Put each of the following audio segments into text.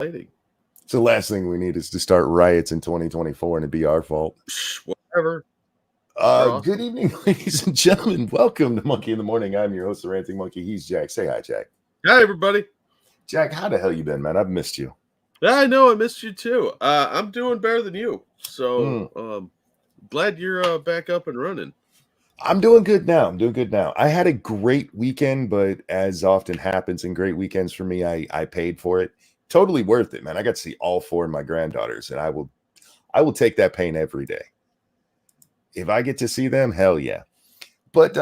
So the last thing we need is to start riots in 2024 and it be our fault. Whatever. Awesome. Good evening, ladies and gentlemen. Welcome to Monkey in the Morning. I'm your host, the Ranting Monkey. He's Jack. Say hi, Jack. Hi, everybody. Jack, how the hell you been, man? I've missed you. Yeah, I know. I missed you, too. I'm doing better than you. So, glad you're back up and running. I'm doing good now. I had a great weekend, but as often happens in great weekends for me, I paid for it. Totally worth it, man. I got to see all four of my granddaughters, and I will take that pain every day. If I get to see them, hell yeah. But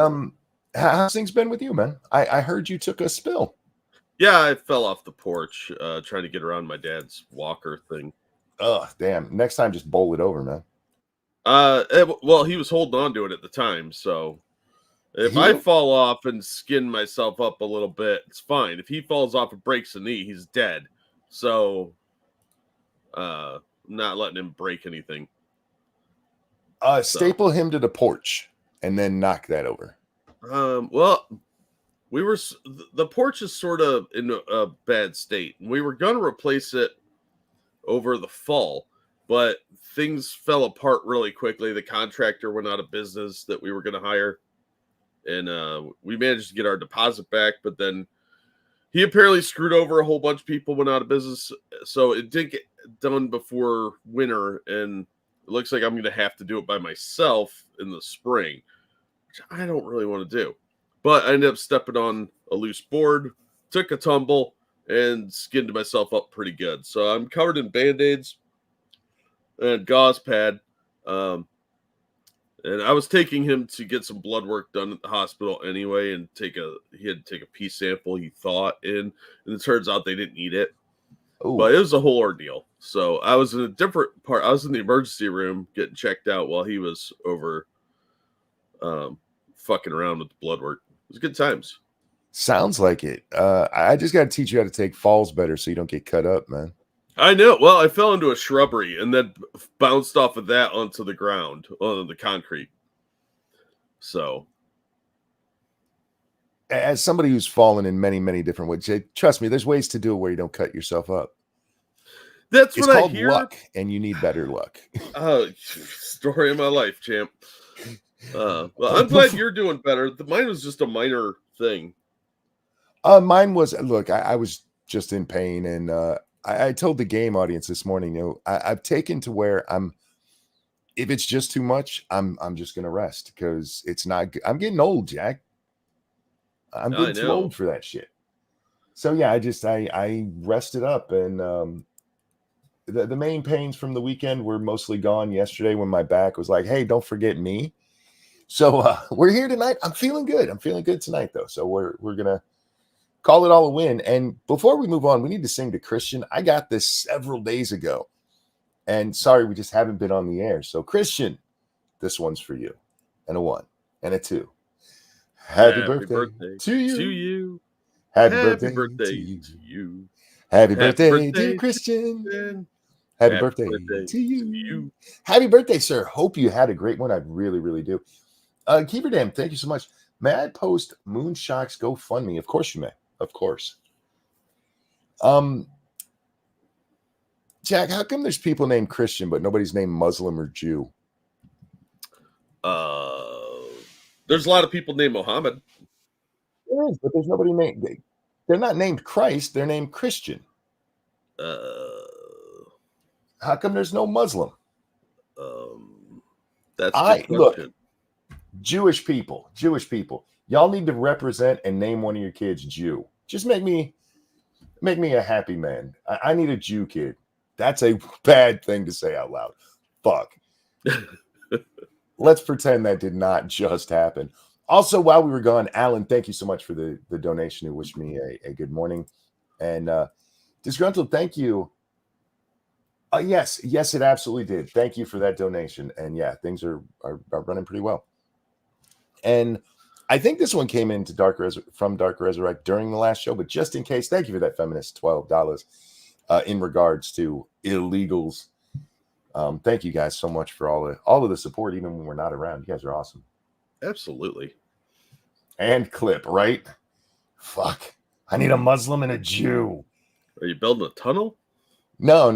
how's things been with you, man? I heard you took a spill. Yeah, I fell off the porch trying to get around my dad's walker thing. Oh, damn. Next time, just bowl it over, man. Well, he was holding on to it at the time, so if I fall off and skin myself up a little bit, it's fine. If he falls off and breaks a knee, he's dead. So, I'm not letting him break anything. Staple him to the porch and then knock that over. Well, the porch is sort of in a bad state. We were going to replace it over the fall, but things fell apart really quickly. The contractor went out of business that we were going to hire, and we managed to get our deposit back, but then he apparently screwed over a whole bunch of people, went out of business, so it didn't get done before winter, and it looks like I'm going to have to do it by myself in the spring, which I don't really want to do. But I ended up stepping on a loose board, took a tumble, and skinned myself up pretty good. So I'm covered in Band-Aids and gauze pad. And I was taking him to get some blood work done at the hospital anyway, and he had to take a pee sample, he thought, and it turns out they didn't need it. Ooh. But it was a whole ordeal. So I was in a different part. I was in the emergency room getting checked out while he was over fucking around with the blood work. It was good times. Sounds like it. I just got to teach you how to take falls better so you don't get cut up, man. I know. Well, I fell into a shrubbery and then bounced off of that onto the ground, on the concrete. So, as somebody who's fallen in many, many different ways, trust me, there's ways to do it where you don't cut yourself up. It's what called I hear. Luck, and you need better luck. Story of my life, champ. Well, I'm glad you're doing better. Mine was just a minor thing. Mine was, look, I was just in pain, and I told the game audience this morning, I've taken to where if it's just too much, I'm just gonna rest because it's not good. I'm getting old, Jack. I'm getting too old for that shit. So yeah, I rested up, and the main pains from the weekend were mostly gone yesterday when my back was like, hey, don't forget me. So we're here tonight. I'm feeling good. I'm feeling good tonight, though. So we're gonna call it all a win. And before we move on, we need to sing to Christian. I got this several days ago, and sorry, we just haven't been on the air. So Christian, this one's for you, and a 1 and a 2. Happy birthday to you. Happy birthday to you. Happy birthday, dear Christian. Happy birthday to you. Happy birthday, sir. Hope you had a great one. I really, really do. Keeperdam, thank you so much. May I post Moonshock's GoFundMe? Of course you may. Of course. Jack, how come there's people named Christian, but nobody's named Muslim or Jew? There's a lot of people named Muhammad. There is, but there's nobody named. They're not named Christ. They're named Christian. How come there's no Muslim? That's the question. Look. Jewish people, y'all need to represent and name one of your kids Jew. Just make me a happy man. I need a Jew kid. That's a bad thing to say out loud. Fuck. Let's pretend that did not just happen. Also, while we were gone, Alan, thank you so much for the donation. Who wished me a good morning. And Disgruntled, thank you. Yes, it absolutely did. Thank you for that donation. And yeah, things are running pretty well. And I think this one came into from Dark Resurrect during the last show, but just in case, thank you for that feminist $12 in regards to illegals. Thank you guys so much for all of the support, even when we're not around. You guys are awesome. Absolutely. And clip, right? Fuck. I need a Muslim and a Jew. Are you building a tunnel? No,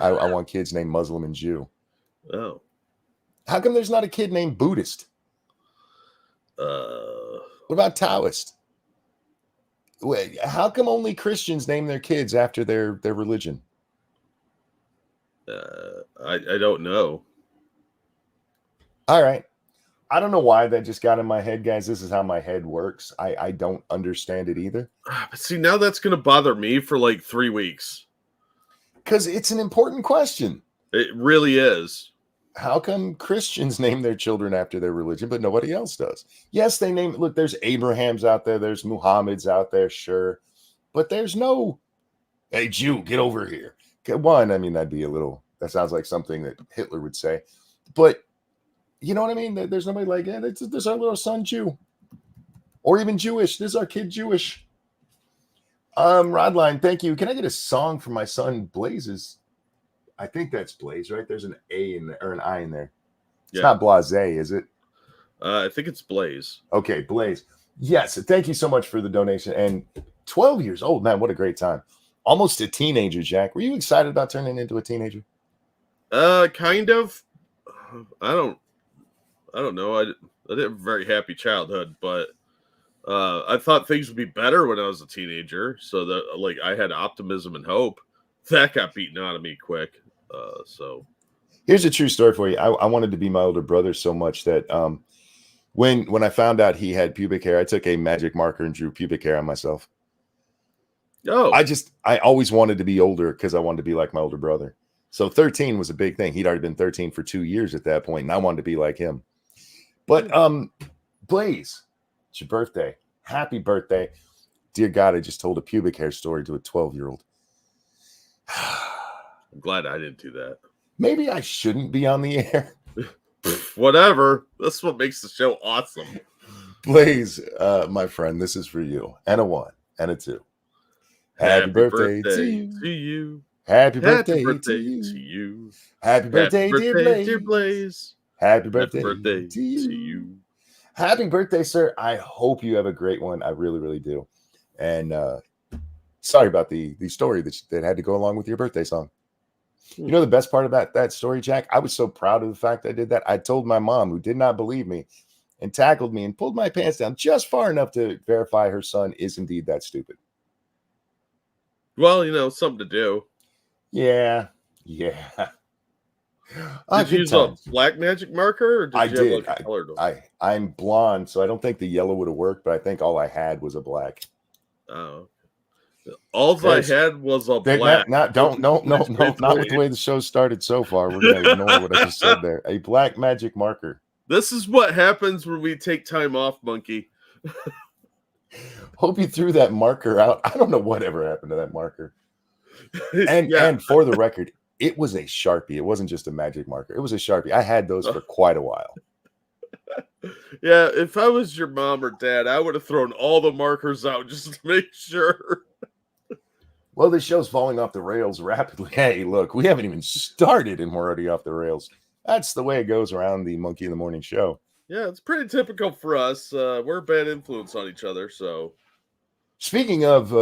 I want kids named Muslim and Jew. Oh. How come there's not a kid named Buddhist? Uh, What about Taoist? Wait, how come only Christians name their kids after their religion? I don't know. All right. I don't know why that just got in my head, guys. This is how my head works. I don't understand it either. But see, now that's going to bother me for like 3 weeks. Because it's an important question. It really is. How come Christians name their children after their religion, but nobody else does? Yes, they name, look, there's Abrahams out there, there's Muhammad's out there, sure. But there's no, hey, Jew, get over here. One, I mean, that sounds like something that Hitler would say. But you know what I mean? There's nobody like, yeah, this is our little son Jew. Or even Jewish. This is our kid Jewish. Rodline, thank you. Can I get a song for my son Blazes? I think that's Blaze, right? There's an A in there or an I in there. It's not Blase, is it? I think it's Blaze. Okay, Blaze. Yes, thank you so much for the donation. And 12 years old, man, what a great time. Almost a teenager, Jack. Were you excited about turning into a teenager? Kind of. I don't know. I didn't have a very happy childhood, but I thought things would be better when I was a teenager. So that like I had optimism and hope. That got beaten out of me quick. So here's a true story for you. I wanted to be my older brother so much that when I found out he had pubic hair, I took a magic marker and drew pubic hair on myself. Oh, I always wanted to be older because I wanted to be like my older brother. So 13 was a big thing. He'd already been 13 for 2 years at that point, and I wanted to be like him. But Blaze, it's your birthday. Happy birthday. Dear God, I just told a pubic hair story to a 12-year-old. I'm glad I didn't do that. Maybe I shouldn't be on the air. Whatever. That's what makes the show awesome. Blaze, my friend, this is for you. And a 1 and a 2. Happy birthday to you. Happy birthday to you. Happy birthday, dear Blaze. Happy birthday to you. Happy birthday, sir. I hope you have a great one. I really, really do. And sorry about the story that had to go along with your birthday song. You know the best part about that story, Jack? I was so proud of the fact I did that. I told my mom, who did not believe me, and tackled me and pulled my pants down just far enough to verify her son is indeed that stupid. Well, you know, something to do. Yeah. Did you use a black magic marker, or did you have like a colored one? I'm blonde, so I don't think the yellow would have worked, but I think all I had was a black. Oh. All I had was a black. Not with the way the show started so far. We're going to ignore what I just said there. A black magic marker. This is what happens when we take time off, Monkey. Hope you threw that marker out. I don't know whatever happened to that marker. And for the record, it was a Sharpie. It wasn't just a magic marker. It was a Sharpie. I had those for quite a while. Yeah, if I was your mom or dad, I would have thrown all the markers out just to make sure. Well, this show's falling off the rails rapidly. Hey, look, we haven't even started and we're already off the rails. That's the way it goes around the Monkey in the Morning show. Yeah, it's pretty typical for us. We're a bad influence on each other, so. Speaking of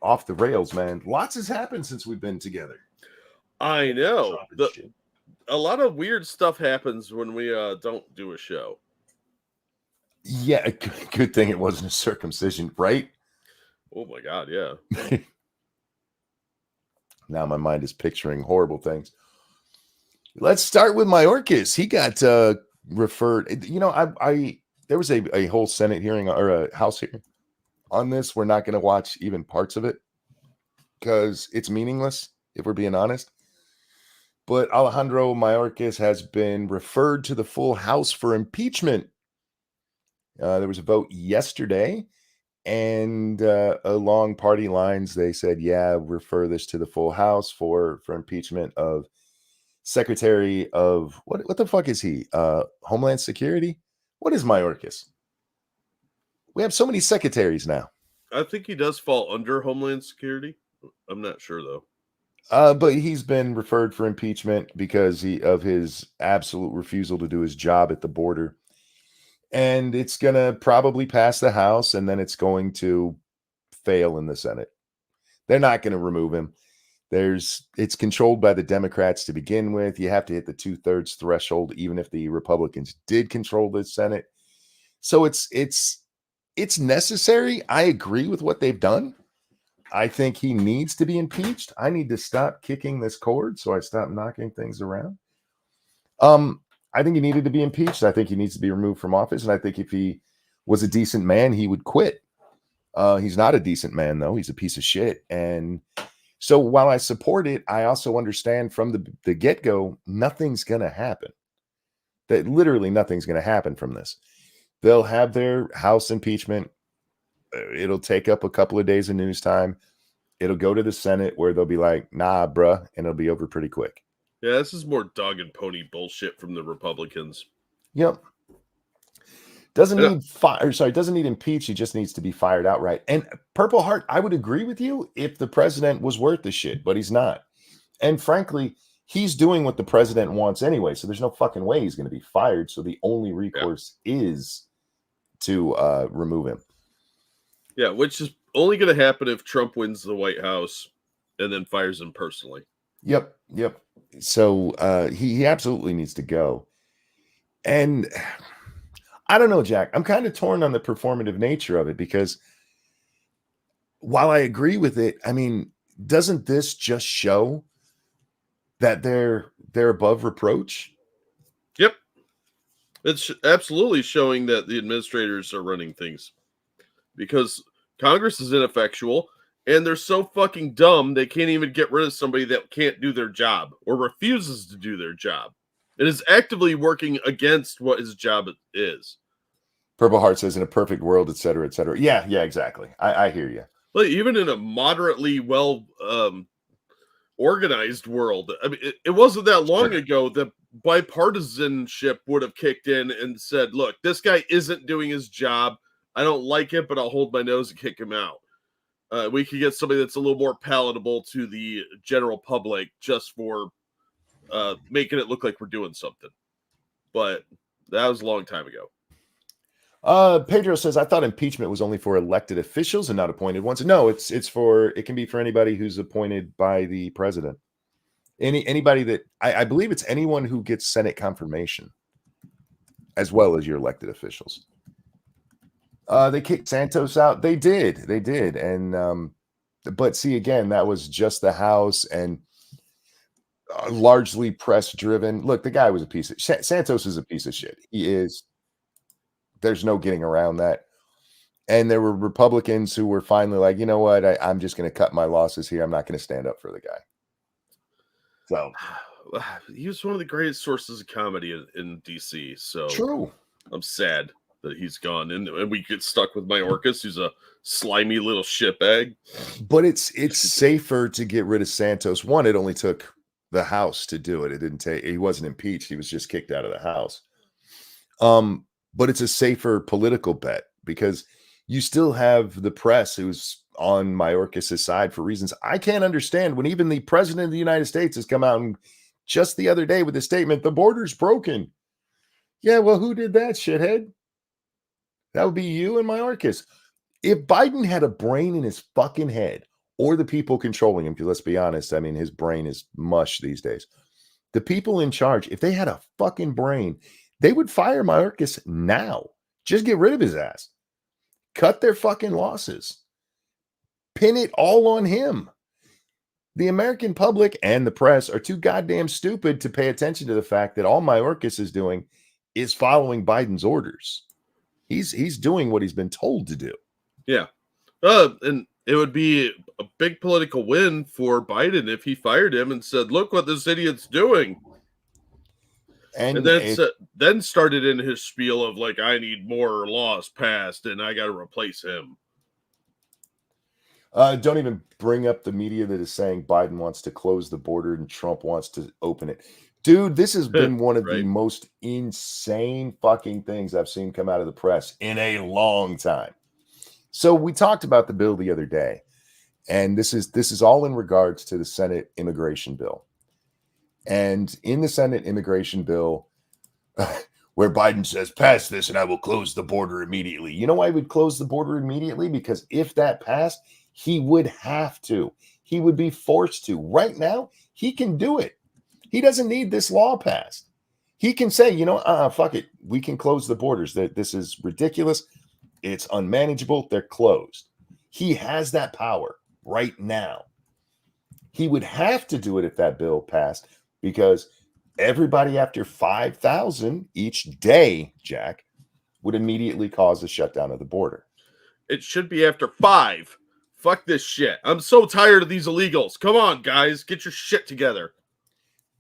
off the rails, man, lots has happened since we've been together. I know. A lot of weird stuff happens when we don't do a show. Yeah, good thing it wasn't a circumcision, right? Oh my God, yeah. Now my mind is picturing horrible things. Let's start with Mayorkas. He got referred. You know, there was a whole Senate hearing or a House hearing on this. We're not going to watch even parts of it because it's meaningless, if we're being honest. But Alejandro Mayorkas has been referred to the full House for impeachment. There was a vote yesterday, and along party lines, they said, yeah, refer this to the full House for impeachment of Secretary of, what the fuck is he? Homeland Security? What is Mayorkas? We have so many secretaries now. I think he does fall under Homeland Security. I'm not sure, though. But he's been referred for impeachment because of his absolute refusal to do his job at the border. And it's going to probably pass the House, and then it's going to fail in the Senate. They're not going to remove him. It's controlled by the Democrats to begin with. You have to hit the 2/3 threshold, even if the Republicans did control the Senate. So it's necessary. I agree with what they've done. I think he needs to be impeached. I need to stop kicking this cord, so I stop knocking things around. I think he needed to be impeached. I think he needs to be removed from office. And I think if he was a decent man, he would quit. He's not a decent man, though. He's a piece of shit. And so while I support it, I also understand from the get-go, nothing's going to happen. That literally nothing's going to happen from this. They'll have their House impeachment. It'll take up a couple of days of news time. It'll go to the Senate where they'll be like, nah, bruh, and it'll be over pretty quick. Yeah, this is more dog and pony bullshit from the Republicans. Yep. Doesn't need impeached. He just needs to be fired outright. And Purple Heart, I would agree with you if the president was worth the shit, but he's not. And frankly, he's doing what the president wants anyway. So there's no fucking way he's going to be fired. So the only recourse is to remove him. Yeah, which is only going to happen if Trump wins the White House and then fires him personally. Yep. So he absolutely needs to go. And I don't know, Jack. I'm kind of torn on the performative nature of it because while I agree with it, I mean, doesn't this just show that they're above reproach? Yep. It's absolutely showing that the administrators are running things because Congress is ineffectual and they're so fucking dumb they can't even get rid of somebody that can't do their job or refuses to do their job. It is actively working against what his job is. Purple Heart says in a perfect world, et cetera, et cetera. Yeah, exactly. I hear you. Like, even in a moderately well organized world, I mean, it wasn't that long ago that bipartisanship would have kicked in and said, look, this guy isn't doing his job. I don't like it, but I'll hold my nose and kick him out. We could get somebody that's a little more palatable to the general public just for making it look like we're doing something. But that was a long time ago. Pedro says, I thought impeachment was only for elected officials and not appointed ones. No, it can be for anybody who's appointed by the president. Anybody that I believe it's anyone who gets Senate confirmation, as well as your elected officials. They kicked Santos out. They did. And but see, again, that was just the House and largely press driven. Look, the guy was a piece of Santos is a piece of shit. He is. There's no getting around that. And there were Republicans who were finally like, you know what? I'm just going to cut my losses here. I'm not going to stand up for the guy. So he was one of the greatest sources of comedy in DC. So true. I'm sad that he's gone, and we get stuck with Mayorkas, who's a slimy little shitbag. But it's safer to get rid of Santos. One, it only took the House to do it. It didn't take. He wasn't impeached. He was just kicked out of the House. But it's a safer political bet because you still have the press who's on Mayorkas' side for reasons I can't understand. When even the president of the United States has come out and just the other day with a statement, the border's broken. Yeah, well, who did that, shithead? That would be you and Mayorkas. If Biden had a brain in his fucking head, or the people controlling him, because let's be honest, I mean, his brain is mush these days. The people in charge, if they had a fucking brain, they would fire Mayorkas now. Just get rid of his ass. Cut their fucking losses. Pin it all on him. The American public and the press are too goddamn stupid to pay attention to the fact that all Mayorkas is doing is following Biden's orders. He's doing what he's been told to do. Yeah. And it would be a big political win for Biden if he fired him and said, look what this idiot's doing. And then started in his spiel of like, I need more laws passed and I got to replace him. Don't even bring up the media that is saying Biden wants to close the border and Trump wants to open it. Dude, this has been one of the most insane fucking things I've seen come out of the press in a long time. So we talked about the bill the other day, and this is all in regards to the Senate immigration bill. And in the Senate immigration bill, where Biden says, pass this and I will close the border immediately. You know why he would close the border immediately? Because if that passed, he would have to. he would be forced to. Right now, he can do it. He doesn't need this law passed. He can say, fuck it. We can close the borders. This is ridiculous. It's unmanageable. They're closed. He has that power right now. He would have to do it if that bill passed, because everybody after 5,000 each day, Jack, would immediately cause a shutdown of the border. It should be after 5. Fuck this shit. I'm so tired of these illegals. Come on, guys. Get your shit together.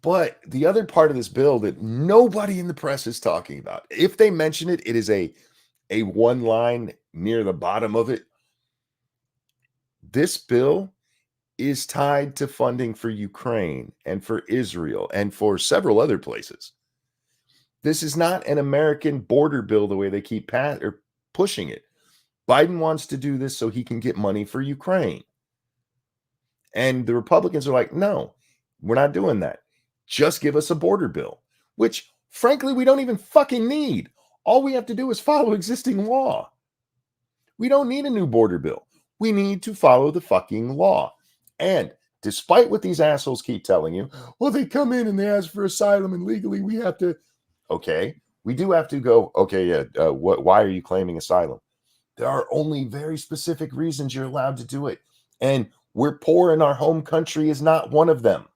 But the other part of this bill that nobody in the press is talking about, if they mention it, it is a one line near the bottom of it. This bill is tied to funding for Ukraine and for Israel and for several other places. This is not an American border bill the way they keep pushing it. Biden wants to do this so he can get money for Ukraine. And the Republicans are like, no, we're not doing that. Just give us a border bill, which frankly, we don't even fucking need. All we have to do is follow existing law. We don't need a new border bill. We need to follow the fucking law. And despite what these assholes keep telling you, well, they come in and they ask for asylum and legally we have to. Okay, we do have to go, okay, yeah, why are you claiming asylum? There are only very specific reasons you're allowed to do it. And we're poor in our home country is not one of them.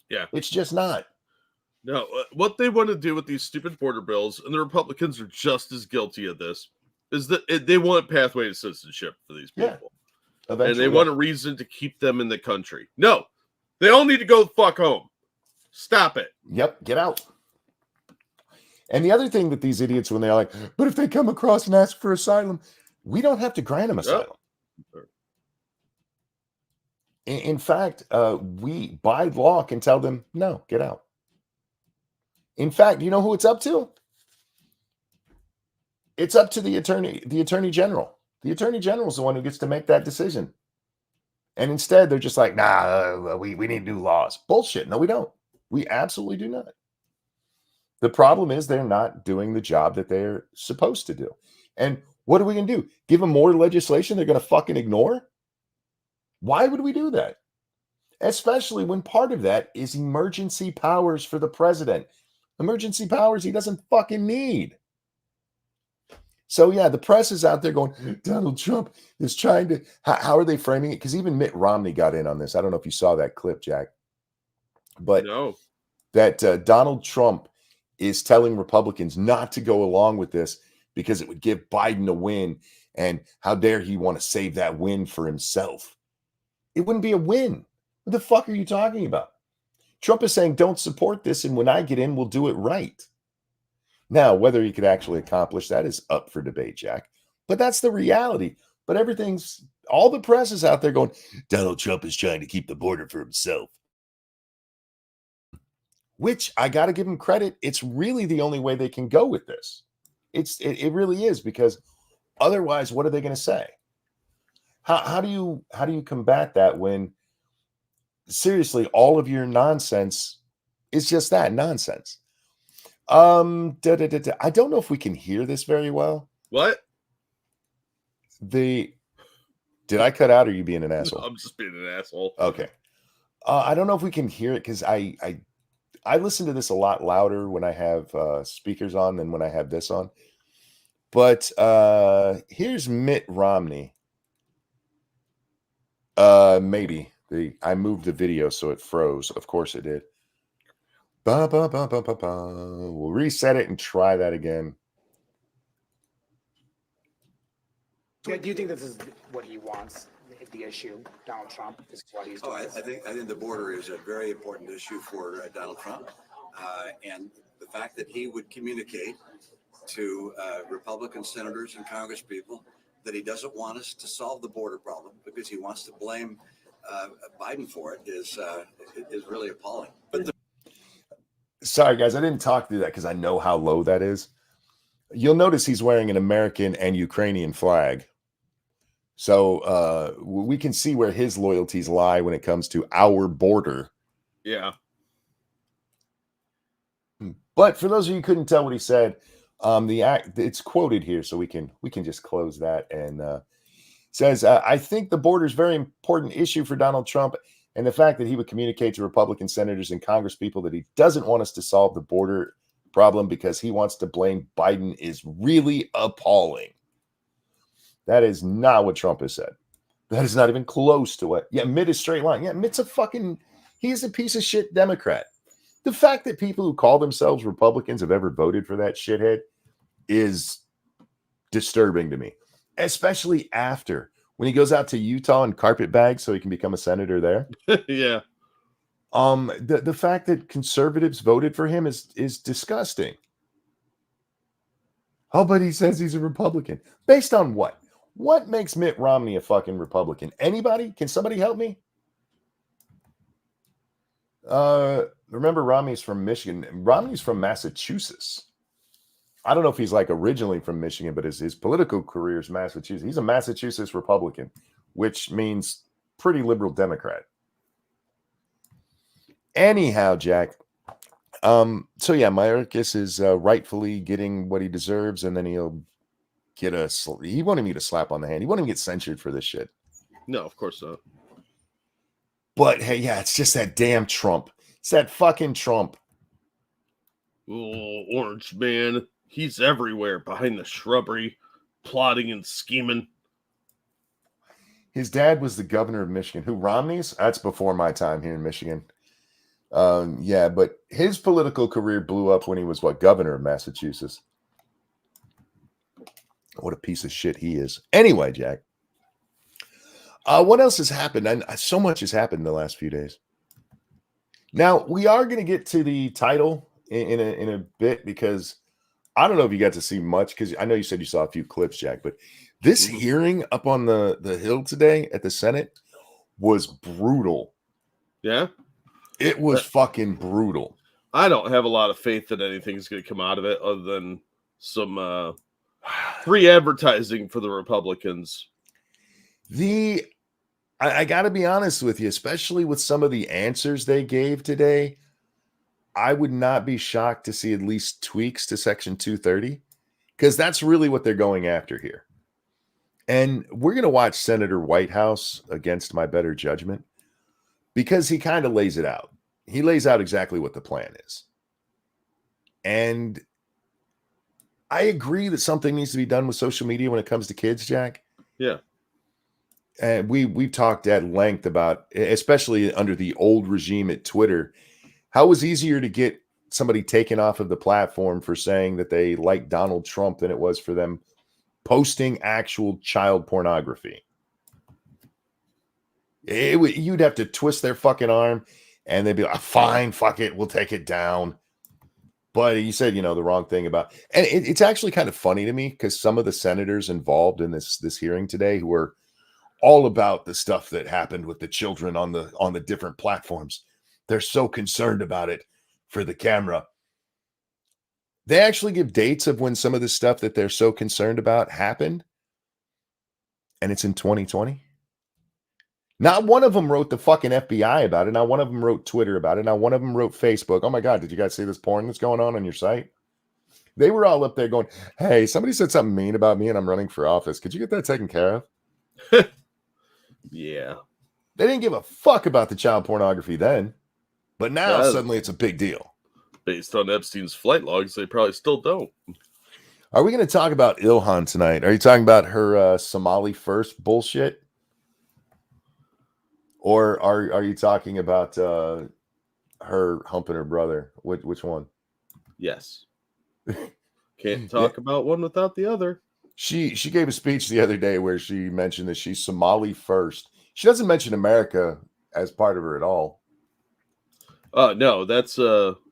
Yeah. It's just not. No, what they want to do with these stupid border bills, and the Republicans are just as guilty of this, is that they want pathway to citizenship for these people. Yeah, and they want a reason to keep them in the country. No, they all need to go the fuck home. Stop it. Yep, get out. And the other thing that these idiots, when they're like, but if they come across and ask for asylum, we don't have to grant them asylum. Yep. In fact, we, by law, can tell them, no, get out. In fact, you know who it's up to? It's up to the attorney general. The attorney general is the one who gets to make that decision. And instead, they're just like, nah, we need new laws. Bullshit. No, we don't. We absolutely do not. The problem is they're not doing the job that they're supposed to do. And what are we going to do? Give them more legislation they're going to fucking ignore? Why would we do that? Especially when part of that is emergency powers for the president. Emergency powers he doesn't fucking need. So, yeah, the press is out there going, Donald Trump is trying to, how are they framing it? Because even Mitt Romney got in on this. I don't know if you saw that clip, Jack. But no. That Donald Trump is telling Republicans not to go along with this because it would give Biden a win. And how dare he want to save that win for himself? It wouldn't be a win. What the fuck are you talking about? Trump is saying, don't support this. And when I get in, we'll do it right. Now, whether he could actually accomplish that is up for debate, Jack. But that's the reality. But all the press is out there going, Donald Trump is trying to keep the border for himself. Which I got to give him credit. It's really the only way they can go with this. It really is, because otherwise, what are they going to say? How do you combat that when seriously all of your nonsense is just that, nonsense? I don't know if we can hear this very well. What? Did I cut out, or are you being an asshole? No, I'm just being an asshole. Okay. I don't know if we can hear it, because I listen to this a lot louder when I have speakers on than when I have this on. But here's Mitt Romney. Maybe I moved the video so it froze. Of course it did. We'll reset it and try that again. Do you think this is what he wants? The issue, Donald Trump, is what he's doing? I think the border is a very important issue for Donald Trump, and the fact that he would communicate to Republican senators and Congresspeople that he doesn't want us to solve the border problem because he wants to blame Biden for it is really appalling. But sorry, guys, I didn't talk through that because I know how low that is. You'll notice he's wearing an American and Ukrainian flag. So we can see where his loyalties lie when it comes to our border. Yeah. But for those of you who couldn't tell what he said, it's quoted here, so we can just close that. And says, I think the border is a very important issue for Donald Trump, And the fact that he would communicate to Republican senators and Congress people that he doesn't want us to solve the border problem because he wants to blame Biden is really appalling. That is not what Trump has said. That is not even close to what. Yeah, Mitt is straight line. Yeah, Mitt's he's a piece of shit Democrat. The fact that people who call themselves Republicans have ever voted for that shithead is disturbing to me, especially after when he goes out to Utah and carpet bags so he can become a senator there. Yeah. The fact that conservatives voted for him is disgusting. Oh, but he says he's a Republican. Based on what? What makes Mitt Romney a fucking Republican? Anybody? Can somebody help me? Remember, Romney's from Michigan. Romney's from Massachusetts. I don't know if he's like originally from Michigan, but his political career is Massachusetts. He's a Massachusetts Republican, which means pretty liberal Democrat. Anyhow, Jack. So yeah, Mayorkas is rightfully getting what he deserves, and then he'll get he wanted me to slap on the hand. He won't even get censured for this shit. No, of course not. But hey, yeah, it's just that damn Trump. It's that fucking Trump. Oh, Orange Man. He's everywhere behind the shrubbery, plotting and scheming. His dad was the governor of Michigan. Who, Romney's? That's before my time here in Michigan. Yeah, but his political career blew up when he was governor of Massachusetts. What a piece of shit he is. Anyway, Jack. What else has happened? And so much has happened in the last few days. Now, we are going to get to the title in a bit because I don't know if you got to see much because I know you said you saw a few clips, Jack, but this hearing up on the Hill today at the Senate was brutal. Yeah? It was fucking brutal. I don't have a lot of faith that anything's going to come out of it other than some free advertising for the Republicans. I got to be honest with you, especially with some of the answers they gave today, I would not be shocked to see at least tweaks to Section 230 because that's really what they're going after here. And we're going to watch Senator Whitehouse against my better judgment because he kind of lays it out. He lays out exactly what the plan is. And I agree that something needs to be done with social media when it comes to kids, Jack. Yeah. And we've talked at length about, especially under the old regime at Twitter, how it was easier to get somebody taken off of the platform for saying that they like Donald Trump than it was for them posting actual child pornography. You'd have to twist their fucking arm and they'd be like, fine, fuck it, we'll take it down. But he said, the wrong thing about, and it's actually kind of funny to me because some of the senators involved in this hearing today who were all about the stuff that happened with the children on the different platforms. They're so concerned about it for the camera. They actually give dates of when some of the stuff that they're so concerned about happened. And it's in 2020. Not one of them wrote the fucking FBI about it. Not one of them wrote Twitter about it. Not one of them wrote Facebook. Oh my God, did you guys see this porn that's going on your site? They were all up there going, hey, somebody said something mean about me and I'm running for office. Could you get that taken care of? Yeah. They didn't give a fuck about the child pornography then. But now suddenly it's a big deal. Based on Epstein's flight logs, they probably still don't. Are we going to talk about Ilhan tonight? Are you talking about her Somali first bullshit? Or are you talking about her humping her brother? Which one? Yes. Can't talk about one without the other. She gave a speech the other day where she mentioned that she's Somali first. She doesn't mention America as part of her at all. No, that's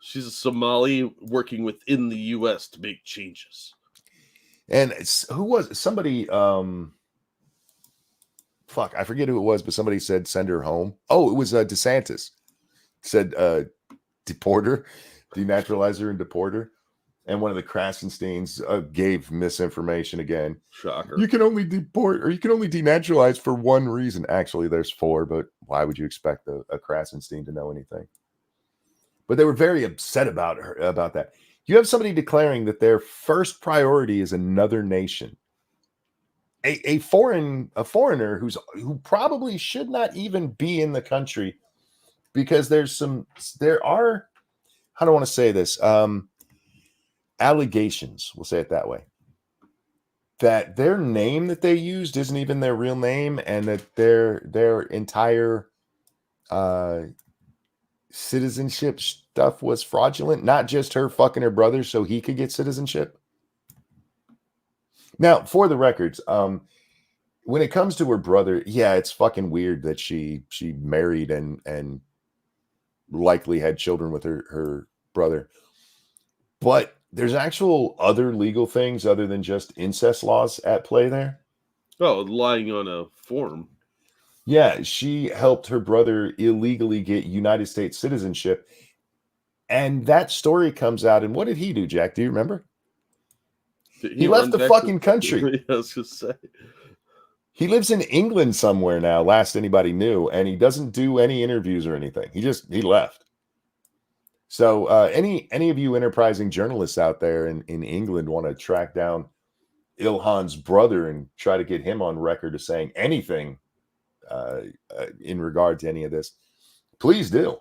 she's a Somali working within the U.S. to make changes. And who was somebody? Fuck, I forget who it was, but somebody said send her home. Oh, it was DeSantis. Said deport her, denaturalize her, and deport her. And one of the Krasensteins gave misinformation again. Shocker. You can only deport or you can only denaturalize for one reason. Actually, there's 4, but why would you expect a Krasenstein to know anything? But they were very upset about that. You have somebody declaring that their first priority is another nation. A foreigner who probably should not even be in the country because there are, how do I want to say this? Allegations, we'll say it that way, that their name that they used isn't even their real name, and that their entire citizenship stuff was fraudulent, not just her fucking her brother so he could get citizenship. Now, for the records, when it comes to her brother, yeah, it's fucking weird that she married and likely had children with her brother. But there's actual other legal things other than just incest laws at play there. Oh, lying on a form. Yeah, she helped her brother illegally get United States citizenship. And that story comes out. And what did he do, Jack? Do you remember? Did He run left the back fucking country. I was gonna say. He lives in England somewhere now, last anybody knew, and he doesn't do any interviews or anything. He left. So any of you enterprising journalists out there in England want to track down Ilhan's brother and try to get him on record as saying anything in regard to any of this, please do.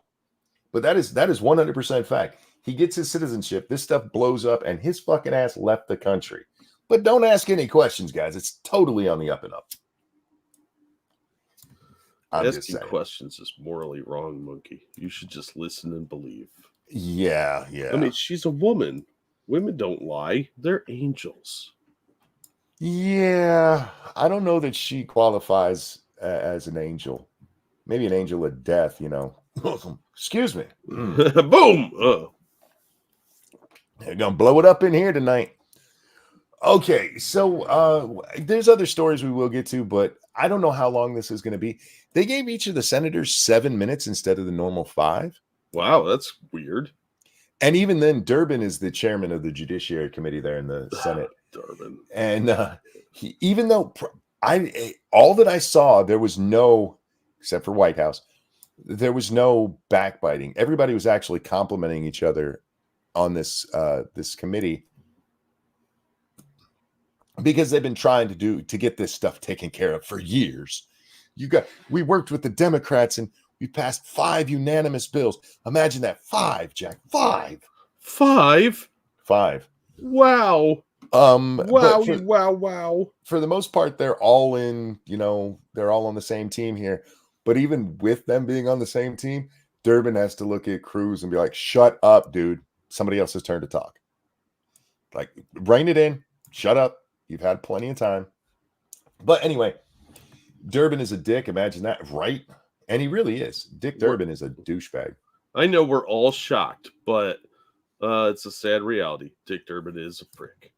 But that is 100% fact. He gets his citizenship, this stuff blows up, and his fucking ass left the country. But don't ask any questions, guys. It's totally on the up and up. Asking questions is morally wrong, Monkey. You should just listen and believe. Yeah. I mean, she's a woman. Women don't lie. They're angels. Yeah. I don't know that she qualifies as an angel. Maybe an angel of death, you know. Excuse me. Boom! They're going to blow it up in here tonight. Okay, so there's other stories we will get to, but I don't know how long this is going to be. They gave each of the senators 7 minutes instead of the normal 5. Wow, that's weird. And even then, Durbin is the chairman of the Judiciary Committee there in the Senate. Durbin. And even though all that I saw, there was no, except for White House, there was no backbiting. Everybody was actually complimenting each other on this committee, because they've been trying to get this stuff taken care of for years. We worked with the Democrats and we passed 5 unanimous bills. Imagine that. 5, Jack. 5. 5? 5. Wow. Wow. For the most part, they're all they're all on the same team here. But even with them being on the same team, Durbin has to look at Cruz and be like, shut up, dude. Somebody else's turn to talk. Like, rein it in. Shut up. You've had plenty of time. But anyway, Durbin is a dick. Imagine that, right? And he really is. Dick Durbin is a douchebag. I know we're all shocked, but it's a sad reality. Dick Durbin is a prick.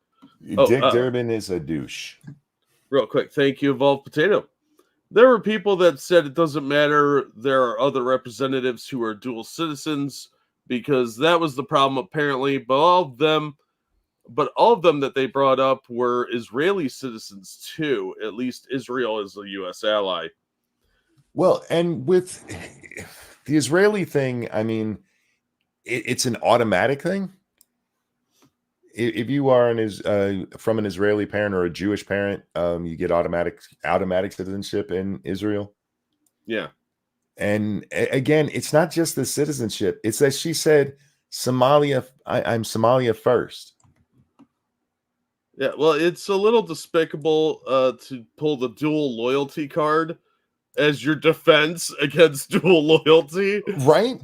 Dick Durbin is a douche. Real quick, thank you, Evolved Potato. There were people that said it doesn't matter. There are other representatives who are dual citizens, because that was the problem apparently. But all of them that they brought up were Israeli citizens too. At least Israel is a U.S. ally. Well, and with the Israeli thing, I mean, it's an automatic thing. If you are from an Israeli parent or a Jewish parent, you get automatic citizenship in Israel. Yeah. And again, it's not just the citizenship. It's that she said, Somalia, I'm Somalia first. Yeah, well, it's a little despicable to pull the dual loyalty card as your defense against dual loyalty. Right?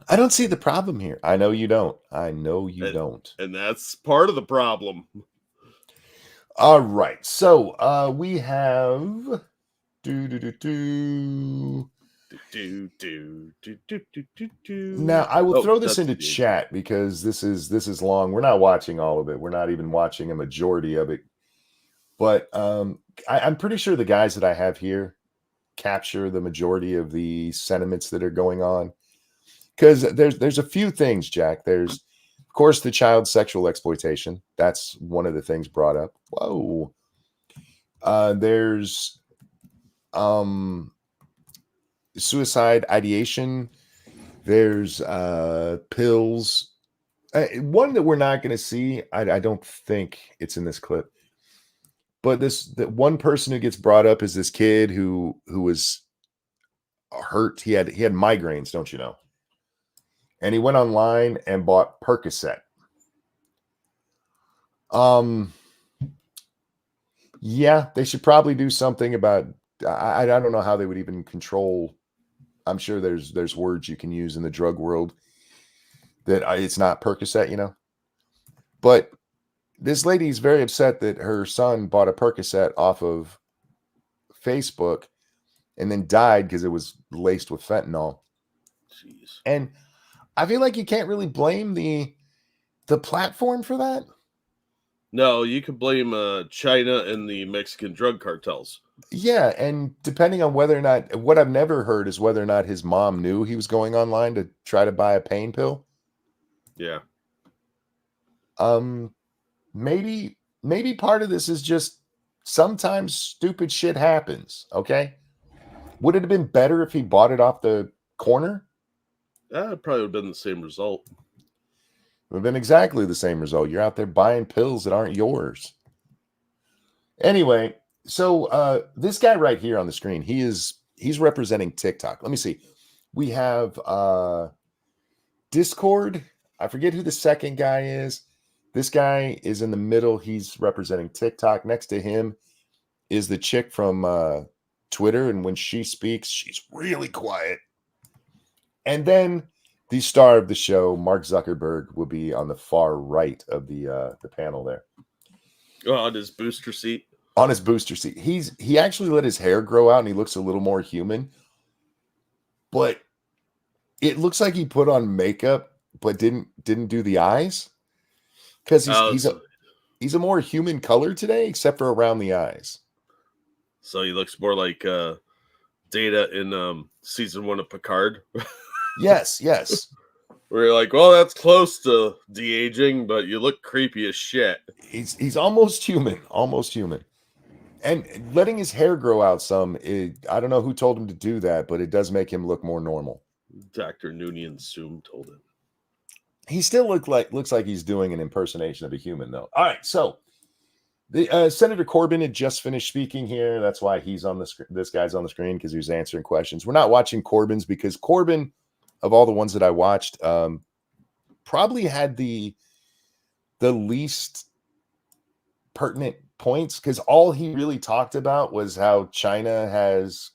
I don't see the problem here. I know you don't. Don't. And that's part of the problem. All right. So we have Now I will throw this into chat because this is long. We're not watching all of it. We're not even watching a majority of it. But I'm pretty sure the guys that I have here capture the majority of the sentiments that are going on. Because there's a few things, Jack. There's, of course, the child sexual exploitation. That's one of the things brought up. Whoa. There's suicide ideation. There's pills. One that we're not going to see. I don't think it's in this clip. But that one person who gets brought up is this kid who was hurt. He had migraines, don't you know? And he went online and bought Percocet. Yeah, they should probably do something about. I don't know how they would even control. I'm sure there's words you can use in the drug world that it's not Percocet, you know. But this lady's very upset that her son bought a Percocet off of Facebook and then died because it was laced with fentanyl. Jeez. And I feel like you can't really blame the platform for that. No, you could blame China and the Mexican drug cartels. Yeah, and depending on whether or not, what I've never heard is whether or not his mom knew he was going online to try to buy a pain pill. Yeah. Maybe part of this is just sometimes stupid shit happens, okay? Would it have been better if he bought it off the corner? That probably would have been the same result. It would have been exactly the same result. You're out there buying pills that aren't yours. Anyway, so this guy right here on the screen, he's representing TikTok. Let me see. We have Discord. I forget who the second guy is. This guy is in the middle. He's representing TikTok. Next to him is the chick from Twitter. And when she speaks, she's really quiet. And then the star of the show, Mark Zuckerberg, will be on the far right of the panel there. Oh, on his booster seat. On his booster seat. He actually let his hair grow out and he looks a little more human. But it looks like he put on makeup but didn't do the eyes. Because he's a more human color today, except for around the eyes. So he looks more like Data in season 1 of Picard. Yes. Where you're like, well, that's close to de-aging, but you look creepy as shit. He's almost human. And letting his hair grow out some, I don't know who told him to do that, but it does make him look more normal. Dr. Noonien Soom told him. He still looks like he's doing an impersonation of a human, though. All right, so the Senator Corbyn had just finished speaking here. That's why he's on the screen. This guy's on the screen because he was answering questions. We're not watching Corbyn's because Corbyn, of all the ones that I watched, probably had the least pertinent points because all he really talked about was how China has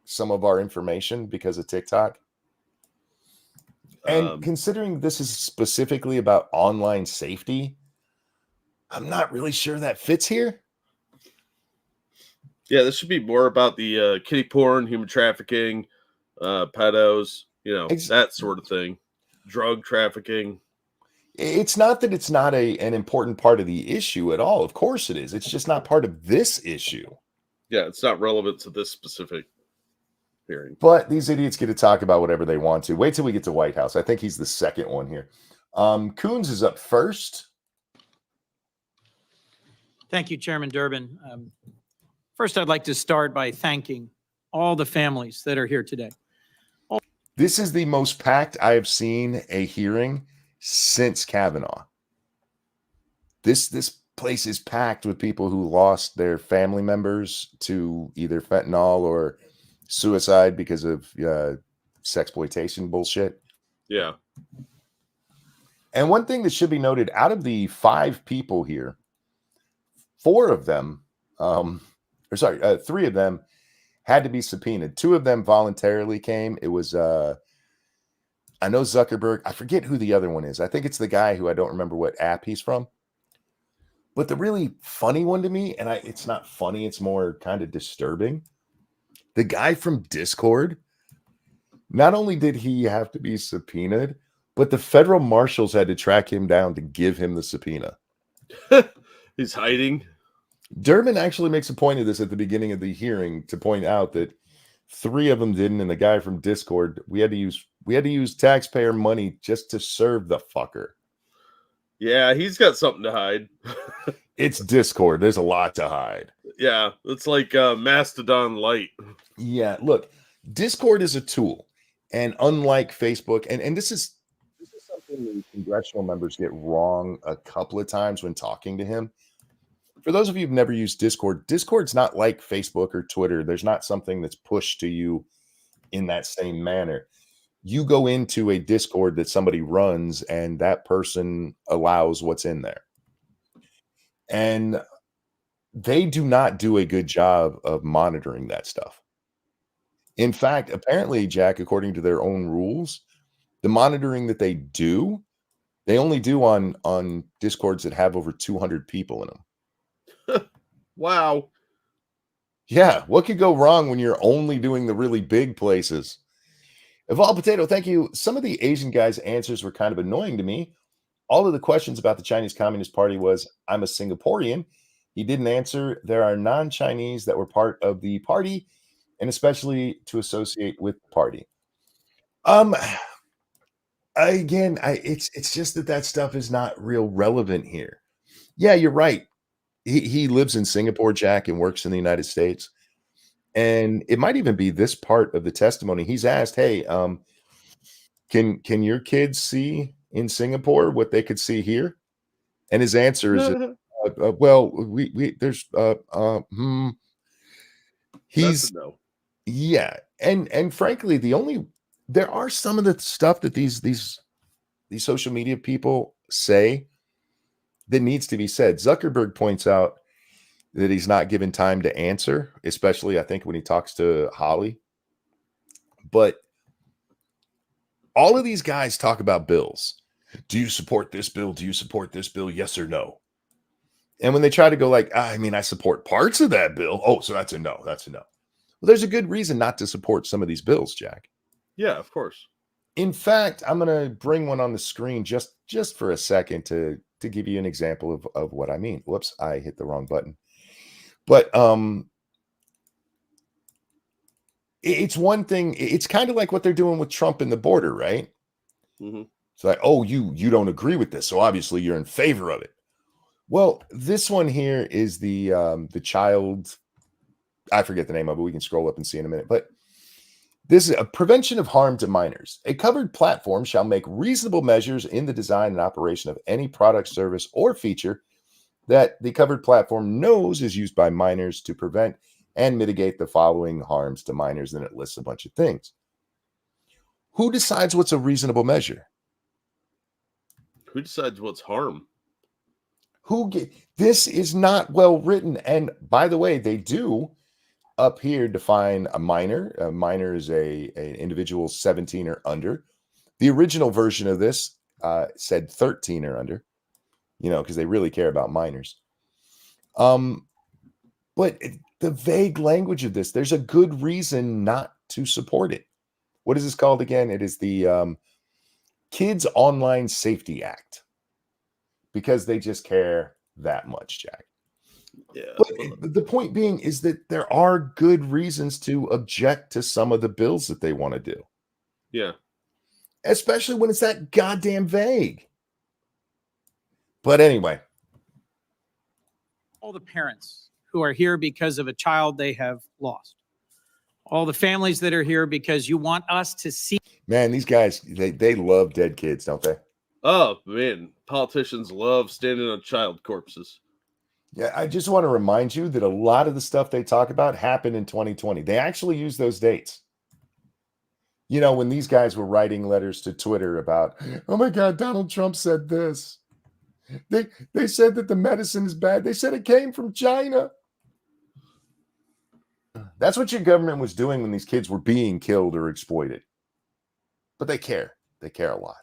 some of our information because of TikTok. And considering this is specifically about online safety, I'm not really sure that fits here. Yeah, this should be more about the kitty porn, human trafficking, pedos, that sort of thing. Drug trafficking. It's not that it's not an important part of the issue at all. Of course it is. It's just not part of this issue. Yeah, it's not relevant to this specific hearing. But these idiots get to talk about whatever they want to. Wait till we get to White House. I think he's the second one here. Coons is up first. Thank you, Chairman Durbin. First, I'd like to start by thanking all the families that are here today. This is the most packed I have seen a hearing since Kavanaugh. This place is packed with people who lost their family members to either fentanyl or suicide because of sexploitation bullshit. Yeah. And one thing that should be noted, out of the 5 people here, 4 of them, 3 of them had to be subpoenaed. 2 of them voluntarily came. It was, I know Zuckerberg. I forget who the other one is. I think it's the guy who I don't remember what app he's from. But the really funny one to me, and it's not funny, it's more kind of disturbing. The guy from Discord, not only did he have to be subpoenaed, but the federal marshals had to track him down to give him the subpoena. He's hiding. Durbin actually makes a point of this at the beginning of the hearing to point out that 3 of them didn't, and the guy from Discord, we had to use taxpayer money just to serve the fucker. Yeah, he's got something to hide. It's Discord. There's a lot to hide. Yeah, it's like Mastodon Light. Yeah, look, Discord is a tool, and unlike Facebook, and this is something the congressional members get wrong a couple of times when talking to him. For those of you who've never used Discord, Discord's not like Facebook or Twitter. There's not something that's pushed to you in that same manner. You go into a Discord that somebody runs and that person allows what's in there. And they do not do a good job of monitoring that stuff. In fact, apparently, Jack, according to their own rules, the monitoring that they do, they only do on Discords that have over 200 people in them. Wow. Yeah, what could go wrong when you're only doing the really big places? Evolve Potato, thank you. Some of the Asian guys' answers were kind of annoying to me. All of the questions about the Chinese Communist Party was, I'm a Singaporean. He didn't answer. There are non-Chinese that were part of the party, and especially to associate with the party. Again, it's just that stuff is not real relevant here. Yeah, you're right. He lives in Singapore, Jack, and works in the United States. And it might even be this part of the testimony. He's asked, "Hey, can your kids see in Singapore what they could see here?" And his answer is, "Well, we there's That's he's a no. yeah." And frankly, there are some of the stuff that these social media people say that needs to be said. Zuckerberg points out that he's not given time to answer, especially I think when he talks to Holly. But all of these guys talk about bills. Do you support this bill? Do you support this bill? Yes or no? And when they try to go like, I mean, I support parts of that bill. Oh, so that's a no. That's a no. Well, there's a good reason not to support some of these bills, Jack. Yeah, of course. In fact, I'm going to bring one on the screen just for a second to give you an example of what I mean. Whoops, I hit the wrong button. But it's one thing. It's kind of like what they're doing with Trump and the border, right? Mm-hmm. It's like, oh, you don't agree with this, so obviously you're in favor of it. Well, this one here is the child. I forget the name of it. We can scroll up and see in a minute. But this is a prevention of harm to minors. A covered platform shall make reasonable measures in the design and operation of any product, service, or feature that the covered platform knows is used by minors to prevent and mitigate the following harms to minors. And it lists a bunch of things. Who decides what's a reasonable measure? Who decides what's harm? This is not well written. And by the way, they do up here define a minor. A minor is an individual 17 or under. The original version of this said 13 or under, because they really care about minors. But the vague language of this, there's a good reason not to support it. What is this called again? It is the Kids Online Safety Act, because they just care that much, Jack. Yeah. But the point being is that there are good reasons to object to some of the bills that they want to do. Yeah. Especially when it's that goddamn vague. But anyway. All the parents who are here because of a child they have lost. All the families that are here because you want us to see. Man, these guys, they love dead kids, don't they? Oh, man. Politicians love standing on child corpses. Yeah, I just want to remind you that a lot of the stuff they talk about happened in 2020. They actually use those dates. When these guys were writing letters to Twitter about, oh my God, Donald Trump said this. They said that the medicine is bad. They said it came from China. That's what your government was doing when these kids were being killed or exploited. But they care. They care a lot.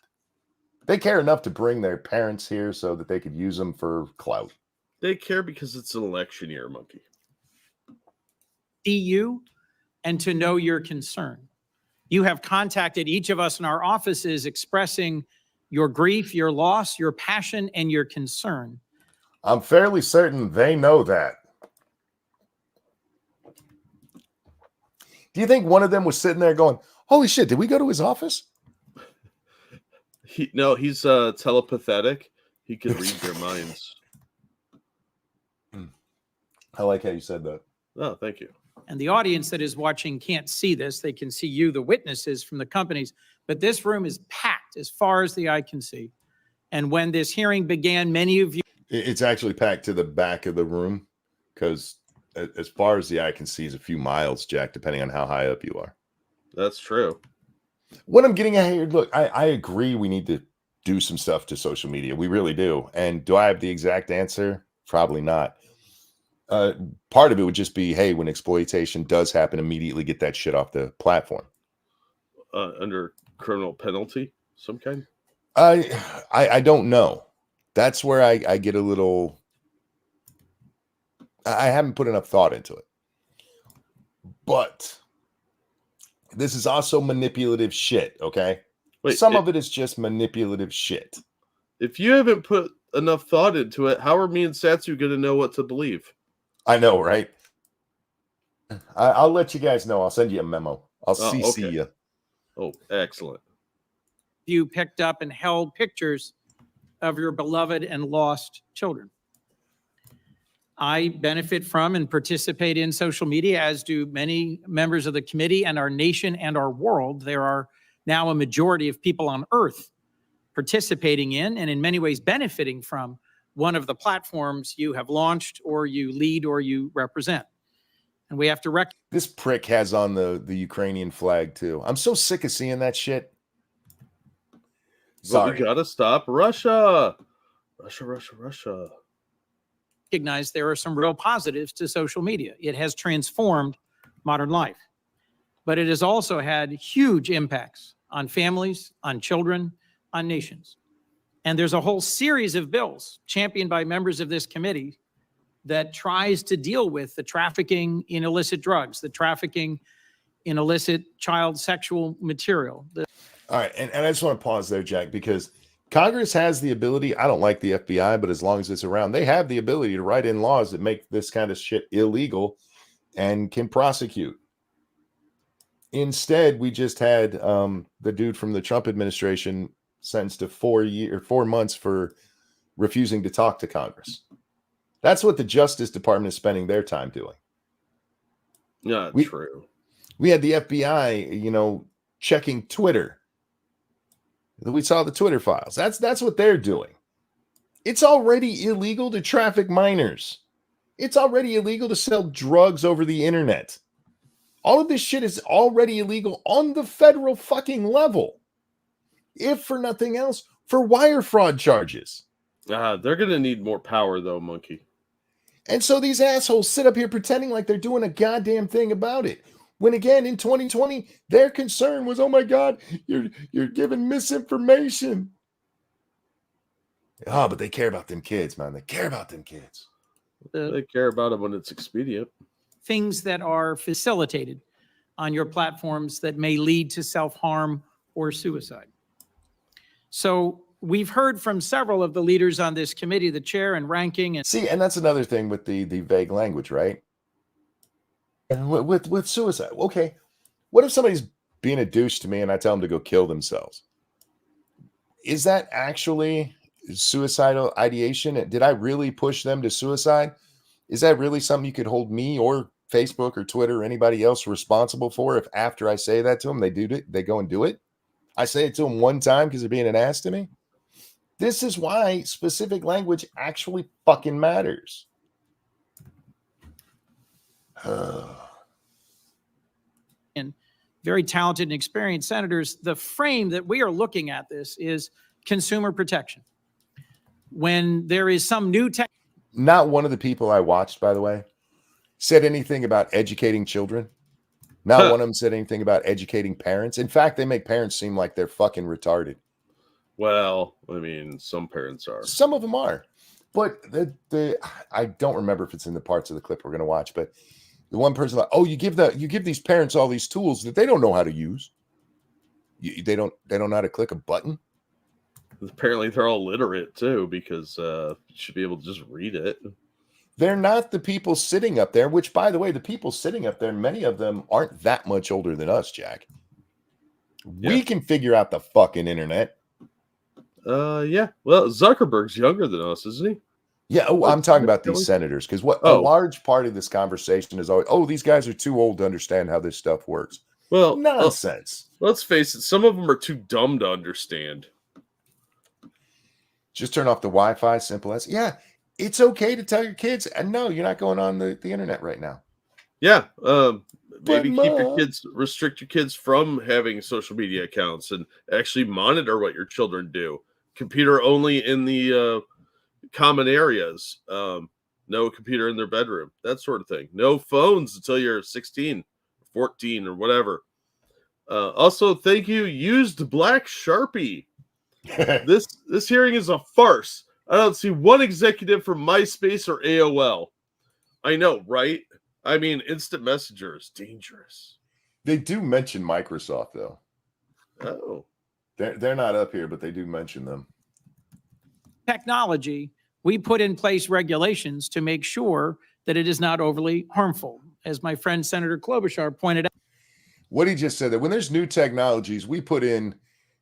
They care enough to bring their parents here so that they could use them for clout. They care because it's an election year, Monkey. See you and to know your concern. You have contacted each of us in our offices expressing your grief, your loss, your passion, and your concern. I'm fairly certain they know that. Do you think one of them was sitting there going, holy shit, did we go to his office? He's telepathic. He can read their minds. I like how you said that. Oh, thank you. And the audience that is watching can't see this. They can see you, the witnesses from the companies. But this room is packed as far as the eye can see. And when this hearing began, many of you... It's actually packed to the back of the room because as far as the eye can see is a few miles, Jack, depending on how high up you are. That's true. What I'm getting at here, look, I agree we need to do some stuff to social media. We really do. And do I have the exact answer? Probably not. Part of it would just be, hey, when exploitation does happen, immediately get that shit off the platform. Under criminal penalty, some kind. I don't know. That's where I get a little. I haven't put enough thought into it. But this is also manipulative shit, okay? Wait, Some of it is just manipulative shit. If you haven't put enough thought into it, how are me and Satsu going to know what to believe? I know, right? I'll let you guys know. I'll send you a memo. I'll CC okay. you. Oh, excellent. You picked up and held pictures of your beloved and lost children. I benefit from and participate in social media, as do many members of the committee and our nation and our world. There are now a majority of people on Earth participating in and in many ways benefiting from one of the platforms you have launched or you lead or you represent. And we have to recognize. This prick has on the Ukrainian flag too. I'm so sick of seeing that shit. But we gotta stop Russia. Russia. Recognize there are some real positives to social media. It has transformed modern life, but it has also had huge impacts on families, on children, on nations. And there's a whole series of bills championed by members of this committee that tries to deal with the trafficking in illicit drugs, the trafficking in illicit child sexual material. All right, and I just want to pause there, Jack, because Congress has the ability. I don't like the FBI, but as long as it's around, they have the ability to write in laws that make this kind of shit illegal and can prosecute. Instead, we just had the dude from the Trump administration sentenced to 4 months for refusing to talk to Congress. That's what the Justice Department is spending their time doing. Not true. We had the FBI, checking Twitter. We saw the Twitter files. That's what they're doing. It's already illegal to traffic minors. It's already illegal to sell drugs over the internet. All of this shit is already illegal on the federal fucking level. If for nothing else, for wire fraud charges. They're going to need more power, though, Monkey. And so these assholes sit up here pretending like they're doing a goddamn thing about it. When again, in 2020, their concern was, oh my God, you're giving misinformation. Oh, but they care about them kids, man. They care about them kids. They care about it when it's expedient. Things that are facilitated on your platforms that may lead to self-harm or suicide. So we've heard from several of the leaders on this committee, the chair and ranking. And see, and that's another thing with the vague language, right? And with suicide. Okay, what if somebody's being a douche to me and I tell them to go kill themselves? Is that actually suicidal ideation? Did I really push them to suicide? Is that really something you could hold me or Facebook or Twitter or anybody else responsible for if after I say that to them, they go and do it? I say it to them one time because they're being an ass to me? This is why specific language actually fucking matters. And very talented and experienced senators, the frame that we are looking at this is consumer protection. When there is some new tech. Not one of the people I watched, by the way, said anything about educating children. Not one of them said anything about educating parents. In fact, they make parents seem like they're fucking retarded. Well, I mean, some parents are. Some of them are. But I don't remember if it's in the parts of the clip we're going to watch, but the one person like, oh, you give these parents all these tools that they don't know how to use. They don't know how to click a button. Apparently, they're all literate too, because you should be able to just read it. They're not the people sitting up there. Which, by the way, the people sitting up there, many of them aren't that much older than us, Jack. We can figure out the fucking internet. Yeah. Well, Zuckerberg's younger than us, isn't he? Yeah, I'm talking about these senators, because a large part of this conversation is always, oh, these guys are too old to understand how this stuff works. Well, nonsense. Let's face it, some of them are too dumb to understand. Just turn off the Wi-Fi, simple as. Yeah, it's okay to tell your kids, and no, you're not going on the internet right now. Yeah. But Maybe keep your Mom, kids, restrict your kids from having social media accounts, and actually monitor what your children do. Computer only in the common areas. No computer in their bedroom, that sort of thing. No phones until you're 16, 14, or whatever. Also, thank you, used Black Sharpie. This hearing is a farce. I don't see one executive from MySpace or AOL. I know, right? I mean, instant messenger is dangerous. they do mention Microsoft though. Oh, They're not up here, but they do mention them. Technology, we put in place regulations to make sure that it is not overly harmful. As my friend Senator Klobuchar pointed out. What he just said, that when there's new technologies, we put in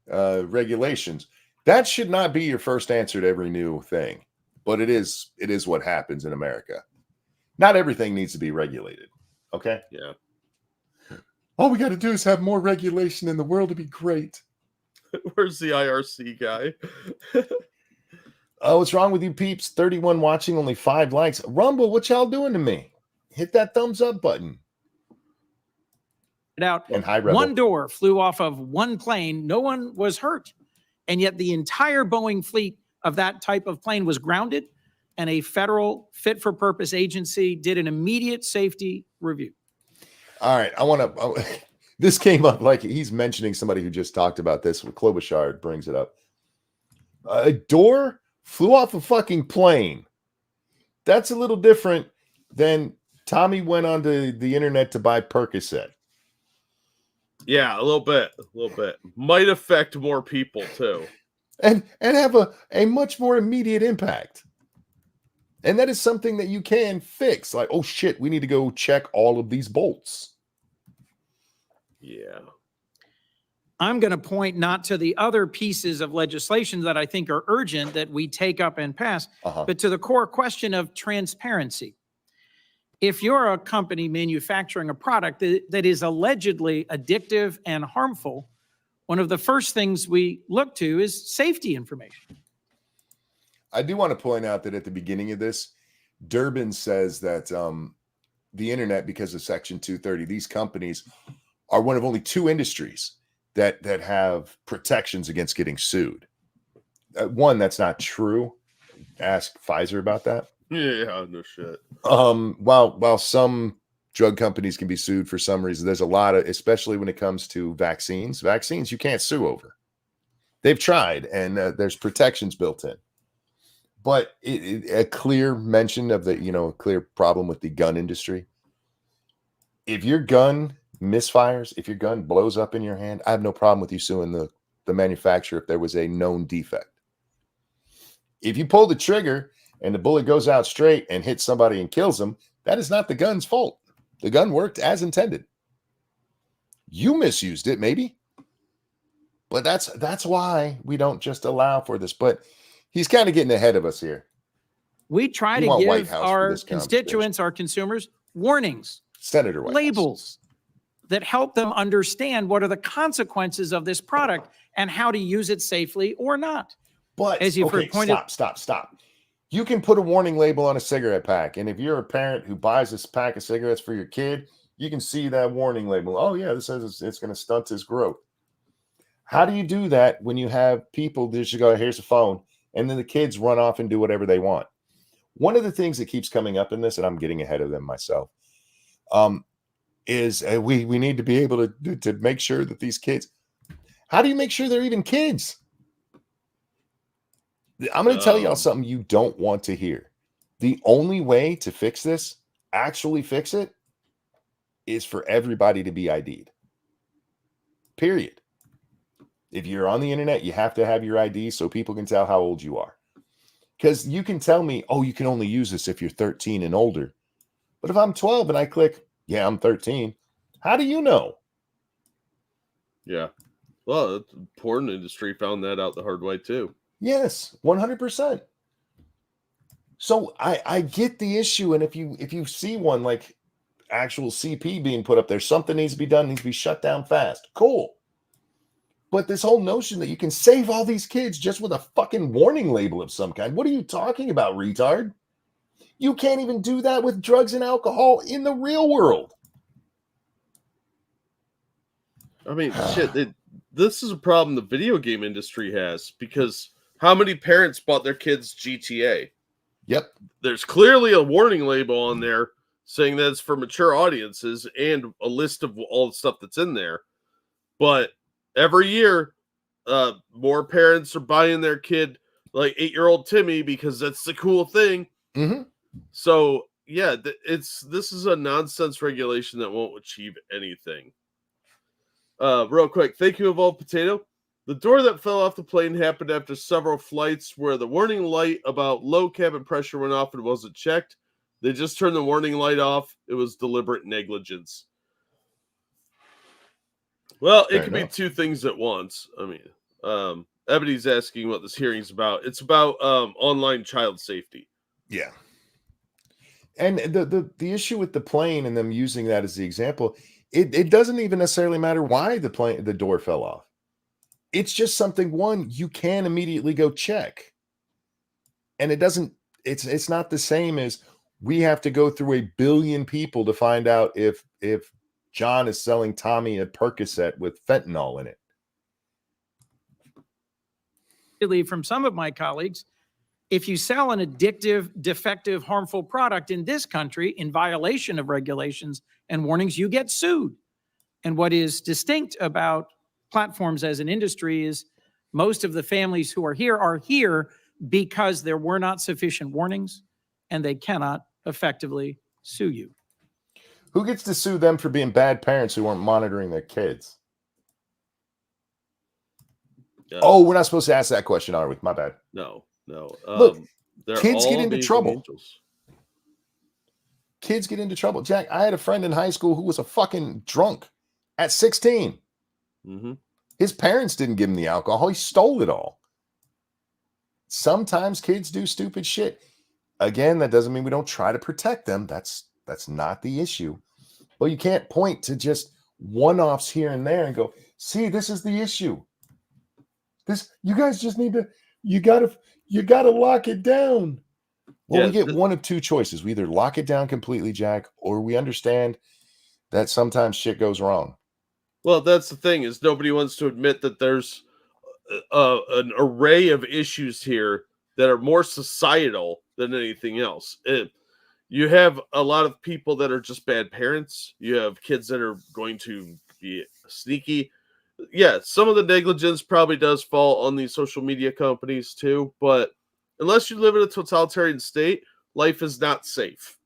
regulations. That should not be your first answer to every new thing, but it is what happens in America. Not everything needs to be regulated. Okay. yeah. All we got to do is have more regulation in the world to be great. Where's the IRC guy? Oh, what's wrong with you peeps? 31 watching, only 5 likes. Rumble, what y'all doing to me? Hit that thumbs up button. Out. And hi, Rebel. One door flew off of one plane. No one was hurt. And yet the entire Boeing fleet of that type of plane was grounded, and a federal fit for purpose agency did an immediate safety review. All right. This came up like he's mentioning somebody who just talked about this. Klobuchar brings it up. A door flew off a fucking plane. That's a little different than Tommy went onto the internet to buy Percocet. Yeah, a little bit. Might affect more people too. And have a much more immediate impact. And that is something that you can fix. Like, oh shit, we need to go check all of these bolts. Yeah. I'm going to point not to the other pieces of legislation that I think are urgent that we take up and pass, but to the core question of transparency. If you're a company manufacturing a product that is allegedly addictive and harmful, one of the first things we look to is safety information. I do want to point out that at the beginning of this, Durbin says that the internet, because of Section 230, these companies are one of only 2 industries that have protections against getting sued. One, that's not true. Ask Pfizer about that. Yeah, no shit. While some drug companies can be sued for some reason, there's a lot of, especially when it comes to vaccines you can't sue over. They've tried, and there's protections built in. But a clear mention of a clear problem with the gun industry. If your gun misfires, if your gun blows up in your hand, I have no problem with you suing the manufacturer if there was a known defect. If you pull the trigger and the bullet goes out straight and hits somebody and kills them, that is not the gun's fault. The gun worked as intended. You misused it, maybe. But that's why we don't just allow for this. But he's kind of getting ahead of us here. We try to give our constituents, our consumers, warnings, Senator Whitehouse, labels that help them understand what are the consequences of this product and how to use it safely or not. But as you've pointed, stop. You can put a warning label on a cigarette pack, and if you're a parent who buys this pack of cigarettes for your kid, you can see that warning label. Oh yeah, this says it's going to stunt his growth. How do you do that when you have people that just go, here's a phone, and then the kids run off and do whatever they want? One of the things that keeps coming up in this, and I'm getting ahead of them myself, is we need to be able to make sure that these kids, how do you make sure they're even kids? I'm going to tell y'all something you don't want to hear. The only way to fix this, actually fix it, is for everybody to be ID'd. Period. If you're on the internet, you have to have your ID so people can tell how old you are. Because you can tell me, oh, you can only use this if you're 13 and older. But if I'm 12 and I click, yeah, I'm 13, how do you know? Yeah. Well, the porn industry found that out the hard way too. Yes, 100%. So I get the issue. And if you see one like actual CP being put up there, something needs to be done, needs to be shut down fast. Cool. But this whole notion that you can save all these kids just with a fucking warning label of some kind. What are you talking about, retard? You can't even do that with drugs and alcohol in the real world. I mean, shit, this is a problem the video game industry has, because how many parents bought their kids GTA? Yep. There's clearly a warning label on there saying that it's for mature audiences and a list of all the stuff that's in there. But every year, more parents are buying their kid like 8-year-old Timmy because that's the cool thing. Mm-hmm. So yeah, this is a nonsense regulation that won't achieve anything. Real quick, thank you, Evolved Potato. The door that fell off the plane happened after several flights where the warning light about low cabin pressure went off and wasn't checked. They just turned the warning light off. It was deliberate negligence. Well, it could be two things at once. I mean, Ebony's asking what this hearing's about. It's about online child safety. Yeah. And the issue with the plane and them using that as the example, it doesn't even necessarily matter why the door fell off. It's just something, one, you can immediately go check. And it's not the same as we have to go through 1 billion people to find out if John is selling Tommy a Percocet with fentanyl in it. From some of my colleagues, if you sell an addictive, defective, harmful product in this country in violation of regulations and warnings, you get sued. And what is distinct about platforms as an industry is most of the families who are here because there were not sufficient warnings, and they cannot effectively sue you. Who gets to sue them for being bad parents who weren't monitoring their kids? Oh, we're not supposed to ask that question, are we? My bad. No. Look, kids get into trouble. Angels. Kids get into trouble. Jack, I had a friend in high school who was a fucking drunk at 16. Mm-hmm. His parents didn't give him the alcohol. He stole it all. Sometimes kids do stupid shit. Again, that doesn't mean we don't try to protect them. That's not the issue. But you can't point to just one-offs here and there and go, see, this is the issue. You guys just need to, you gotta lock it down. Well, we get one of two choices. We either lock it down completely, Jack, or we understand that sometimes shit goes wrong. Well, that's the thing, is nobody wants to admit that there's an array of issues here that are more societal than anything else. You have a lot of people that are just bad parents. You have kids that are going to be sneaky. Yeah, some of the negligence probably does fall on these social media companies too, but unless you live in a totalitarian state, life is not safe.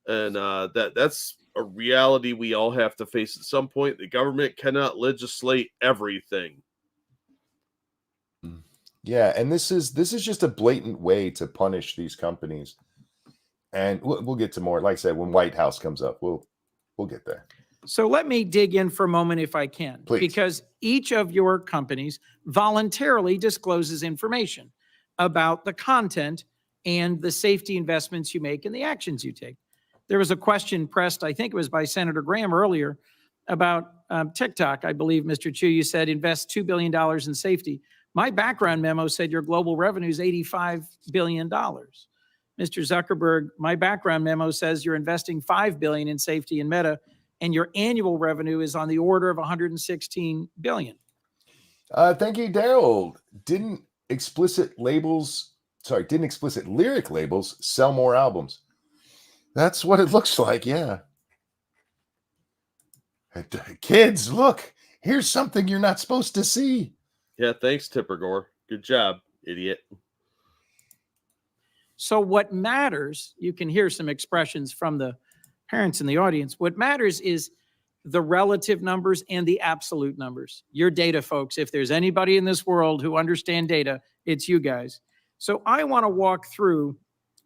And that's a reality we all have to face at some point. The government cannot legislate everything. Yeah, and this is just a blatant way to punish these companies. And we'll get to more. Like I said, when White House comes up, we'll get there. So let me dig in for a moment if I can. Please. Because each of your companies voluntarily discloses information about the content and the safety investments you make and the actions you take. There was a question pressed, I think it was by Senator Graham earlier, about TikTok. I believe, Mr. Chu, you said invest $2 billion in safety. My background memo said your global revenue is $85 billion. Mr. Zuckerberg, my background memo says you're investing $5 billion in safety in Meta, and your annual revenue is on the order of $116 billion. Thank you, Daryl. Didn't explicit lyric labels sell more albums? That's what it looks like, yeah. Kids, look, here's something you're not supposed to see. Yeah, thanks, Tipper Gore. Good job, idiot. So what matters, you can hear some expressions from the parents in the audience. What matters is the relative numbers and the absolute numbers. Your data folks, if there's anybody in this world who understand data, it's you guys. So I want to walk through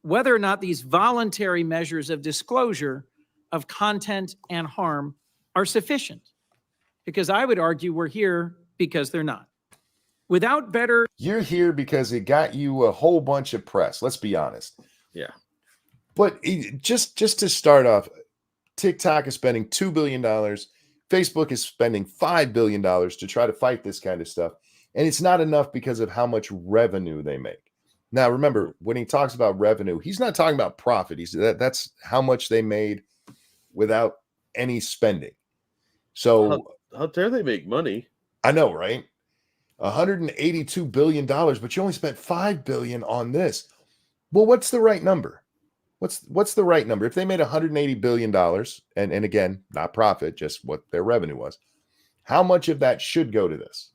whether or not these voluntary measures of disclosure of content and harm are sufficient. Because I would argue we're here because they're not. Without better... You're here because it got you a whole bunch of press. Let's be honest. Yeah. But just to start off, TikTok is spending $2 billion. Facebook is spending $5 billion to try to fight this kind of stuff. And it's not enough because of how much revenue they make. Now, remember, when he talks about revenue, he's not talking about profit. That's how much they made without any spending. So How dare they make money? I know, right? $182 billion, but you only spent $5 billion on this. Well, what's the right number? What's the right number? If they made $180 billion, and again, not profit, just what their revenue was, how much of that should go to this?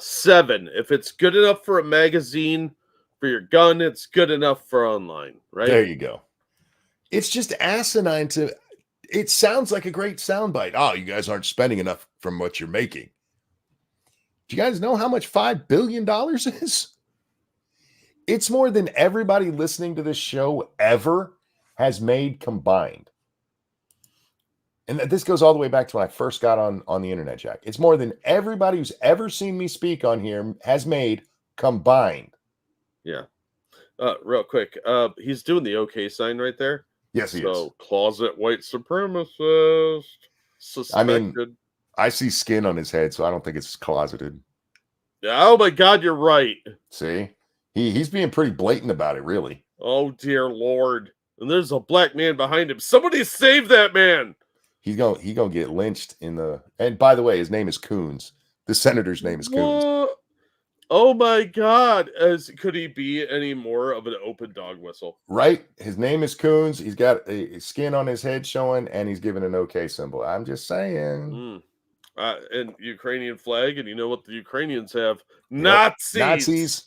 7. If it's good enough for a magazine for your gun, it's good enough for online, right? There you go. It's just asinine to. It sounds like a great soundbite. Oh, you guys aren't spending enough from what you're making. Do you guys know how much $5 billion is? It's more than everybody listening to this show ever has made combined. And this goes all the way back to when I first got on the internet, Jack. It's more than everybody who's ever seen me speak on here has made combined. Yeah. Real quick, he's doing the OK sign right there. Yes, he So is. closet white supremacist. I mean, Suspected. I see skin on his head, so I don't think it's closeted. Oh my God, you're right. See? He's being pretty blatant about it, really. Oh dear Lord. And there's a black man behind him. Somebody save that man. He's gonna get lynched in the. And by the way, his name is Coons. The senator's name is Coons. What? Oh my God. Could he be any more of an open dog whistle? Right? His name is Coons. He's got a skin on his head showing, and he's given an OK symbol. I'm just saying. And Ukrainian flag, and you know what the Ukrainians have? Nazis. Nazis.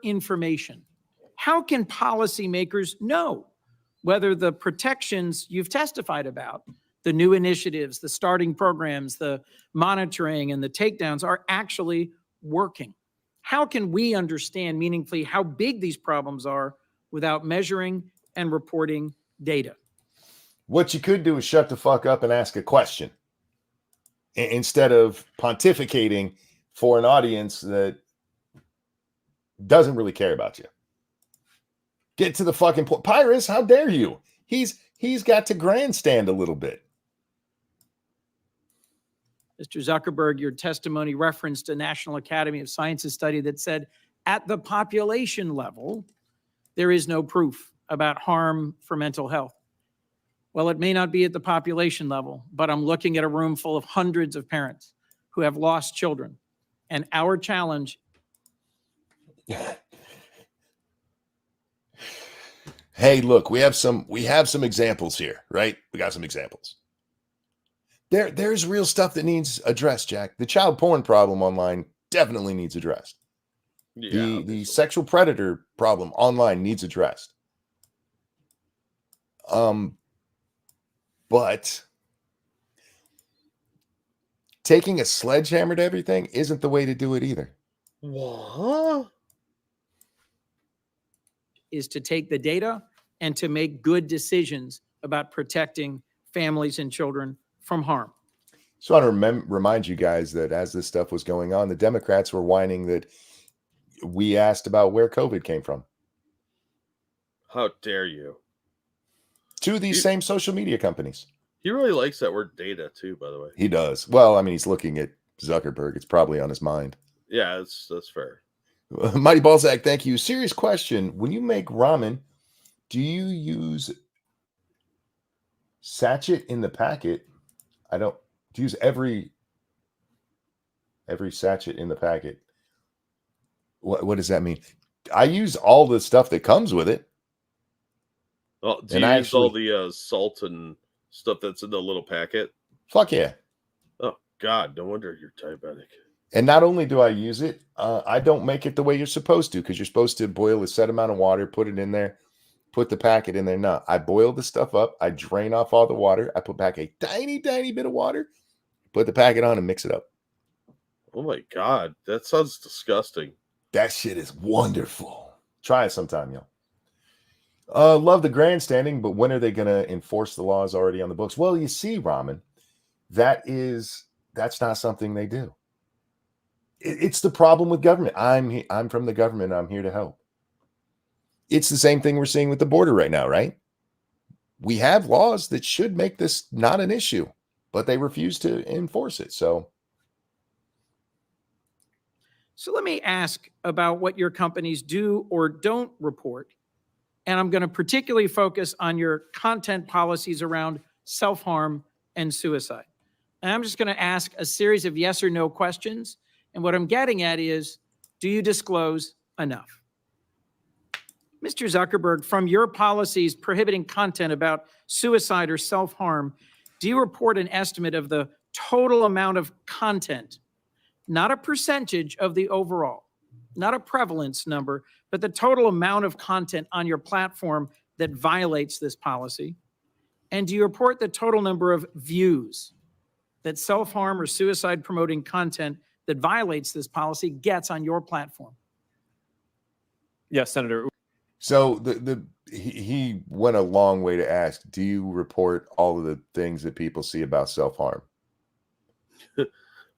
Information. How can policymakers know whether the protections you've testified about, the new initiatives, the starting programs, the monitoring, and the takedowns are actually working? How can we understand meaningfully how big these problems are without measuring and reporting data? What you could do is shut the fuck up and ask a question instead of pontificating for an audience that doesn't really care about you. Get to the fucking point. Pyrus, how dare you? He's got to grandstand a little bit. Mr. Zuckerberg, your testimony referenced a National Academy of Sciences study that said at the population level, there is no proof about harm for mental health. Well, it may not be at the population level, but I'm looking at a room full of hundreds of parents who have lost children. And our challenge. Hey, look, we have some examples here, right? We got some examples. There's real stuff that needs addressed, Jack. The child porn problem online definitely needs addressed. Yeah, The sexual predator problem online needs addressed. But taking a sledgehammer to everything isn't the way to do it either. What? Is to take the data and to make good decisions about protecting families and children from harm. So I want to remind you guys that as this stuff was going on, the Democrats were whining that we asked about where COVID came from. How dare you? To these same social media companies. He really likes that word data too, by the way. He does. Well, I mean, he's looking at Zuckerberg. It's probably on his mind. Yeah, that's fair. Mighty Balzac, thank you. Serious question. When you make ramen, do you use sachet in the packet? I don't. Do you use every sachet in the packet? What does that mean? I use all the stuff that comes with it. Oh, do you use all the salt and stuff that's in the little packet? Fuck yeah. Oh, God, no wonder you're diabetic. And not only do I use it, I don't make it the way you're supposed to, because you're supposed to boil a set amount of water, put it in there, put the packet in there. No, I boil the stuff up. I drain off all the water. I put back a tiny, tiny bit of water, put the packet on and mix it up. Oh, my God. That sounds disgusting. That shit is wonderful. Try it sometime, y'all. Love the grandstanding, but when are they going to enforce the laws already on the books? Well, you see, Ramen, that's not something they do. It's the problem with government. I'm from the government. I'm here to help. It's the same thing we're seeing with the border right now, right? We have laws that should make this not an issue, but they refuse to enforce it. So So let me ask about what your companies do or don't report. And I'm going to particularly focus on your content policies around self-harm and suicide. And I'm just going to ask a series of yes or no questions. And what I'm getting at is, do you disclose enough? Mr. Zuckerberg, from your policies prohibiting content about suicide or self-harm, do you report an estimate of the total amount of content, not a percentage of the overall, not a prevalence number, but the total amount of content on your platform that violates this policy? And do you report the total number of views that self-harm or suicide promoting content that violates this policy gets on your platform? Yes, Senator. So he went a long way to ask, do you report all of the things that people see about self-harm?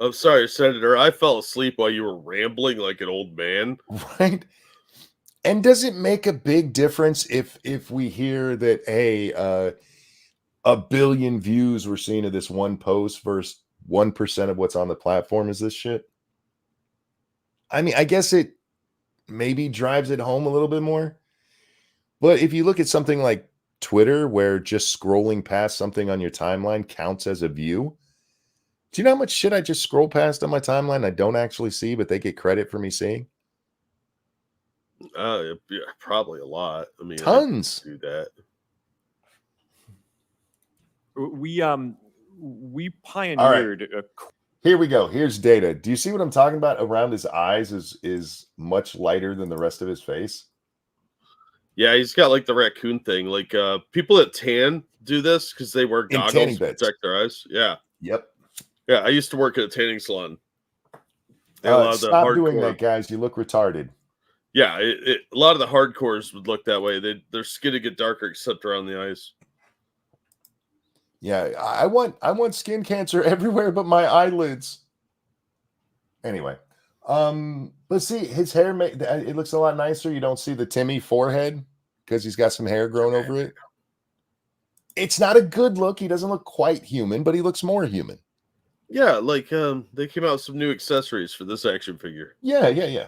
I'm sorry, Senator. I fell asleep while you were rambling like an old man. Right? And does it make a big difference if we hear that, hey, 1 billion views were seen of this one post versus 1% of what's on the platform is this shit? I mean, I guess it maybe drives it home a little bit more. But if you look at something like Twitter, where just scrolling past something on your timeline counts as a view, do you know how much shit I just scroll past on my timeline I don't actually see, but they get credit for me seeing? Yeah, probably a lot. I mean, Tons. I do that. We pioneered Here we go. Here's data. Do you see what I'm talking about? Around his eyes is much lighter than the rest of his face. Yeah, he's got like the raccoon thing. Like people that tan do this because they wear In goggles tanning to beds. protect their eyes. Yeah. Yep. Yeah, I used to work at a tanning salon. They allowed the Stop doing hardcore- that, guys. You look retarded. Yeah, a lot of the hardcores would look that way. Their skin would get darker except around the eyes. Yeah, I want skin cancer everywhere but my eyelids. Anyway, let's see. His hair, it looks a lot nicer. You don't see the Timmy forehead because he's got some hair growing over it. It's not a good look. He doesn't look quite human, but he looks more human. Yeah, like they came out with some new accessories for this action figure. Yeah.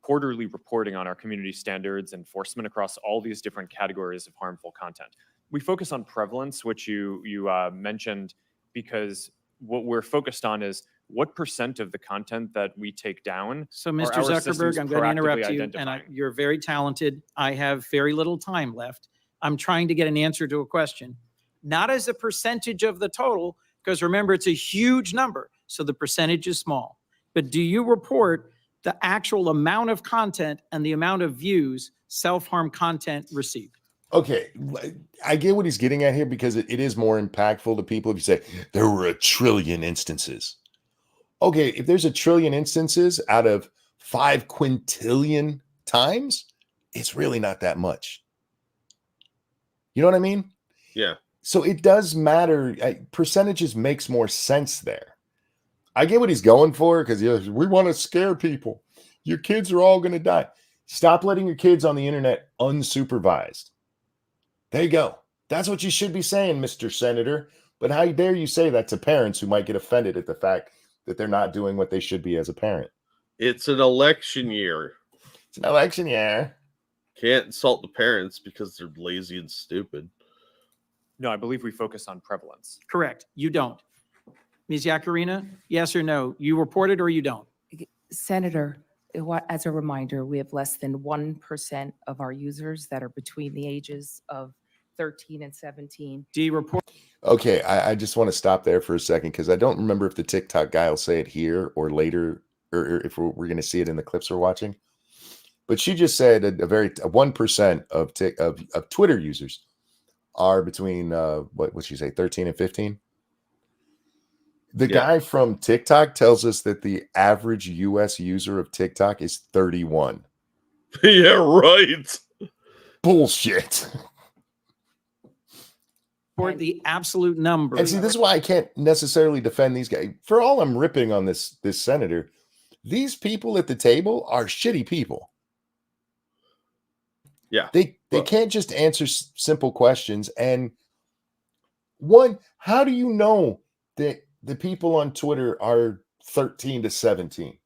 quarterly reporting on our community standards enforcement across all these different categories of harmful content. We focus on prevalence, which you mentioned, because what we're focused on is what percent of the content that we take down. So, are Mr. our Zuckerberg, systems I'm going to interrupt proactively you, and identifying? you're very talented. I have very little time left. I'm trying to get an answer to a question, not as a percentage of the total, because remember, it's a huge number, so the percentage is small. But do you report the actual amount of content and the amount of views self-harm content received? Okay, I get what he's getting at here because it is more impactful to people if you say there were 1 trillion instances. Okay, if there's 1 trillion instances out of 5 quintillion times, it's really not that much. You know what I mean? Yeah. So it does matter. Percentages makes more sense there. I get what he's going for because we want to scare people. Your kids are all going to die. Stop letting your kids on the internet unsupervised. There you go. That's what you should be saying, Mr. Senator. But how dare you say that to parents who might get offended at the fact that they're not doing what they should be as a parent? It's an election year. It's an election year. Can't insult the parents because they're lazy and stupid. No, I believe we focus on prevalence. Correct. You don't. Ms. Yakarina, yes or no? You report it or you don't? Senator, as a reminder, we have less than 1% of our users that are between the ages of 13 and 17. Do you report? Okay, I just want to stop there for a second because I don't remember if the TikTok guy will say it here or later, or if we're going to see it in the clips we're watching. But she just said a 1% of Twitter users are between what would she say, 13 and 15? The guy from TikTok tells us that the average US user of TikTok is 31. Yeah, right. Bullshit. Report the absolute number. And see, this is why I can't necessarily defend these guys. For all I'm ripping on this senator, these people at the table are shitty people. Yeah. They can't just answer simple questions. And one, how do you know that the people on Twitter are 13 to 17?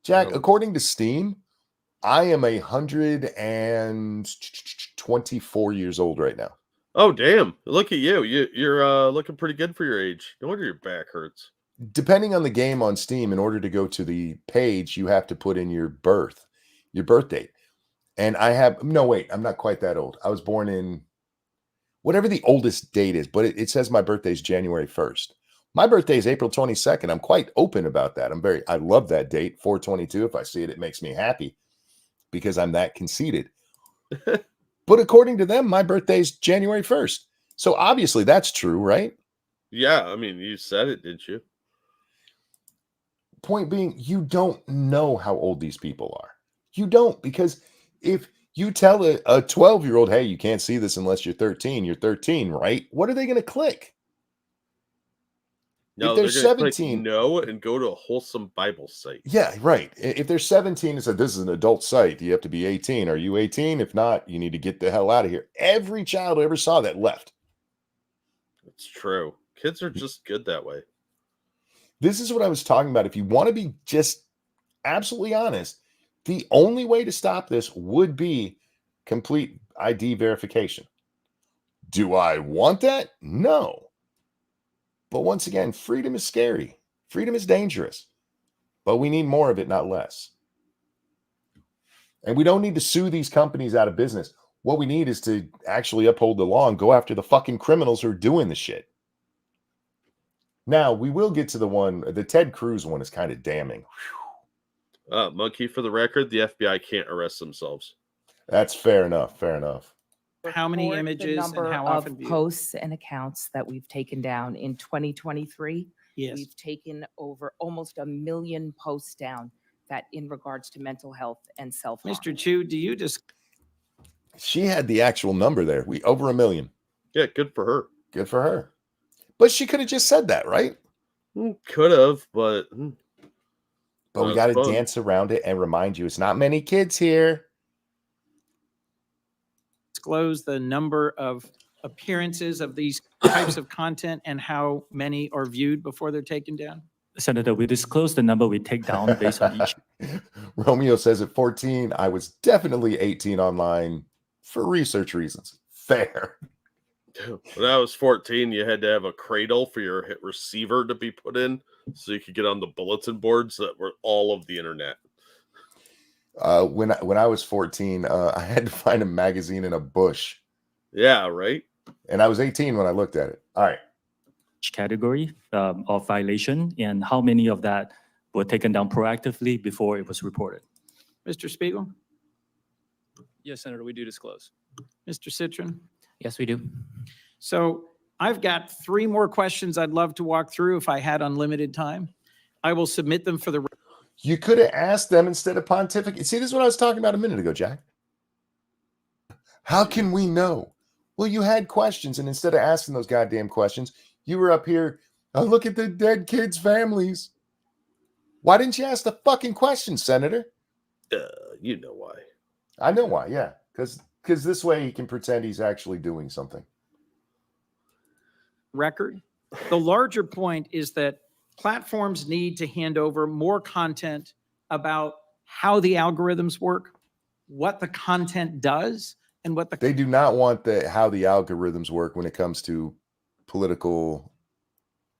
Jack, Oh. according to Steam, I am 124 years old right now. Oh, damn. Look at you. You're looking pretty good for your age. No wonder your back hurts. Depending on the game on Steam, in order to go to the page, you have to put in your birth date. And no, wait, I'm not quite that old. I was born in whatever the oldest date is, but it says my birthday is January 1st. My birthday is April 22nd. I'm quite open about that. I love that date, 422. If I see it, it makes me happy because I'm that conceited. But according to them, my birthday is January 1st. So obviously that's true, right? Yeah, I mean, you said it, didn't you? Point being, you don't know how old these people are. You don't, because if you tell a 12-year-old, hey, you can't see this unless you're 13, you're 13, right? What are they going to click? No, If they're they're going to click 17, no and go to a wholesome Bible site. yeah, right. If they're 17 and said, this is an adult site, you have to be 18. Are you 18? If not, you need to get the hell out of here. Every child who ever saw that left. It's true. Kids are just good that way. This is what I was talking about. If you want to be just absolutely honest, the only way to stop this would be complete ID verification. Do I want that? No. But once again, freedom is scary. Freedom is dangerous. But we need more of it, not less. And we don't need to sue these companies out of business. What we need is to actually uphold the law and go after the fucking criminals who are doing the shit. Now, we will get to the Ted Cruz one is kind of damning. Monkey, for the record, the FBI can't arrest themselves. That's fair enough. Fair enough. How many Report the images and number how of often viewed? posts and accounts that we've taken down in 2023. Yes. We've taken over almost 1 million posts down that in regards to mental health and self-harm. Mr. Chu, do you just She had the actual number there. Over 1 million. Yeah, good for her. Good for her. But she could have just said that, right? Could have, but But we Well, got to fun. dance around it and remind you it's not many kids here. disclose the number of appearances of these types of content and how many are viewed before they're taken down? Senator, we disclose the number we take down based on each. Romeo says at 14, I was definitely 18 online for research reasons. Fair. when I was 14, you had to have a cradle for your receiver to be put in so you could get on the bulletin boards that were all of the internet. When I was 14, I had to find a magazine in a bush. Yeah, right? And I was 18 when I looked at it. All right. Category of violation and how many of that were taken down proactively before it was reported. Mr. Spiegel, Yes, Senator, we do disclose. Mr. Citron? Yes, we do. So I've got 3 more questions I'd love to walk through if I had unlimited time. I will submit them for the You could have asked them instead of pontificate. See, this is what I was talking about a minute ago, Jack. How can we know? Well, you had questions, and instead of asking those goddamn questions, you were up here, oh, look at the dead kids' families. Why didn't you ask the fucking question, Senator? You know why. I know why, yeah. Because this way he can pretend he's actually doing something. record. The larger point is that platforms need to hand over more content about how the algorithms work, what the content does, and what the They do not want how the algorithms work when it comes to political,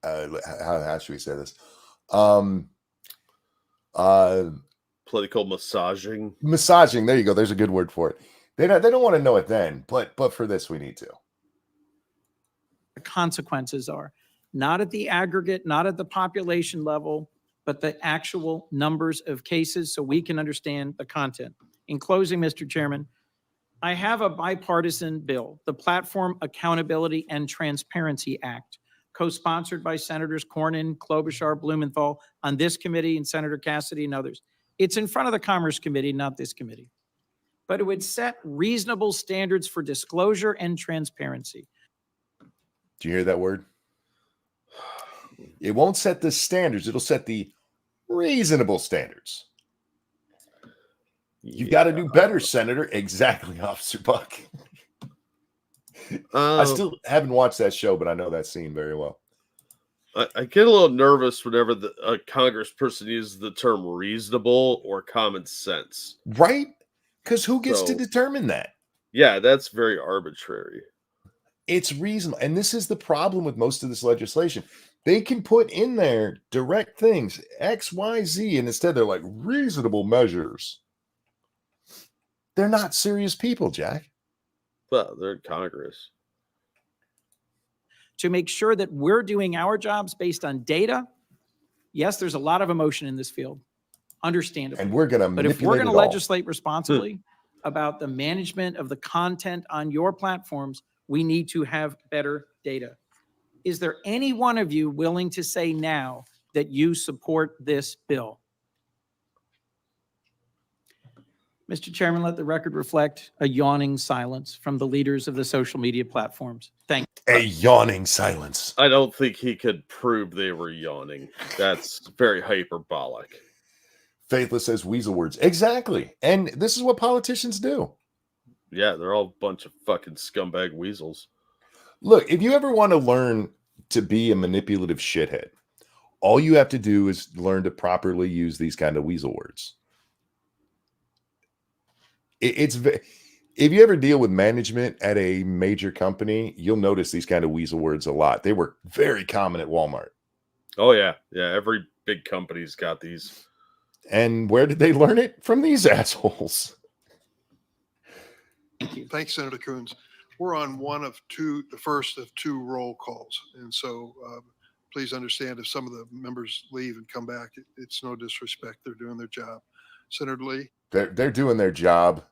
how should we say this? Political massaging. Massaging. There you go. There's a good word for it. They don't want to know it then, but for this we need to. consequences are, not at the aggregate, not at the population level, but the actual numbers of cases so we can understand the content. In closing, Mr. Chairman, I have a bipartisan bill, the Platform Accountability and Transparency Act, co-sponsored by Senators Cornyn, Klobuchar, Blumenthal on this committee and Senator Cassidy and others. It's in front of the Commerce Committee, not this committee. But it would set reasonable standards for disclosure and transparency. Do you hear that word? It won't set the standards. It'll set the reasonable standards. You got to do better, Senator. Exactly, Officer Buck. I still haven't watched that show, but I know that scene very well. I get a little nervous whenever a congressperson uses the term reasonable or common sense. Right? Because who gets to So, determine that? yeah, that's very arbitrary. It's reasonable. And this is the problem with most of this legislation. They can put in there direct things, X, Y, Z, and instead they're like reasonable measures. They're not serious people, Jack. Well, they're in Congress. To make sure that we're doing our jobs based on data. Yes, there's a lot of emotion in this field, understandable. And we're going to But if we're manipulate going it to all. legislate responsibly about the management of the content on your platforms, we need to have better data. Is there any one of you willing to say now that you support this bill? Mr. Chairman, let the record reflect a yawning silence from the leaders of the social media platforms. Thank you. A yawning silence. I don't think he could prove they were yawning. That's very hyperbolic. Faithless says weasel words. Exactly. And this is what politicians do. Yeah, they're all a bunch of fucking scumbag weasels. Look, if you ever want to learn to be a manipulative shithead, all you have to do is learn to properly use these kind of weasel words. If you ever deal with management at a major company, you'll notice these kind of weasel words a lot. They were very common at Walmart. Oh, yeah. Yeah, every big company's got these. And where did they learn it? From these assholes. Thanks, Senator Coons. We're on the first of two roll calls. And so please understand if some of the members leave and come back, it's no disrespect. They're doing their job. Senator Lee. They're doing their job.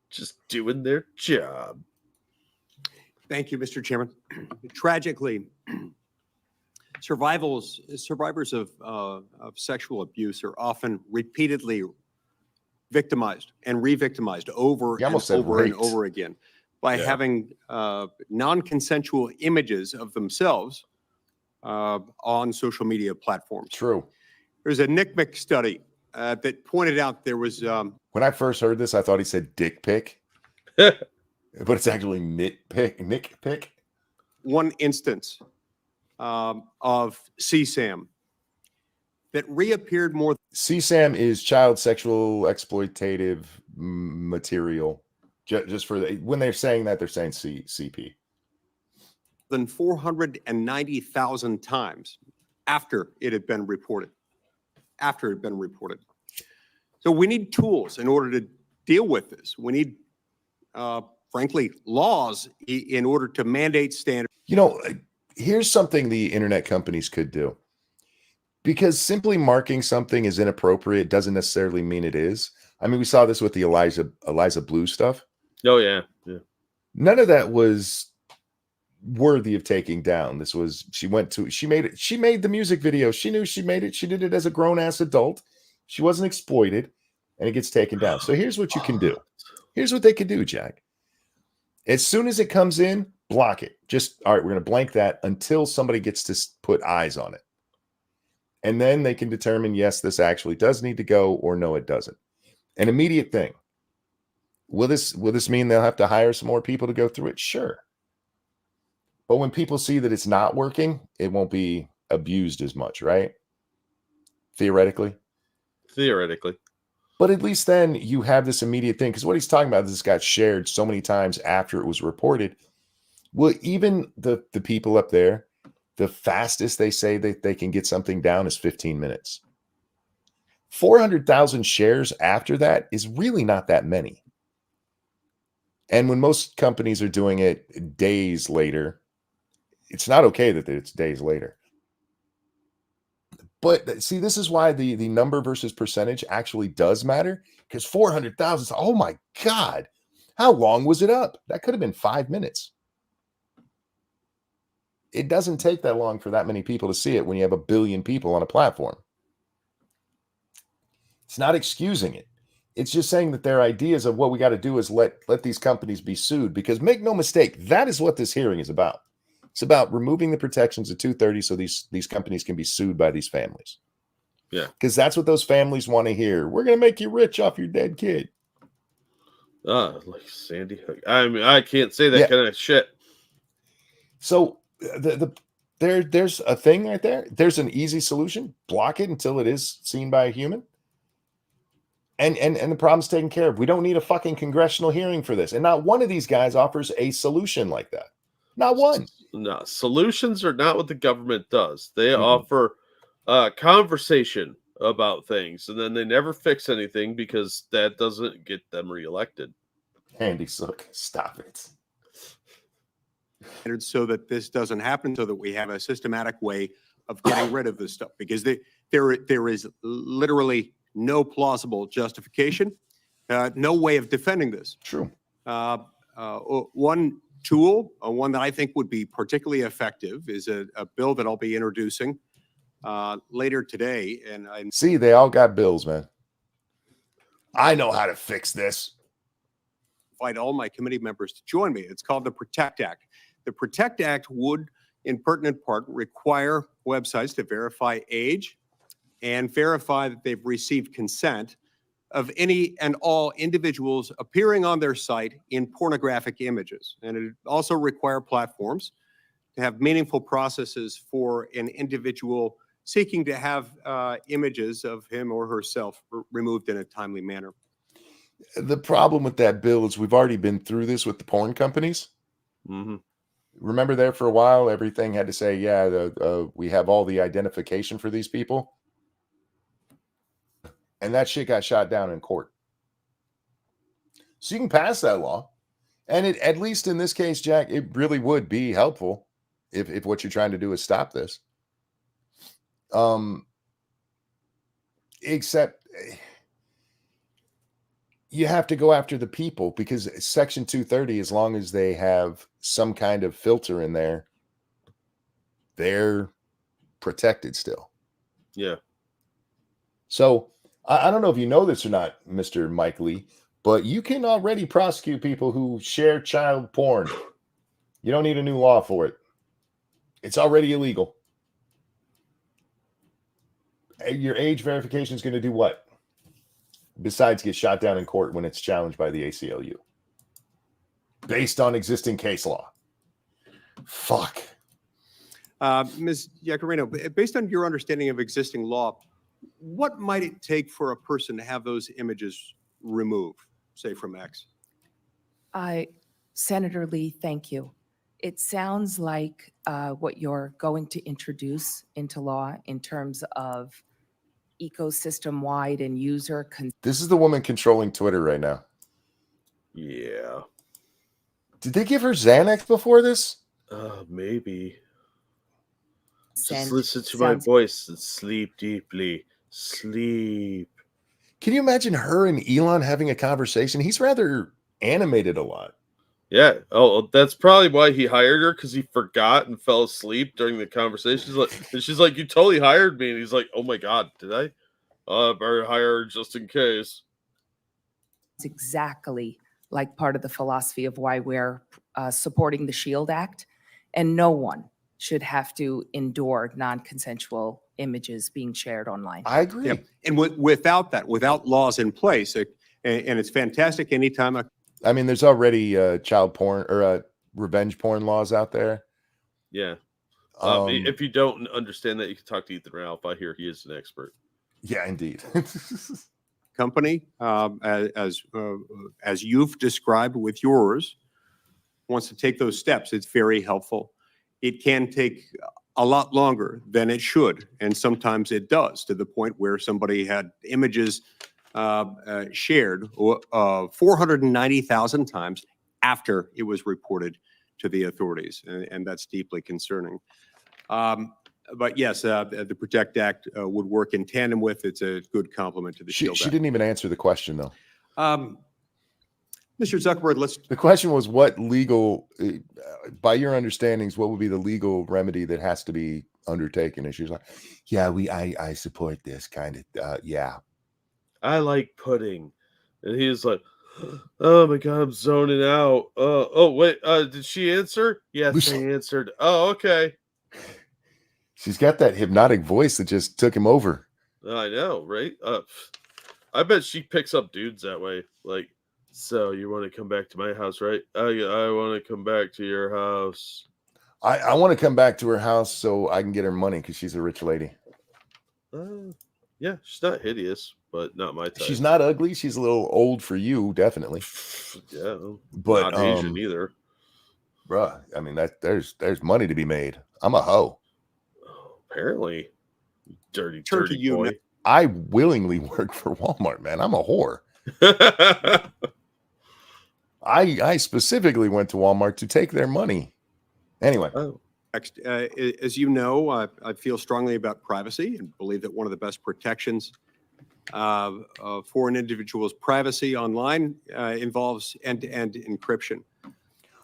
Just doing their job. Thank you, Mr. Chairman. Tragically, survivors of sexual abuse are often repeatedly victimized and re-victimized over You almost and said over and raped. over again by having non-consensual images of themselves on social media platforms. True. There's a NCMEC study that pointed out there was When I first heard this, I thought he said dick pic, but it's actually nick pic. one instance of CSAM that reappeared more CSAM is child sexual exploitative material. Just for when they're saying that, they're saying CP. than 490,000 times after it had been reported. So we need tools in order to deal with this. We need, frankly, laws in order to mandate standards. You know, here's something the internet companies could do. Because simply marking something as inappropriate doesn't necessarily mean it is. I mean, we saw this with the Eliza Blue stuff. Oh, yeah. Yeah. None of that was worthy of taking down. This was, she made the music video. She knew she made it. She did it as a grown-ass adult. She wasn't exploited, and it gets taken down. So here's what you can do. Here's what they could do, Jack. As soon as it comes in, block it. Just, all right, we're going to blank that until somebody gets to put eyes on it. And then they can determine, yes, this actually does need to go, or no, it doesn't. An immediate thing. Will this mean they'll have to hire some more people to go through it? Sure. But when people see that it's not working, it won't be abused as much, right? Theoretically. But at least then you have this immediate thing. Because what he's talking about, this got shared so many times after it was reported. Well, even the people up there, the fastest they say that they can get something down is 15 minutes. 400,000 shares after that is really not that many. And when most companies are doing it days later, it's not okay that it's days later. But see, this is why the number versus percentage actually does matter. Because 400,000, oh my God, how long was it up? That could have been 5 minutes. It doesn't take that long for that many people to see it when you have 1 billion people on a platform. It's not excusing it. It's just saying that their ideas of what we got to do is let these companies be sued. Because make no mistake, that is what this hearing is about. It's about removing the protections of 230 so these companies can be sued by these families. Yeah. Because that's what those families want to hear. We're going to make you rich off your dead kid. Like Sandy Hook. I mean, I can't say that kind of shit. So the There's a thing right there. There's an easy solution. Block it until it is seen by a human. And the problem's taken care of. We don't need a fucking congressional hearing for this. And not one of these guys offers a solution like that. Not one. No, solutions are not what the government does. They Mm-mm. offer conversation about things, and then they never fix anything because that doesn't get them reelected. Andy Sook, stop it. So that this doesn't happen, so that we have a systematic way of getting rid of this stuff, because there is literally no plausible justification, no way of defending this. True. One tool, one that I think would be particularly effective, is a bill that I'll be introducing later today. And I See, they all got bills, man. I know how to fix this. invite all my committee members to join me. It's called the PROTECT Act. The PROTECT Act would, in pertinent part, require websites to verify age and verify that they've received consent of any and all individuals appearing on their site in pornographic images. And it also require platforms to have meaningful processes for an individual seeking to have images of him or herself removed in a timely manner. The problem with that bill is we've already been through this with the porn companies. Mm-hmm. Remember there for a while, everything had to say, yeah, we have all the identification for these people. And that shit got shot down in court. So you can pass that law. And it, at least in this case, Jack, it really would be helpful if what you're trying to do is stop this. Except you have to go after the people, because Section 230, as long as they have some kind of filter in there, they're protected still. Yeah. So I don't know if you know this or not, Mr. Mike Lee, but you can already prosecute people who share child porn. You don't need a new law for it. It's already illegal. Your age verification is going to do what? Besides get shot down in court when it's challenged by the ACLU. Based on existing case law. Fuck. Ms. Yacarino, based on your understanding of existing law, what might it take for a person to have those images removed, say from X? Senator Lee, thank you. It sounds like what you're going to introduce into law in terms of ecosystem-wide and user This is the woman controlling Twitter right now. Yeah. Did they give her Xanax before this? Maybe. Just consent listen to my sounds- voice and sleep deeply. Sleep. Can you imagine her and Elon having a conversation? He's rather animated a lot. Yeah. Oh, that's probably why he hired her, because he forgot and fell asleep during the conversation. She's like, you totally hired me. And he's like, oh my God, did I? I better hire her just in case. It's exactly like part of the philosophy of why we're supporting the SHIELD Act. And no one should have to endure non-consensual images being shared online. I agree. Yep. And without that, without laws in place, and it's fantastic anytime I mean, there's already child porn or revenge porn laws out there. Yeah. If you don't understand that, you can talk to Ethan Ralph. I hear he is an expert. Yeah, indeed. company, as you've described with yours, wants to take those steps, it's very helpful. It can take a lot longer than it should, and sometimes it does, to the point where somebody had images shared 490,000 times after it was reported to the authorities, and that's deeply concerning. But yes, the PROTECT Act would work in tandem with. It's a good complement to the SHIELD Act. She didn't even answer the question, though. Mr. Zuckerberg, The question was, what legal, by your understandings, what would be the legal remedy that has to be undertaken? And she was like, yeah, I support this kind of, yeah. I like pudding. And he was like, oh my God, I'm zoning out. Oh, wait, did she answer? Yes, I answered. Oh, okay. She's got that hypnotic voice that just took him over. I know, right? I bet she picks up dudes that way. Like, so you want to come back to my house, right? I want to come back to your house. I want to come back to her house so I can get her money because she's a rich lady. Yeah, she's not hideous, but not my type. She's not ugly. She's a little old for you, definitely. Yeah, But not Asian either. Bruh, I mean there's money to be made. I'm a hoe. Apparently, dirty Turn to you boy. now. I willingly work for Walmart, man. I'm a whore. I specifically went to Walmart to take their money. Anyway, Next, as you know, I feel strongly about privacy and believe that one of the best protections for an individual's privacy online involves end-to-end encryption.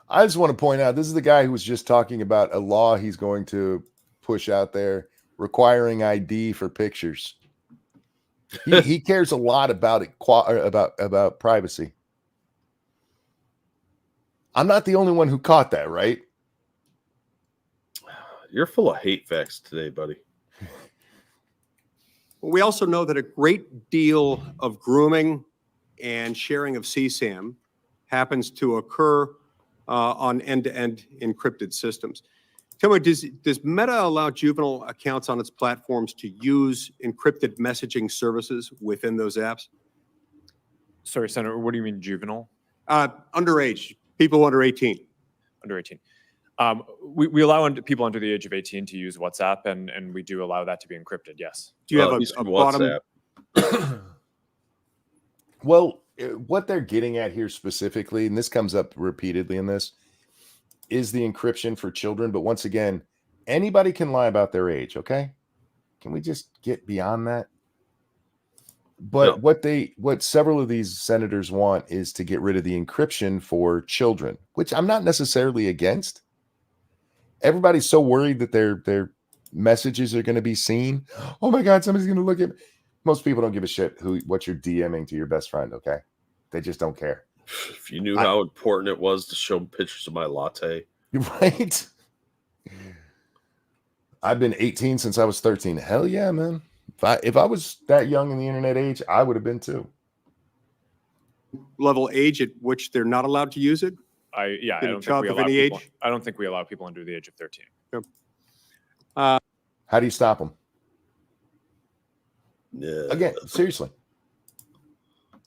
I just want to point out this is the guy who was just talking about a law he's going to push out there requiring ID for pictures. He cares a lot about it, about privacy. I'm not the only one who caught that, right? You're full of hate facts today, buddy. We also know that a great deal of grooming and sharing of CSAM happens to occur on end-to-end encrypted systems. Tell me, does Meta allow juvenile accounts on its platforms to use encrypted messaging services within those apps? Sorry, Senator, what do you mean juvenile? Underage, people under 18. Under 18. We allow people under the age of 18 to use WhatsApp, and we do allow that to be encrypted, yes. Do you have a bottom? Well, what they're getting at here specifically, and this comes up repeatedly in this, is the encryption for children. But once again, anybody can lie about their age, okay? Can we just get beyond that? But No. what several of these senators want is to get rid of the encryption for children, which I'm not necessarily against. Everybody's so worried that their messages are going to be seen. Oh my God, somebody's going to look at me. Most people don't give a shit what you're DMing to your best friend, okay? They just don't care. If you knew how important it was to show pictures of my latte. Right? I've been 18 since I was 13. Hell yeah, man. If I was that young in the internet age, I would have been too. Level age at which they're not allowed to use it? I don't think we of allow any people. age? I don't think we allow people under the age of 13. Yep. How do you stop them? Yeah. Again, seriously.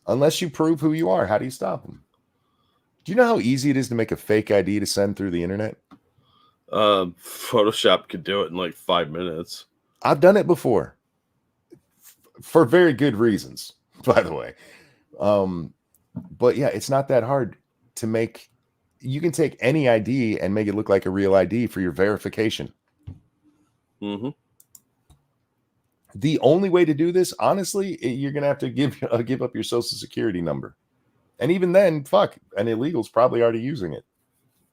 Unless you prove who you are, how do you stop them? Do you know how easy it is to make a fake ID to send through the internet? Photoshop could do it in like 5 minutes. I've done it before. For very good reasons, by the way. But yeah, it's not that hard to make. You can take any ID and make it look like a real ID for your verification. Mm-hmm. The only way to do this, honestly, you're going to have to give up your social security number. And even then, fuck, an illegal's probably already using it.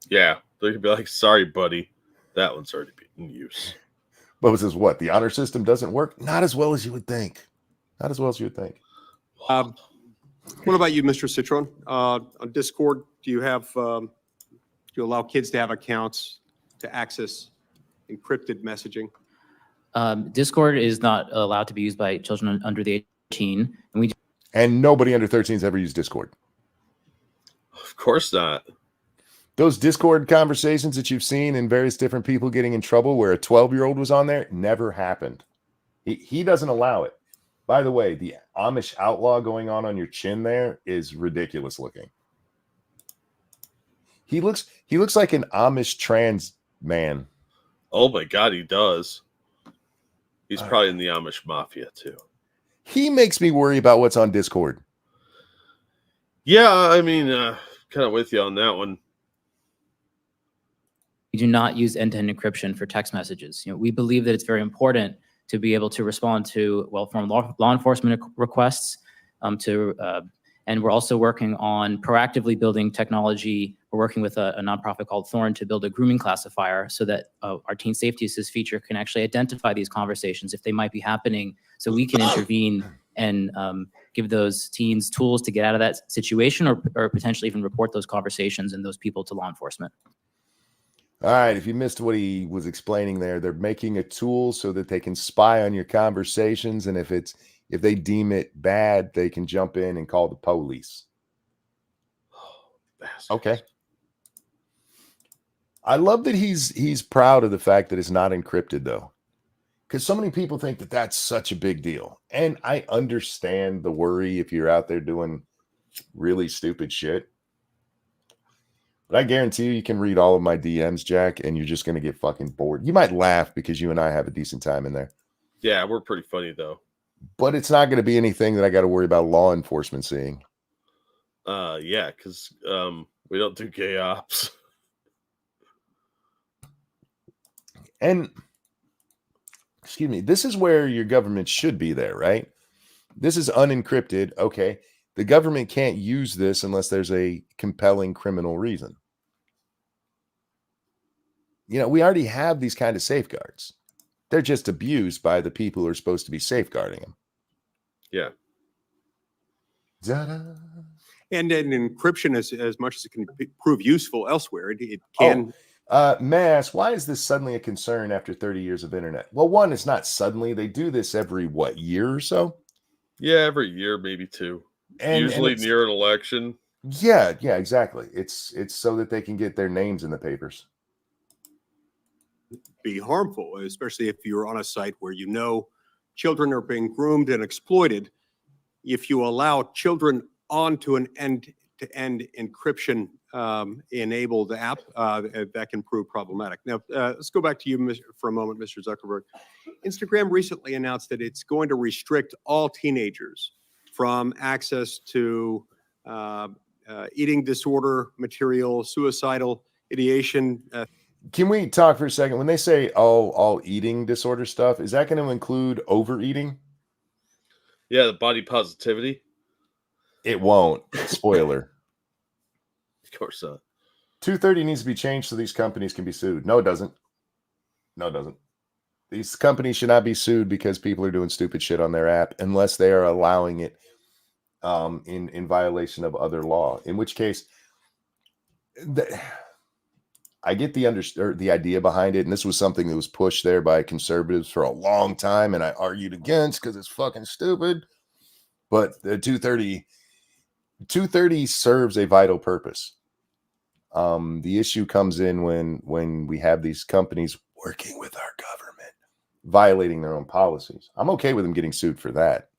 Yeah. They could be like, sorry, buddy. That one's already been in use. But was this what? The honor system doesn't work? Not as well as you would think. Not as well as you would think. What about you, Mr. Citron? On Discord, do you have, do you allow kids to have accounts to access encrypted messaging? Discord is not allowed to be used by children under the age of 18. And nobody under 13 has ever used Discord. Of course not. Those Discord conversations that you've seen in various different people getting in trouble where a 12-year-old was on there never happened. He doesn't allow it. By the way, the Amish outlaw going on your chin there is ridiculous looking. He looks like an Amish trans man. Oh my God, he does. He's probably in the Amish mafia too. He makes me worry about what's on Discord. Yeah, I mean, kind of with you on that one. We do not use end-to-end encryption for text messages. We believe that it's very important to be able to respond to well-formed law enforcement requests. And we're also working on proactively building technology. We're working with a nonprofit called Thorn to build a grooming classifier so that our Teen Safety Assist feature can actually identify these conversations if they might be happening, so we can intervene and give those teens tools to get out of that situation, or potentially even report those conversations and those people to law enforcement. All right, if you missed what he was explaining there, they're making a tool so that they can spy on your conversations, and if they deem it bad, they can jump in and call the police. Okay. I love that he's proud of the fact that it's not encrypted though, because so many people think that that's such a big deal, and I understand the worry if you're out there doing really stupid shit. But I guarantee you can read all of my DMs, Jack, and you're just gonna get fucking bored. You might laugh because you and I have a decent time in there, Yeah, we're pretty funny though. but it's not gonna be anything that I got to worry about law enforcement seeing. Yeah, because we don't do gay ops. And excuse me, this is where your government should be there, right? This is unencrypted. Okay. The government can't use this unless there's a compelling criminal reason. You know, we already have these kind of safeguards. They're just abused by the people who are supposed to be safeguarding them. Yeah. Ta-da. And then encryption, as much as it can prove useful elsewhere, it can. May I ask, why is this suddenly a concern after 30 years of internet? Well, one, it's not suddenly. They do this every, what, year or so? Yeah, every year, maybe two. And Usually it's- near an election. Yeah, exactly. It's so that they can get their names in the papers. Be harmful, especially if you're on a site where you know children are being groomed and exploited. If you allow children onto an end-to-end encryption enabled app, that can prove problematic. Now, let's go back to you for a moment, Mr. Zuckerberg. Instagram recently announced that it's going to restrict all teenagers from access to eating disorder material, suicidal ideation. Can we talk for a second? When they say all eating disorder stuff, is that going to include overeating? Yeah, the body positivity. It won't. Spoiler. Of course not. 230 needs to be changed so these companies can be sued. No, it doesn't. No, it doesn't. These companies should not be sued because people are doing stupid shit on their app unless they are allowing it in violation of other law. In which case, I get the idea behind it, and this was something that was pushed there by conservatives for a long time, and I argued against because it's fucking stupid. But the 230 serves a vital purpose. The issue comes in when we have these companies working with our government, violating their own policies. I'm okay with them getting sued for that.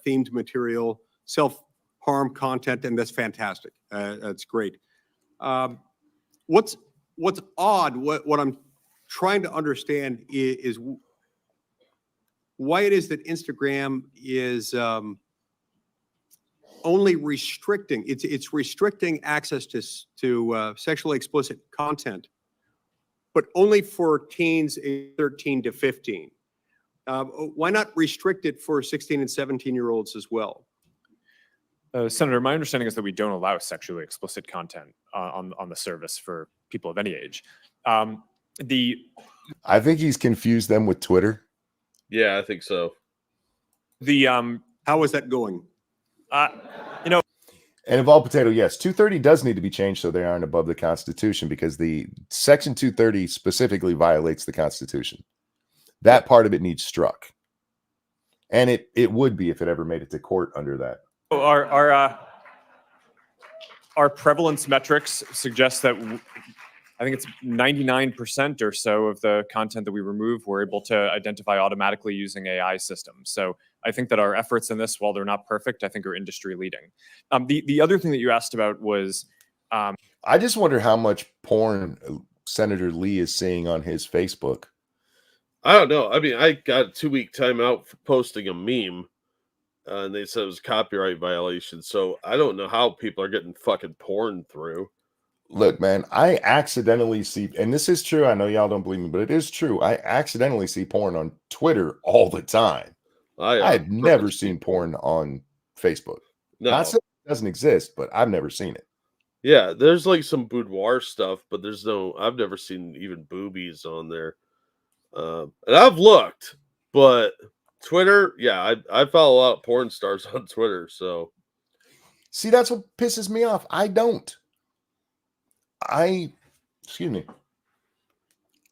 Themed material, self-harm content, and that's fantastic. That's great. What's odd, what I'm trying to understand is why it is that Instagram is only restricting, it's restricting access to sexually explicit content, but only for teens 13 to 15. Why not restrict it for 16 and 17-year-olds as well? Senator, my understanding is that we don't allow sexually explicit content on the service for people of any age. I think he's confused them with Twitter. Yeah, I think so. How is that going? And of all potato, yes, 230 does need to be changed so they aren't above the Constitution, because the Section 230 specifically violates the Constitution. That part of it needs struck. And it would be if it ever made it to court under that. Our prevalence metrics suggest that I think it's 99% or so of the content that we remove, we're able to identify automatically using AI systems. So I think that our efforts in this, while they're not perfect, I think are industry leading. The other thing that you asked about was... I just wonder how much porn Senator Lee is seeing on his Facebook. I don't know. I mean, I got a 2-week timeout for posting a meme, and they said it was a copyright violation. So I don't know how people are getting fucking porn through. Look, man, I accidentally see, and this is true, I know y'all don't believe me, but it is true. I accidentally see porn on Twitter all the time. I've never seen porn on Facebook. No. Not saying it doesn't exist, but I've never seen it. Yeah, there's like some boudoir stuff, but I've never seen even boobies on there. And I've looked, but Twitter, yeah, I follow a lot of porn stars on Twitter, so. See, that's what pisses me off. I don't. Excuse me.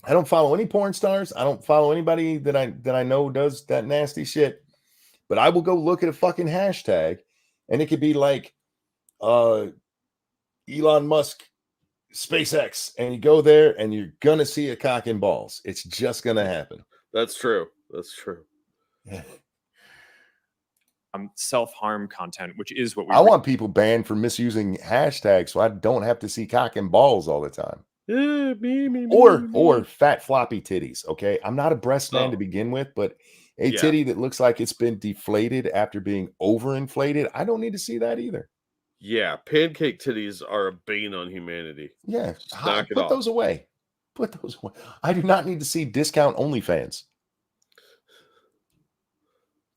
I don't follow any porn stars. I don't follow anybody that I know does that nasty shit. But I will go look at a fucking hashtag, and it could be like Elon Musk SpaceX, and you go there and you're gonna see a cock and balls. It's just gonna happen. That's true. That's true. Self-harm content, which is what we I want people banned for misusing hashtags so I don't have to see cock and balls all the time. Yeah, me, Or fat floppy titties. Okay. I'm not a breast man to Oh. begin with, but a Yeah. titty that looks like it's been deflated after being overinflated, I don't need to see that either. Yeah, pancake titties are a bane on humanity. Yeah. Just knock it Put off. those away. Put those away. I do not need to see discount OnlyFans.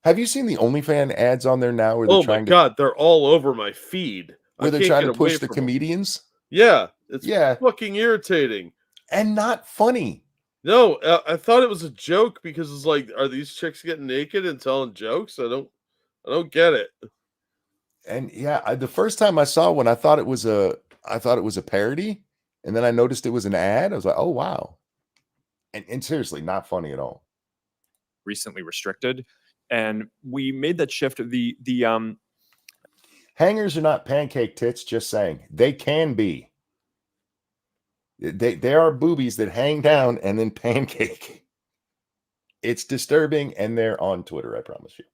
Have you seen the OnlyFans ads on there now where they're Oh my trying to god, they're all over my feed. where I they're can't trying get to push away the from 'em. comedians? Yeah, it's Yeah. fucking irritating. And not funny. No, I thought it was a joke because it's like, are these chicks getting naked and telling jokes? I don't get it. And yeah, the first time I saw one, I thought it was a parody, and then I noticed it was an ad. I was like, oh wow. And seriously, not funny at all. recently restricted, and we made that shift. The Hangers are not pancake tits, just saying. They can be. They are boobies that hang down and then pancake. It's disturbing, and they're on Twitter, I promise you.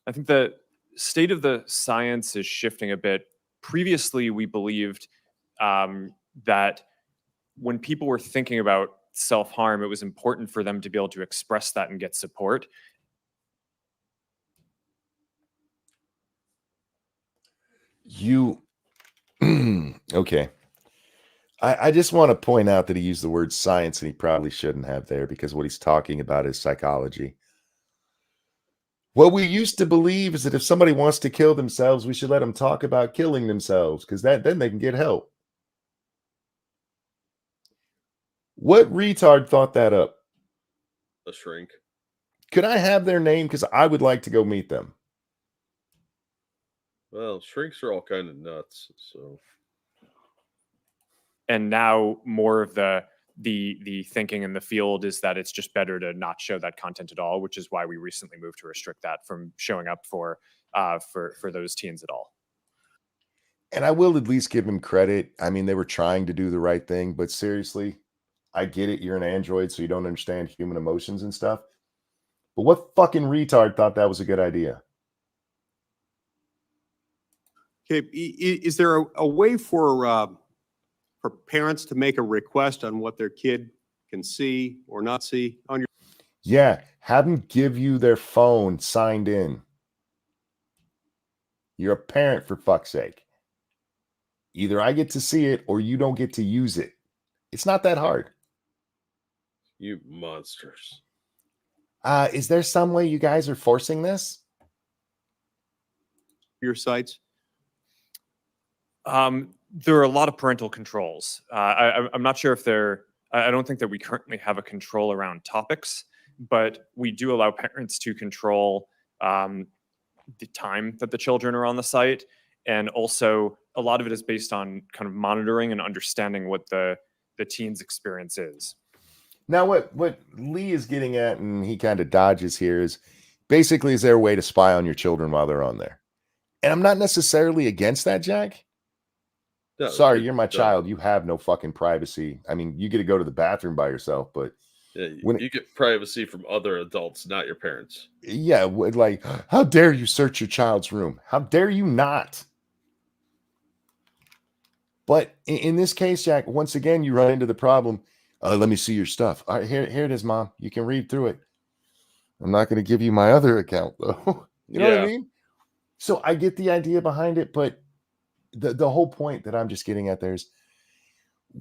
I think the state of the science is shifting a bit. Previously, we believed that when people were thinking about self-harm, it was important for them to be able to express that and get support. You okay. I just want to point out that he used the word science and he probably shouldn't have there because what he's talking about is psychology. What we used to believe is that if somebody wants to kill themselves, we should let them talk about killing themselves because then they can get help. What retard thought that up? A shrink. Could I have their name? Because I would like to go meet them. Well, shrinks are all kind of nuts. So, And now more of the thinking in the field is that it's just better to not show that content at all, which is why we recently moved to restrict that from showing up for those teens at all. And I will at least give him credit. I mean, they were trying to do the right thing, but seriously, I get it. You're an android, so you don't understand human emotions and stuff. But what fucking retard thought that was a good idea? Okay, is there a way for parents to make a request on what their kid can see or not see on your? Yeah, have them give you their phone signed in. You're a parent, for fuck's sake. Either I get to see it or you don't get to use it. It's not that hard. you monsters. Is there some way you guys are forcing this? Your sites? There are a lot of parental controls. I'm not sure if I don't think that we currently have a control around topics, but we do allow parents to control the time that the children are on the site. And also a lot of it is based on kind of monitoring and understanding what the teen's experience is. Now, what Lee is getting at, and he kind of dodges here, is basically, is there a way to spy on your children while they're on there? And I'm not necessarily against that, Jack. No, Sorry, it- you're my no. child. You have no fucking privacy. I mean, you get to go to the bathroom by yourself, but Yeah, when you get privacy from other adults, not your parents. yeah, like, how dare you search your child's room? How dare you not? But in this case, Jack, once again, you run into the problem. Let me see your stuff. All right, here it is, Mom. You can read through it. I'm not going to give you my other account, though. You know what I Yeah. mean? So I get the idea behind it, but the whole point that I'm just getting at there is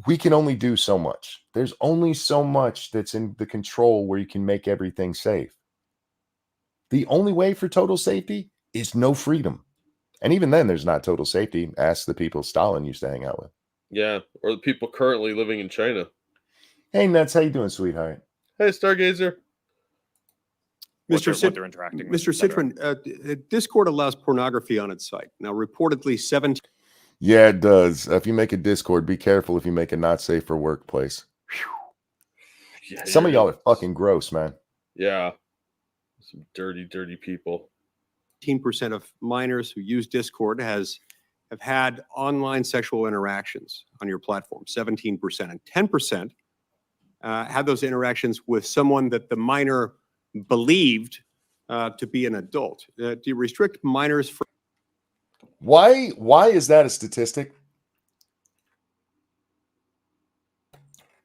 we can only do so much. There's only so much that's in the control where you can make everything safe. The only way for total safety is no freedom. And even then, there's not total safety. Ask the people Stalin used to hang out with. Yeah, or the people currently living in China. Hey, Nuts, how you doing, sweetheart? Hey, Stargazer. What Mr. they're interacting with, Mr. et cetera. Citron, Discord allows pornography on its site. Now, reportedly 17. Yeah, it does. If you make a Discord, be careful if you make it not safe for workplace. Yeah, Some of you're y'all are fucking gross, man. Yeah. Some dirty, dirty people. 15% of minors who use Discord has have had online sexual interactions on your platform, 17%, and 10% had those interactions with someone that the minor believed to be an adult. Do you restrict minors from Why is that a statistic?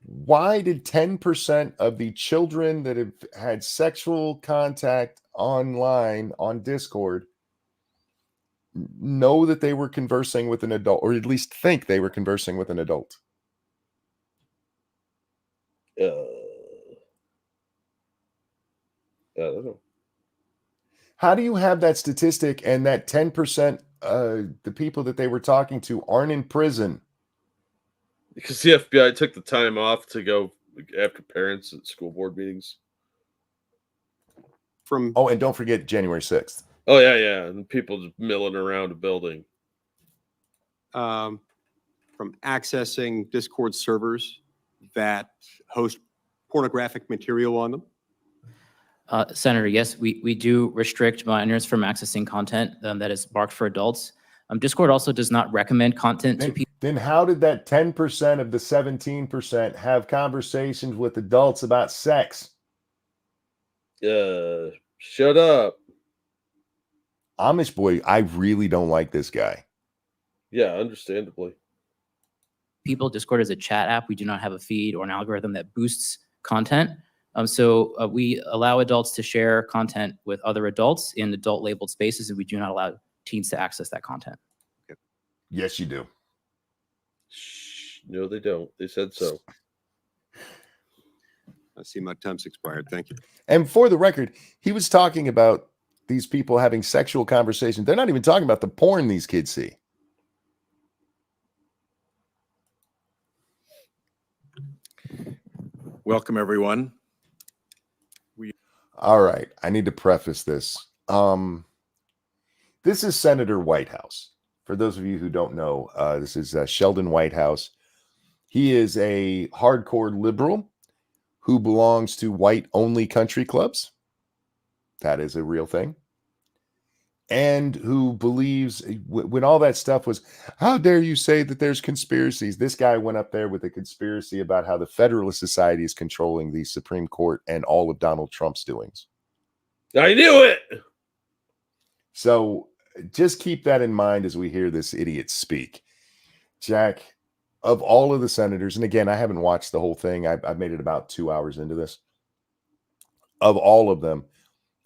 Why did 10% of the children that have had sexual contact online on Discord know that they were conversing with an adult, or at least think they were conversing with an adult? I don't know. How do you have that statistic and that 10% the people that they were talking to aren't in prison? Because the FBI took the time off to go after parents at school board meetings. Oh, and don't forget January 6th. Oh, yeah. And people just milling around a building. from accessing Discord servers that host pornographic material on them? Senator, yes, we do restrict minors from accessing content that is marked for adults. Discord also does not recommend content to people. Then how did that 10% of the 17% have conversations with adults about sex? Shut up. Amish boy, I really don't like this guy. Yeah, understandably. Discord is a chat app. We do not have a feed or an algorithm that boosts content. So we allow adults to share content with other adults in adult labeled spaces, and we do not allow teens to access that content. Yes, you do. No, they don't. They said so. I see my time's expired. Thank you. And for the record, he was talking about these people having sexual conversations. They're not even talking about the porn these kids see. Welcome, everyone. All right. I need to preface this. This is Senator Whitehouse. For those of you who don't know, this is Sheldon Whitehouse. He is a hardcore liberal who belongs to white-only country clubs. That is a real thing. And who believes, when all that stuff was, how dare you say that there's conspiracies? This guy went up there with a conspiracy about how the Federalist Society is controlling the Supreme Court and all of Donald Trump's doings. I knew it. So just keep that in mind as we hear this idiot speak. Jack, of all of the senators, and again, I haven't watched the whole thing. I've made it about 2 hours into this. Of all of them,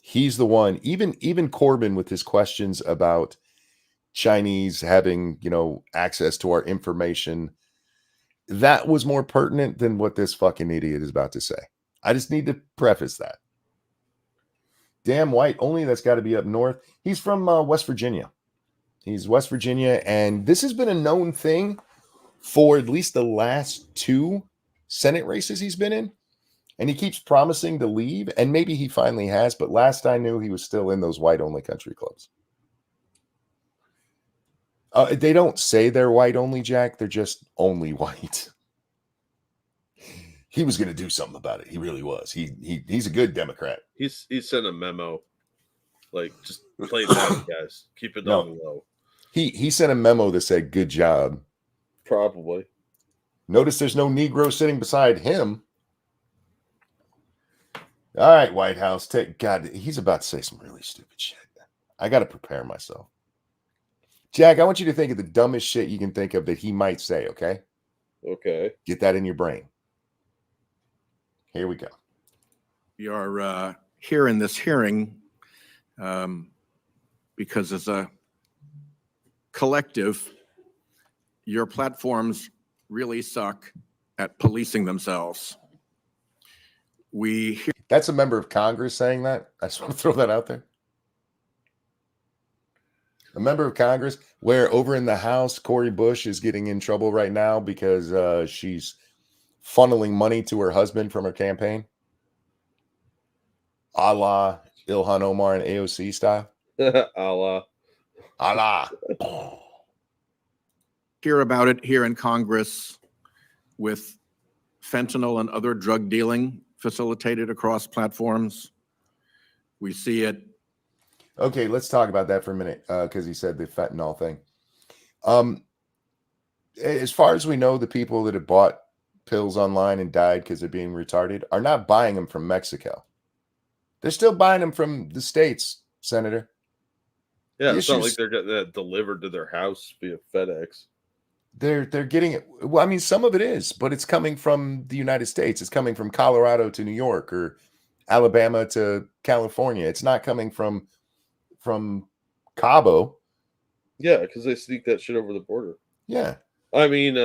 he's the one, even Corbyn with his questions about Chinese having, access to our information, that was more pertinent than what this fucking idiot is about to say. I just need to preface that. Damn white only, that's got to be up north. He's from West Virginia. He's West Virginia, and this has been a known thing for at least the last 2 Senate races he's been in. And he keeps promising to leave, and maybe he finally has, but last I knew, he was still in those white-only country clubs. They don't say they're white-only, Jack. They're just only white. He was going to do something about it. He really was. He's a good Democrat. He sent a memo. Like, just play it down, guys. Keep it on the low. He sent a memo that said, good job. Probably. Notice there's no Negro sitting beside him. All right, White House. God, he's about to say some really stupid shit. I got to prepare myself. Jack, I want you to think of the dumbest shit you can think of that he might say, okay? Okay. Get that in your brain. Here we go. We are here in this hearing because as a collective, your platforms really suck at policing themselves. That's a member of Congress saying that. I just want to throw that out there. A member of Congress, where over in the House, Cori Bush is getting in trouble right now because she's funneling money to her husband from her campaign. A la Ilhan Omar and AOC style. A la. Hear about it here in Congress with fentanyl and other drug dealing facilitated across platforms. We see it. Okay, let's talk about that for a minute because he said the fentanyl thing. As far as we know, the people that have bought pills online and died because they're being retarded are not buying them from Mexico. They're still buying them from the States, Senator. Yeah, The it's not like issues- they're getting that delivered to their house via FedEx. They're getting it. Well, I mean, some of it is, but it's coming from the United States. It's coming from Colorado to New York or Alabama to California. It's not coming from Cabo. Yeah, because they sneak that shit over the border. Yeah. I mean,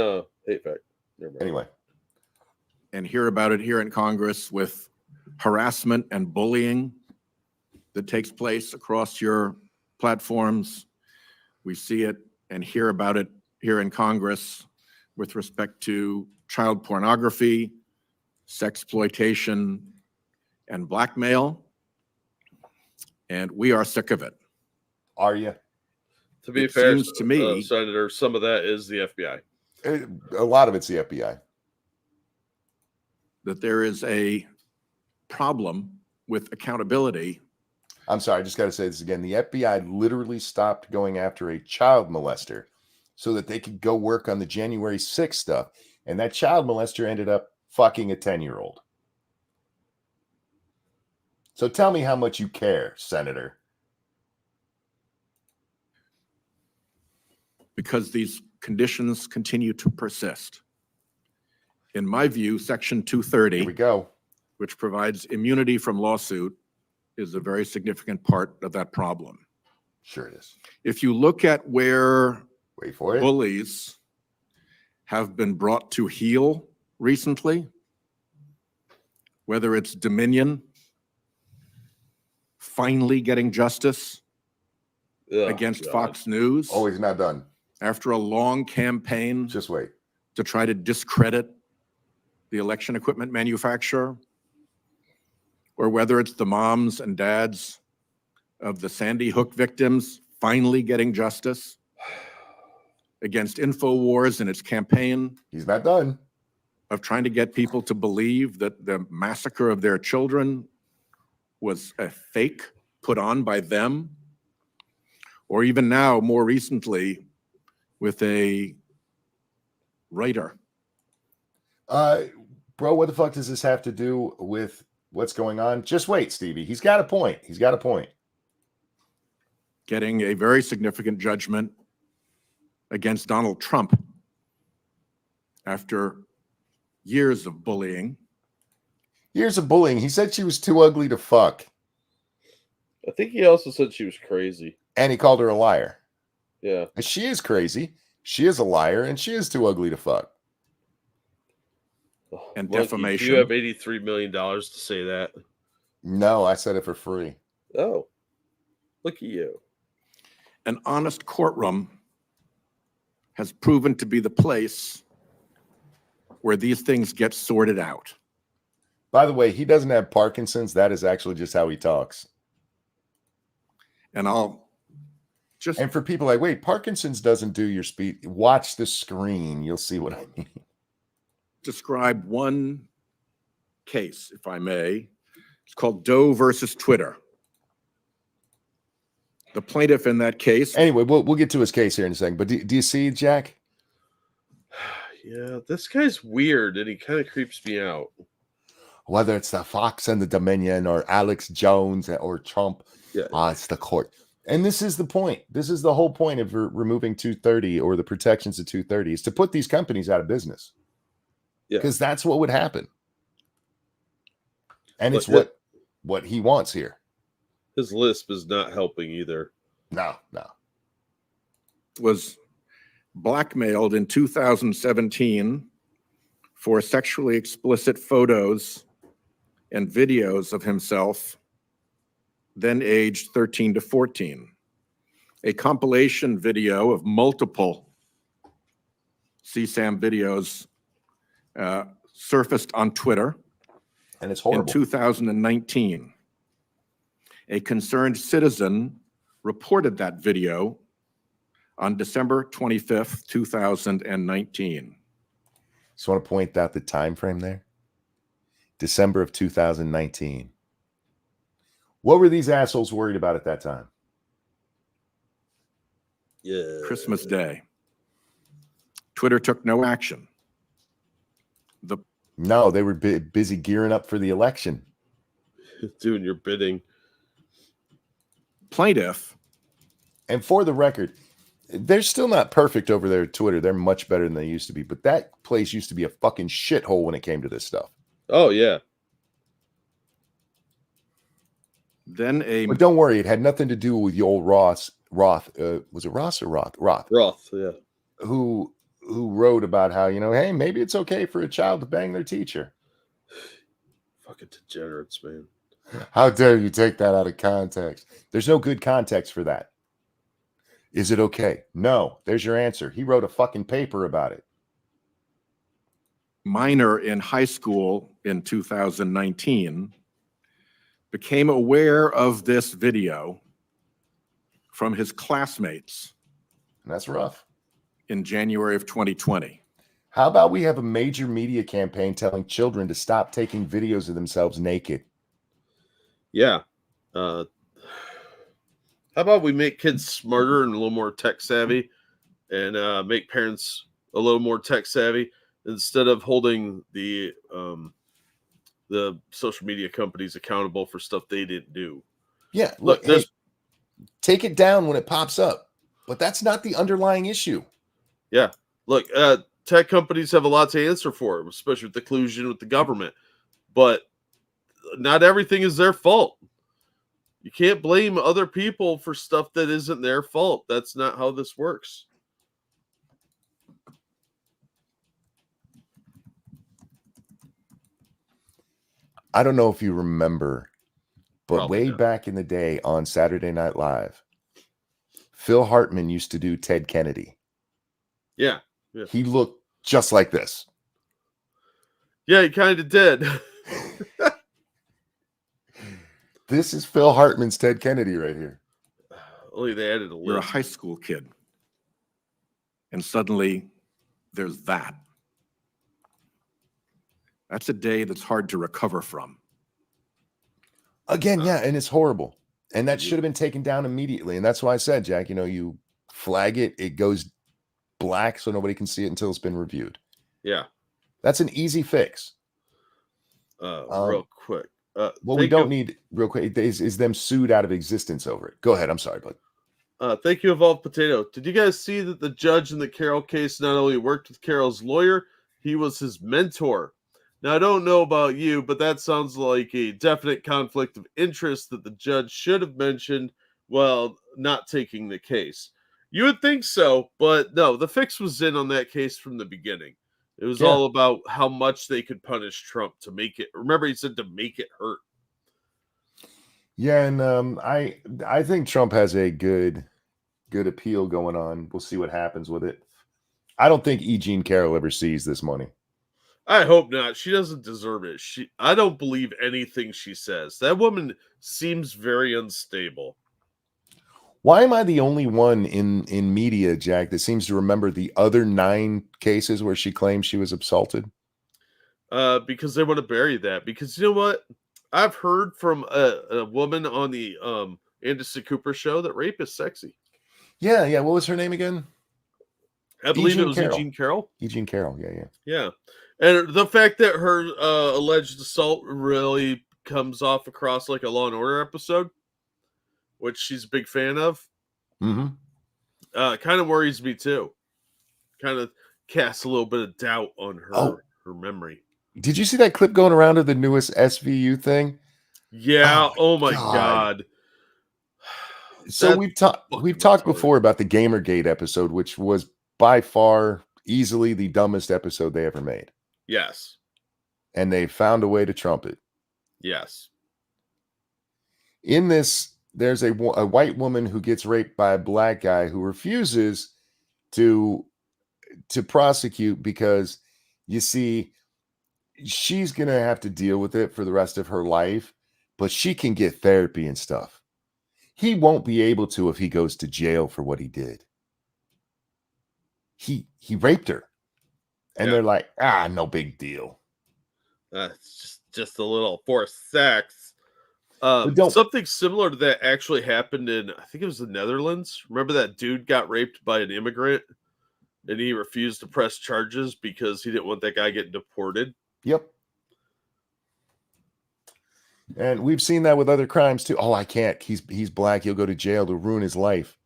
hate fact. Never mind. Anyway, And hear about it here in Congress with harassment and bullying that takes place across your platforms. We see it and hear about it here in Congress with respect to child pornography, sexploitation, and blackmail. And we are sick of it. are you? To be It fair, seems to me- Senator, some of that is the FBI. A lot of it's the FBI. That there is a problem with accountability. I'm sorry, I just got to say this again. The FBI literally stopped going after a child molester so that they could go work on the January 6th stuff. And that child molester ended up fucking a 10-year-old. So tell me how much you care, Senator. Because these conditions continue to persist. In my view, Section Here 230, we go. which provides immunity from lawsuit, is a very significant part of that problem. Sure it is. If you look at where Wait for it. bullies have been brought to heel recently, whether it's Dominion finally getting justice Ugh, against God. Fox News Oh, he's not done. after a long campaign Just wait. to try to discredit the election equipment manufacturer, or whether it's the moms and dads of the Sandy Hook victims finally getting justice against InfoWars and its campaign He's not done. of trying to get people to believe that the massacre of their children was a fake put on by them, or even now, more recently, with a writer. Bro, what the fuck does this have to do with what's going on? Just wait, Stevie. He's got a point. He's got a point. Getting a very significant judgment against Donald Trump after years of bullying. Years of bullying. He said she was too ugly to fuck. I think he also said she was crazy. And he called her a liar. Yeah. And she is crazy. She is a liar. And she is too ugly to fuck. And Monkey, defamation. Do you have $83 million to say that? No, I said it for free. Oh, look at you. An honest courtroom has proven to be the place where these things get sorted out. By the way, he doesn't have Parkinson's. That is actually just how he talks. And I'll just And for people like, wait, Parkinson's doesn't do your speech. Watch the screen. You'll see what I mean. describe one case, if I may. It's called Doe versus Twitter. The plaintiff in that case, Anyway, we'll get to his case here in a second. But do you see, Jack? Yeah, this guy's weird and he kind of creeps me out. Whether it's the Fox and the Dominion or Alex Jones or Trump, Yeah. it's the court. And this is the point. This is the whole point of removing 230 or the protections of 230 is to put these companies out of business. Yeah. Because that's what would happen. And But it's what he wants here. His lisp is not helping either. No. was blackmailed in 2017 for sexually explicit photos and videos of himself, then aged 13 to 14. A compilation video of multiple CSAM videos surfaced on Twitter And it's in horrible. 2019. A concerned citizen reported that video on December 25th, 2019. Just want to point out the time frame there. December of 2019. What were these assholes worried about at that time? Yeah. Christmas Day. Twitter took no action. The No, they were busy gearing up for the election. Doing your bidding. plaintiff, And for the record, they're still not perfect over there at Twitter. They're much better than they used to be. But that place used to be a fucking shithole when it came to this stuff. Oh, yeah. then a But don't worry, it had nothing to do with the old Roth. Was it Ross or Roth? Roth, yeah. Who wrote about how, hey, maybe it's okay for a child to bang their teacher. Fucking degenerates, man. How dare you take that out of context? There's no good context for that. Is it okay? No. There's your answer. He wrote a fucking paper about it. minor in high school in 2019 became aware of this video from his classmates And that's rough. in January of 2020. How about we have a major media campaign telling children to stop taking videos of themselves naked? Yeah. How about we make kids smarter and a little more tech savvy and make parents a little more tech savvy instead of holding the social media companies accountable for stuff they didn't do. Yeah, Look, hey, take it down when it pops up. But that's not the underlying issue. Yeah. Look, tech companies have a lot to answer for, especially with the collusion with the government. But not everything is their fault. You can't blame other people for stuff that isn't their fault. That's not how this works. I don't know if you remember, but Probably way not. back in the day on Saturday Night Live, Phil Hartman used to do Ted Kennedy. Yeah. Yeah, He looked just like this. he kind of did. This is Phil Hartman's Ted Kennedy right here. Only they added a You're a list. high school kid, and suddenly there's that. That's a day that's hard to recover from. Again, yeah, and it's horrible. And that should have been taken down immediately. And that's why I said, Jack, you flag it, it goes black so nobody can see it until it's been reviewed. Yeah. That's an easy fix. Real quick. What we don't need, real quick, is them sued out of existence over it. Go ahead. I'm sorry, bud. Thank you, Evolved Potato. Did you guys see that the judge in the Carroll case not only worked with Carroll's lawyer, he was his mentor? Now, I don't know about you, but that sounds like a definite conflict of interest that the judge should have mentioned while not taking the case. You would think so, but no, the fix was in on that case from the beginning. It was all about how much they could punish Trump to make it. Remember, he said to make it hurt. Yeah, and I think Trump has a good appeal going on. We'll see what happens with it. I don't think E. Jean Carroll ever sees this money. I hope not. She doesn't deserve it. I don't believe anything she says. That woman seems very unstable. Why am I the only one in media, Jack, that seems to remember the other 9 cases where she claims she was assaulted? Because they want to bury that. Because you know what? I've heard from a woman on the Anderson Cooper show that rape is sexy. Yeah. What was her name again? I believe Jean it was Carroll. Eugene Carroll. Eugene Carroll, yeah. Yeah. And the fact that her alleged assault really comes off across like a Law and Order episode, which she's a big fan of, Mm-hmm. kind of worries me too. Kind of casts a little bit of doubt on her memory. Did you see that clip going around of the newest SVU thing? Yeah. Oh my God. So we've talked before about the Gamergate episode, which was by far easily the dumbest episode they ever made. Yes. And they found a way to trump it. Yes. In this, there's a white woman who gets raped by a black guy who refuses to prosecute because, you see, she's going to have to deal with it for the rest of her life, but she can get therapy and stuff. He won't be able to if he goes to jail for what he did. He raped her. And they're like, no big deal. It's just a little forced sex. Something similar to that actually happened in, I think it was the Netherlands. Remember that dude got raped by an immigrant and he refused to press charges because he didn't want that guy getting deported. Yep. And we've seen that with other crimes too. Oh, I can't. He's black. He'll go to jail to ruin his life.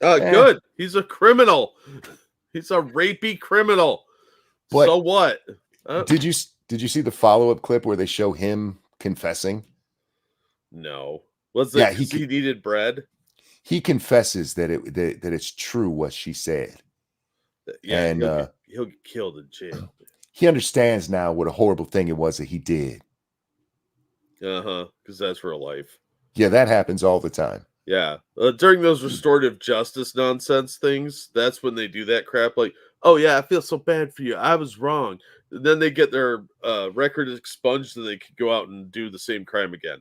Good. He's a criminal. He's a rapey criminal. But so what? Did you see the follow-up clip where they show him confessing? No. Was it because he needed bread? He confesses that it's true what she said. Yeah, and he'll get killed in jail. He understands now what a horrible thing it was that he did. Because that's real life. Yeah, that happens all the time. Yeah. During those restorative justice nonsense things, that's when they do that crap. Like, oh, yeah, I feel so bad for you. I was wrong. And then they get their record expunged so they can go out and do the same crime again.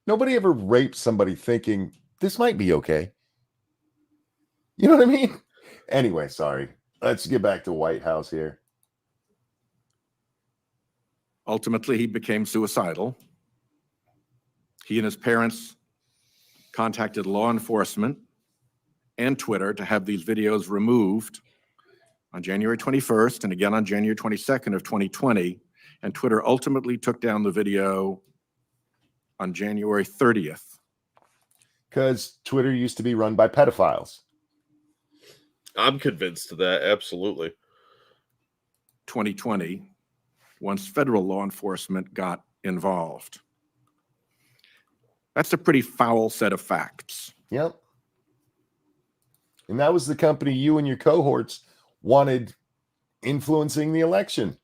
Nobody ever raped somebody thinking this might be okay. You know what I mean? Anyway, sorry. Let's get back to White House here. Ultimately, he became suicidal. He and his parents contacted law enforcement and Twitter to have these videos removed on January 21st and again on January 22nd of 2020. And Twitter ultimately took down the video on January 30th. Because Twitter used to be run by pedophiles. I'm convinced of that. Absolutely. 2020, once federal law enforcement got involved. That's a pretty foul set of facts. Yep. And that was the company you and your cohorts wanted influencing the election.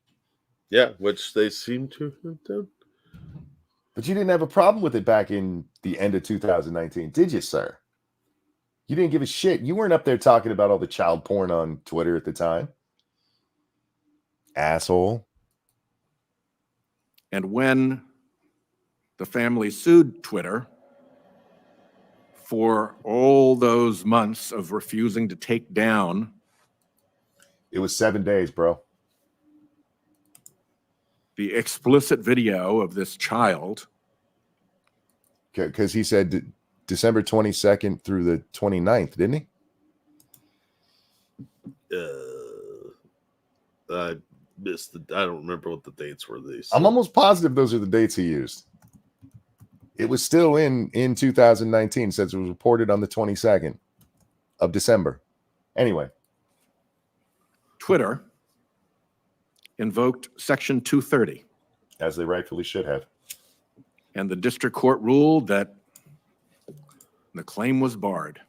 Yeah, which they seem to have done. But you didn't have a problem with it back in the end of 2019, did you, sir? You didn't give a shit. You weren't up there talking about all the child porn on Twitter at the time. Asshole. And when the family sued Twitter for all those months of refusing to take down, it was 7 days, bro. The explicit video of this child. Because he said December 22nd through the 29th, didn't he? I missed I don't remember what the dates were. I'm almost positive those are the dates he used. It was still in 2019, since it was reported on the 22nd of December. Anyway. Twitter invoked Section 230. As they rightfully should have. And the district court ruled that the claim was barred.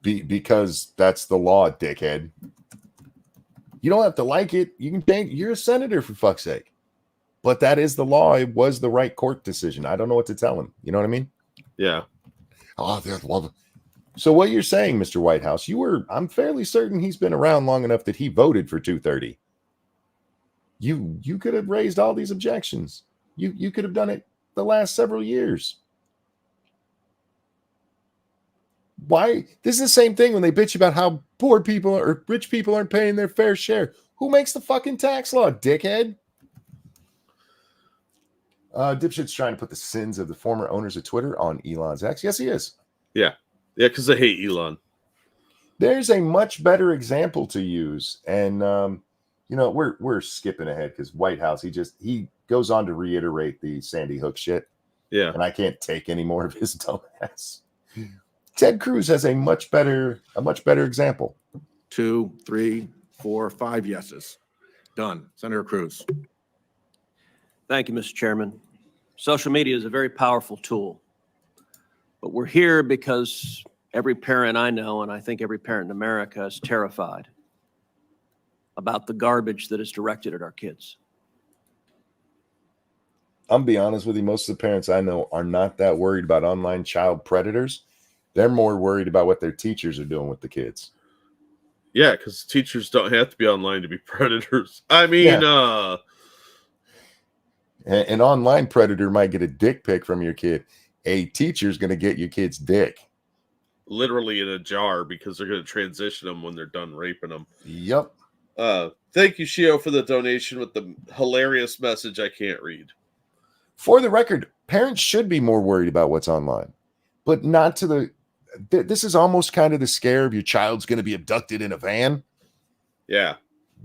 Because that's the law, dickhead. You don't have to like it. You can change. You're a senator, for fuck's sake. But that is the law. It was the right court decision. I don't know what to tell him. You know what I mean? Yeah. Oh, so what you're saying, Mr. Whitehouse, I'm fairly certain he's been around long enough that he voted for 230. You could have raised all these objections. You could have done it the last several years. Why? This is the same thing when they bitch about how poor people or rich people aren't paying their fair share. Who makes the fucking tax law, dickhead? Dipshit's trying to put the sins of the former owners of Twitter on Elon's ex. Yes, he is. Yeah, because they hate Elon. There's a much better example to use, and we're skipping ahead because Whitehouse. He goes on to reiterate the Sandy Hook shit. Yeah, and I can't take any more of his dumbass. Ted Cruz has a much better example. 2, 3, 4, 5 yeses. Done. Senator Cruz. Thank you, Mr. Chairman. Social media is a very powerful tool, but we're here because every parent I know, and I think every parent in America, is terrified about the garbage that is directed at our kids. I'm be honest with you, most of the parents I know are not that worried about online child predators. They're more worried about what their teachers are doing with the kids. Yeah, because teachers don't have to be online to be predators. I mean, An online predator might get a dick pic from your kid. A teacher's going to get your kid's dick. Literally in a jar because they're going to transition them when they're done raping them. Yep. Thank you, Shio, for the donation with the hilarious message I can't read. For the record, parents should be more worried about what's online, but not to the this is almost kind of the scare of your child's going to be abducted in a van, Yeah.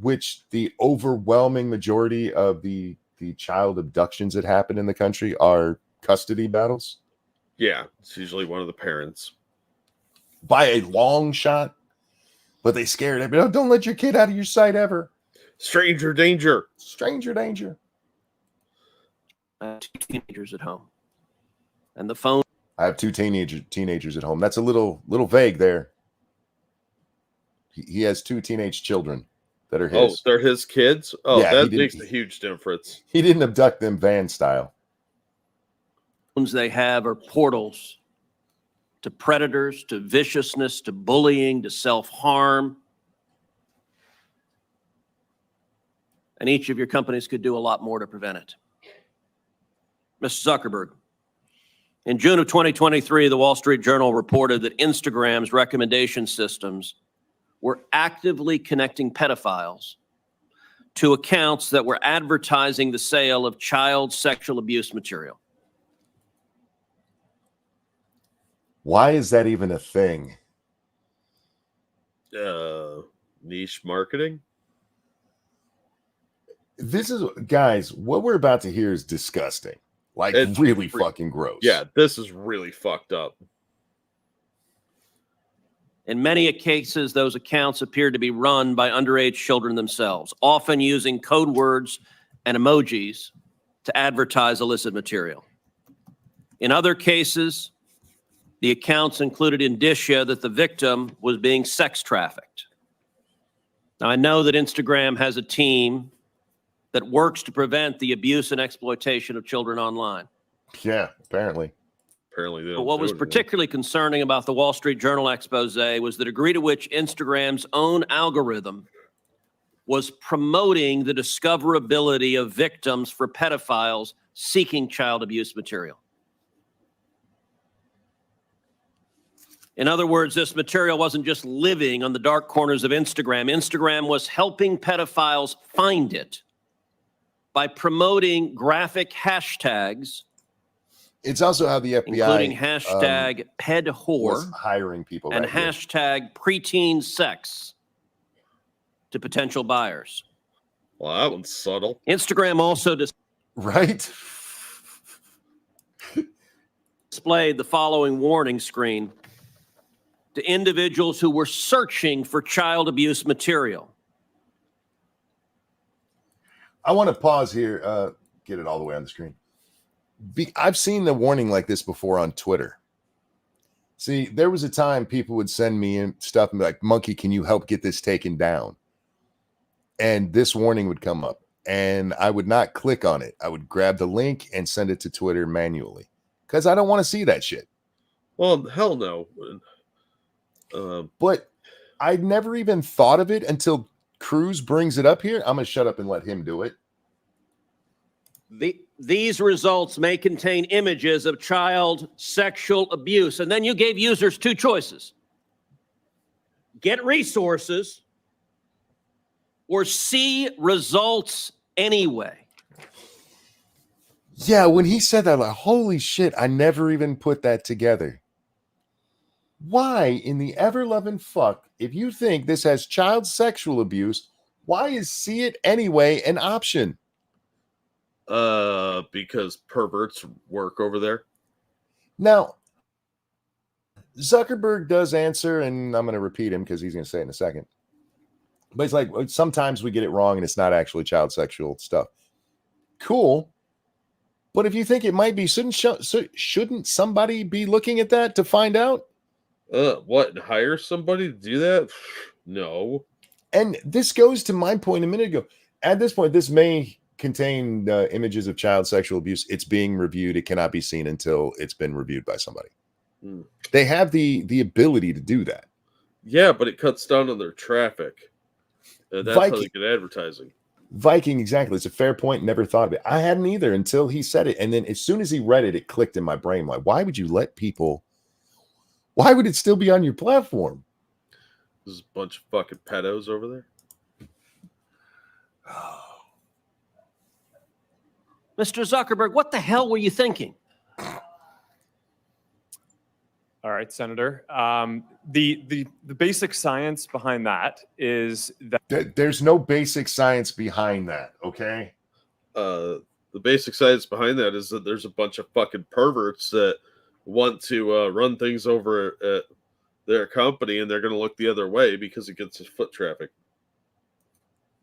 which the overwhelming majority of the child abductions that happen in the country are custody battles Yeah. It's usually one of the parents. by a long shot. But they scared everybody. Oh, don't let your kid out of your sight ever. Stranger danger. Stranger danger. Two teenagers at home. And the phone. I have two teenagers at home. That's a little vague there. He has two teenage children that are his. Oh, they're his kids? Oh, Yeah, that makes a huge difference. He didn't abduct them van style. Phones they have are portals to predators, to viciousness, to bullying, to self-harm. And each of your companies could do a lot more to prevent it. Mr. Zuckerberg, in June of 2023, the Wall Street Journal reported that Instagram's recommendation systems were actively connecting pedophiles to accounts that were advertising the sale of child sexual abuse material. Why is that even a thing? Niche marketing. This is, guys, what we're about to hear is disgusting. Like, It's really fucking gross. Yeah, this is really fucked up. In many cases, those accounts appear to be run by underage children themselves, often using code words and emojis to advertise illicit material. In other cases, the accounts included indicia that the victim was being sex trafficked. Now, I know that Instagram has a team that works to prevent the abuse and exploitation of children online. Yeah, apparently. Apparently, they But don't what do was it, particularly concerning about the Wall Street Journal expose was the degree to which Instagram's own algorithm was promoting the discoverability of victims for pedophiles seeking child abuse material. In other words, this material wasn't just living on the dark corners of Instagram. Instagram was helping pedophiles find it by promoting graphic hashtags. It's also how the FBI, including hashtag pedwhore, was hiring people and that year. hashtag preteen sex to potential buyers. Well, that one's subtle. Instagram also right? displayed the following warning screen to individuals who were searching for child abuse material. I want to pause here, get it all the way on the screen. I've seen the warning like this before on Twitter. See, there was a time people would send me in stuff and be like, Monkey, can you help get this taken down? And this warning would come up and I would not click on it. I would grab the link and send it to Twitter manually because I don't want to see that shit. Well, hell no. But I never even thought of it until Cruz brings it up here. I'm going to shut up and let him do it. These results may contain images of child sexual abuse. And then you gave users two choices. Get resources or see results anyway. Yeah, when he said that, like, holy shit, I never even put that together. Why in the ever-loving fuck, if you think this has child sexual abuse, why is see it anyway an option? Because perverts work over there. Now, Zuckerberg does answer, and I'm going to repeat him because he's going to say it in a second. But it's like, sometimes we get it wrong and it's not actually child sexual stuff. Cool. But if you think it might be, shouldn't somebody be looking at that to find out? What? Hire somebody to do that? No. And this goes to my point a minute ago. At this point, this may contain images of child sexual abuse. It's being reviewed. It cannot be seen until it's been reviewed by somebody. They have the ability to do that. Yeah, but it cuts down on their traffic. That's how they get advertising. Viking, exactly. It's a fair point. Never thought of it. I hadn't either until he said it. And then as soon as he read it, it clicked in my brain. Like, why would you let people... Why would it still be on your platform? There's a bunch of fucking pedos over there. Mr. Zuckerberg, what the hell were you thinking? All right, Senator. The basic science behind that is that There's no basic science behind that, okay? The basic science behind that is that there's a bunch of fucking perverts that want to run things over at their company, and they're going to look the other way because it gets foot traffic.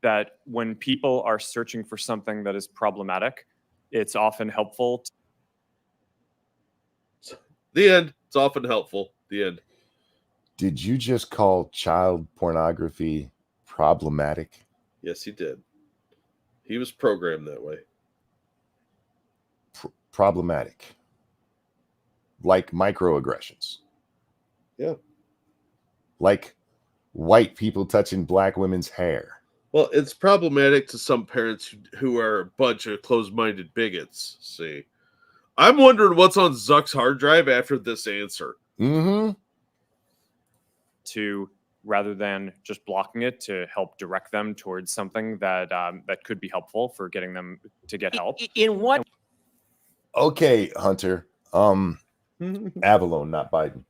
that when people are searching for something that is problematic, it's often helpful. The end. It's often helpful. The end. Did you just call child pornography problematic? Yes, he did. He was programmed that way. Problematic. Like microaggressions. Yeah. Like white people touching black women's hair. Well, it's problematic to some parents who are a bunch of closed-minded bigots. See, I'm wondering what's on Zuck's hard drive after this answer. Mm-hmm. To rather than just blocking it, to help direct them towards something that that could be helpful for getting them to get help. In what? Okay, Hunter. Avalon, not Biden.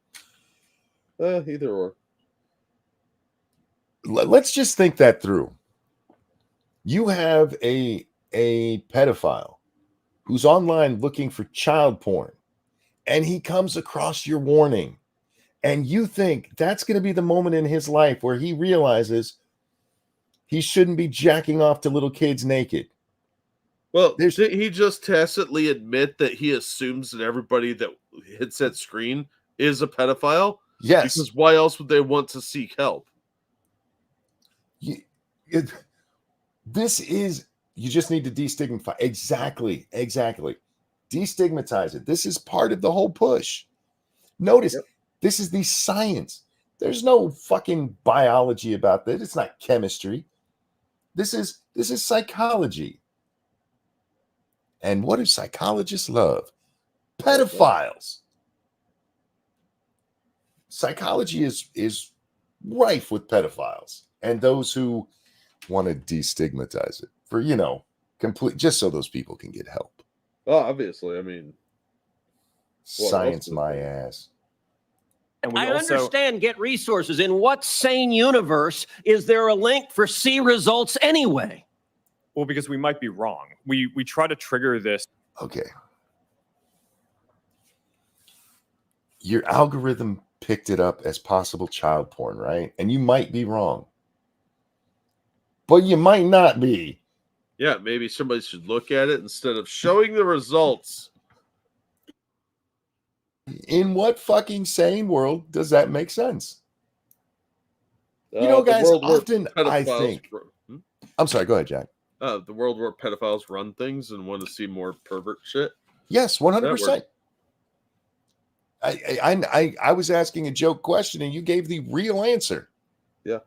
Either or. Let's just think that through. You have a pedophile who's online looking for child porn, and he comes across your warning, and you think that's going to be the moment in his life where he realizes he shouldn't be jacking off to little kids naked. Well, did he just tacitly admit that he assumes that everybody that hits that screen is a pedophile? Yes. Because why else would they want to seek help? This is, you just need to destigmatize. Exactly. Destigmatize it. This is part of the whole push. Notice, This is the science. There's no fucking biology about this. It's not chemistry. This is psychology. And what do psychologists love? Pedophiles. Psychology is rife with pedophiles and those who want to destigmatize it for, complete, just so those people can get help. Well, obviously, I mean, science my ass. And we I also understand get resources. In what sane universe is there a link for C results anyway? well, because we might be wrong. We try to trigger this. Okay. Your algorithm picked it up as possible child porn, right? And you might be wrong. But you might not be. Yeah, maybe somebody should look at it instead of showing the results. In what fucking sane world does that make sense? Guys, often I think... I'm sorry, go ahead, Jack. The world where pedophiles run things and want to see more pervert shit. Yes, 100%. I was asking a joke question and you gave the real answer. Yeah.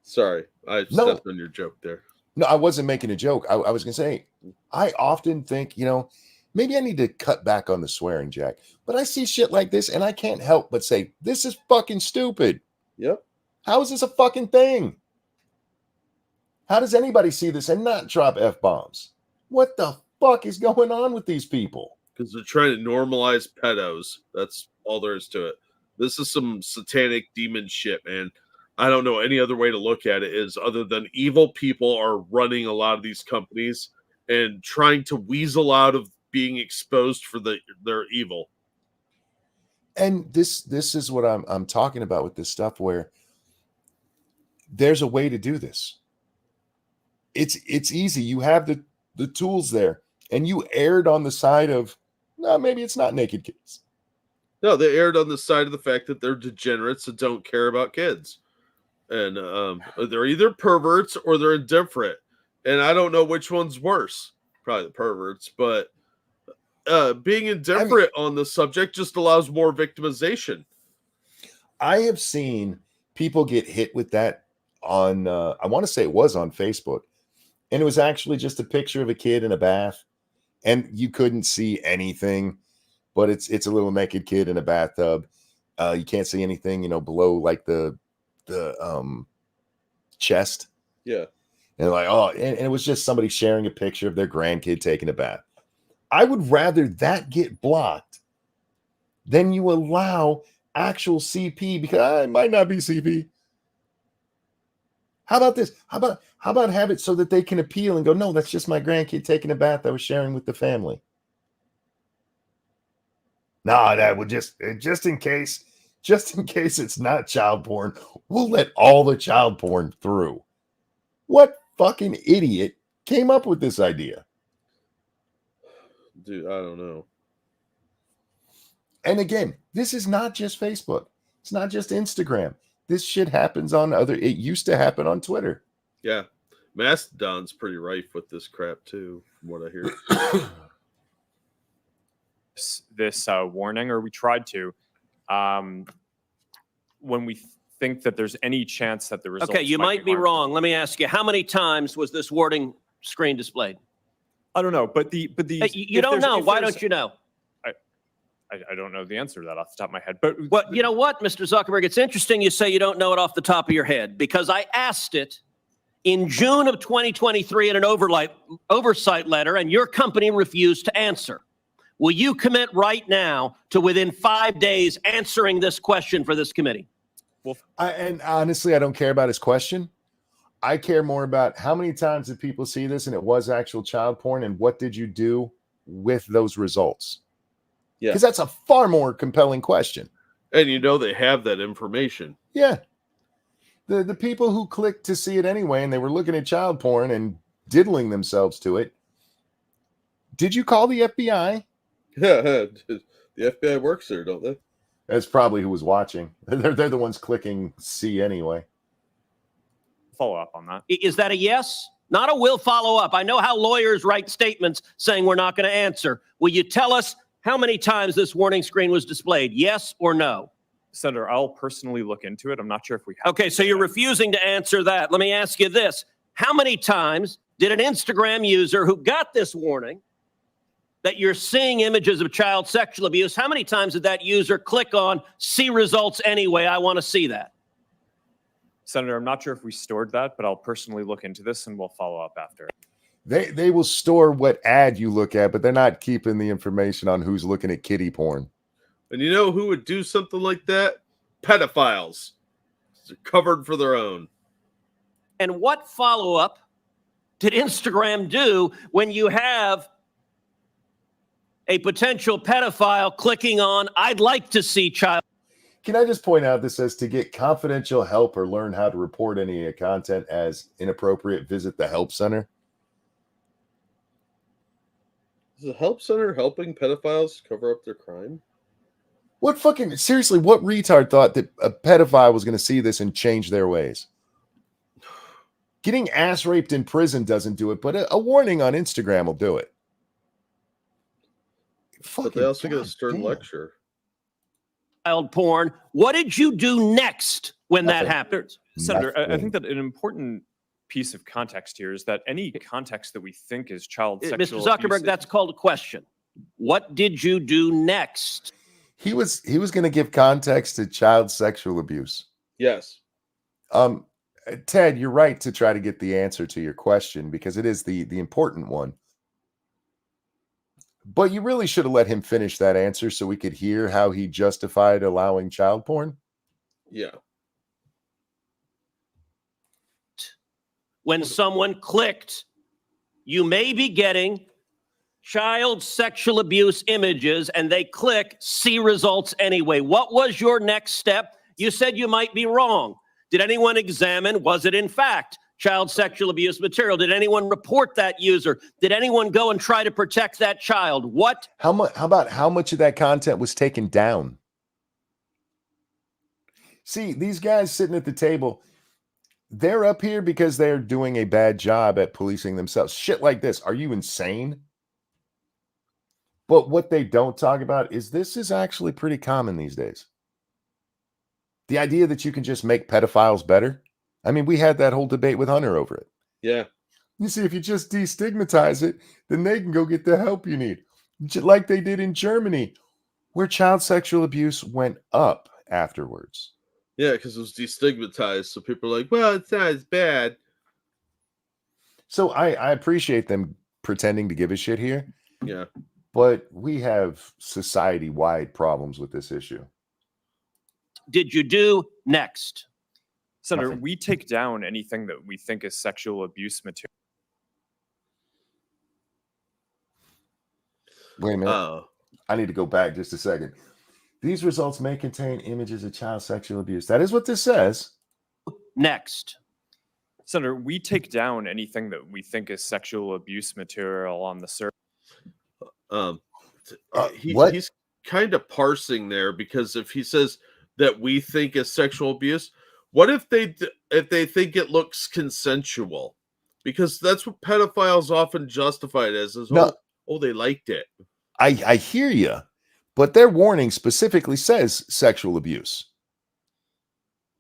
Sorry, I stepped on your joke there. No, I wasn't making a joke. I was going to say, I often think, maybe I need to cut back on the swearing, Jack. But I see shit like this and I can't help but say, this is fucking stupid. Yep. How is this a fucking thing? How does anybody see this and not drop F-bombs? What the fuck is going on with these people? Because they're trying to normalize pedos. That's all there is to it. This is some satanic demon shit, man. I don't know any other way to look at it is other than evil people are running a lot of these companies and trying to weasel out of being exposed for their evil. And this is what I'm talking about with this stuff, where there's a way to do this. It's easy. You have the tools there, and you erred on the side of, no, maybe it's not naked kids. No, they erred on the side of the fact that they're degenerates that don't care about kids. And they're either perverts or they're indifferent. And I don't know which one's worse. Probably the perverts, but being indifferent on the subject just allows more victimization. I have seen people get hit with that on, I want to say it was on Facebook. And it was actually just a picture of a kid in a bath. And you couldn't see anything, but it's a little naked kid in a bathtub. You can't see anything, below like the chest. Yeah. And like, and it was just somebody sharing a picture of their grandkid taking a bath. I would rather that get blocked then you allow actual CP, because it might not be CP. How about this? How about have it so that they can appeal and go, no, that's just my grandkid taking a bath I was sharing with the family. No, that would just in case it's not child porn, we'll let all the child porn through. What fucking idiot came up with this idea? Dude, I don't know. And again, this is not just Facebook. It's not just Instagram. This shit happens on it used to happen on Twitter. Yeah. Mastodon's pretty rife with this crap too, from what I hear. This warning, or we tried to, when we think that there's any chance that the results. Okay, you might be harmful. wrong. Let me ask you, how many times was this warning screen displayed? I don't know, but the You don't know. Why don't you know? I don't know the answer to that off the top of my head. But Well, you know what, Mr. Zuckerberg? It's interesting you say you don't know it off the top of your head, because I asked it in June of 2023 in an oversight letter, and your company refused to answer. Will you commit right now to within 5 days answering this question for this committee? And honestly, I don't care about his question. I care more about how many times did people see this and it was actual child porn, and what did you do with those results? Yeah. Because that's a far more compelling question. And you know they have that information. Yeah. The people who clicked to see it anyway, and they were looking at child porn and diddling themselves to it. Did you call the FBI? Yeah, the FBI works there, don't they? That's probably who was watching. They're the ones clicking see anyway. follow up on that. Is that a yes? Not a will follow up. I know how lawyers write statements saying we're not going to answer. Will you tell us how many times this warning screen was displayed? Yes or no? Senator, I'll personally look into it. I'm not sure if we have. Okay, so you're refusing to answer that. Let me ask you this. How many times did an Instagram user who got this warning that you're seeing images of child sexual abuse, how many times did that user click on see results anyway? I want to see that. Senator, I'm not sure if we stored that, but I'll personally look into this and we'll follow up after. They will store what ad you look at, but they're not keeping the information on who's looking at kiddie porn. And you know who would do something like that? Pedophiles. They're covered for their own. And what follow-up did Instagram do when you have a potential pedophile clicking on, I'd like to see child? Can I just point out this says to get confidential help or learn how to report any content as inappropriate, visit the help center. Is the help center helping pedophiles cover up their crime? What fucking, seriously, what retard thought that a pedophile was going to see this and change their ways? Getting ass raped in prison doesn't do it, but a warning on Instagram will do it. But they also get a stern lecture. Child porn. What did you do next when that Nothing. happened? Senator, I Nothing. think that an important piece of context here is that any context that we think is child sexual Mr. Zuckerberg, abuse, that's called a question. What did you do next? He was going to give context to child sexual abuse. Yes. Ted, you're right to try to get the answer to your question because it is the important one. But you really should have let him finish that answer so we could hear how he justified allowing child porn. Yeah. When someone clicked, you may be getting child sexual abuse images, and they click see results anyway. What was your next step? You said you might be wrong. Did anyone examine, was it in fact child sexual abuse material? Did anyone report that user? Did anyone go and try to protect that child? What? How about how much of that content was taken down? See, these guys sitting at the table, they're up here because they're doing a bad job at policing themselves. Shit like this. Are you insane? But what they don't talk about is this is actually pretty common these days. The idea that you can just make pedophiles better. I mean, we had that whole debate with Hunter over it. Yeah. You see, if you just destigmatize it, then they can go get the help you need. Like they did in Germany, where child sexual abuse went up afterwards. Yeah, because it was destigmatized. So people are like, well, it's not as bad. So I appreciate them pretending to give a shit here. Yeah. but we have society-wide problems with this issue. Did you do next? Senator, Nothing. we take down anything that we think is sexual abuse material. Wait a minute. I need to go back just a second. These results may contain images of child sexual abuse. That is what this says. Next. Senator, we take down anything that we think is sexual abuse material on the server. What? He's kind of parsing there, because if he says that we think is sexual abuse, what if they think it looks consensual? Because that's what pedophiles often justify it as. No. Oh, they liked it. I hear you, but their warning specifically says sexual abuse.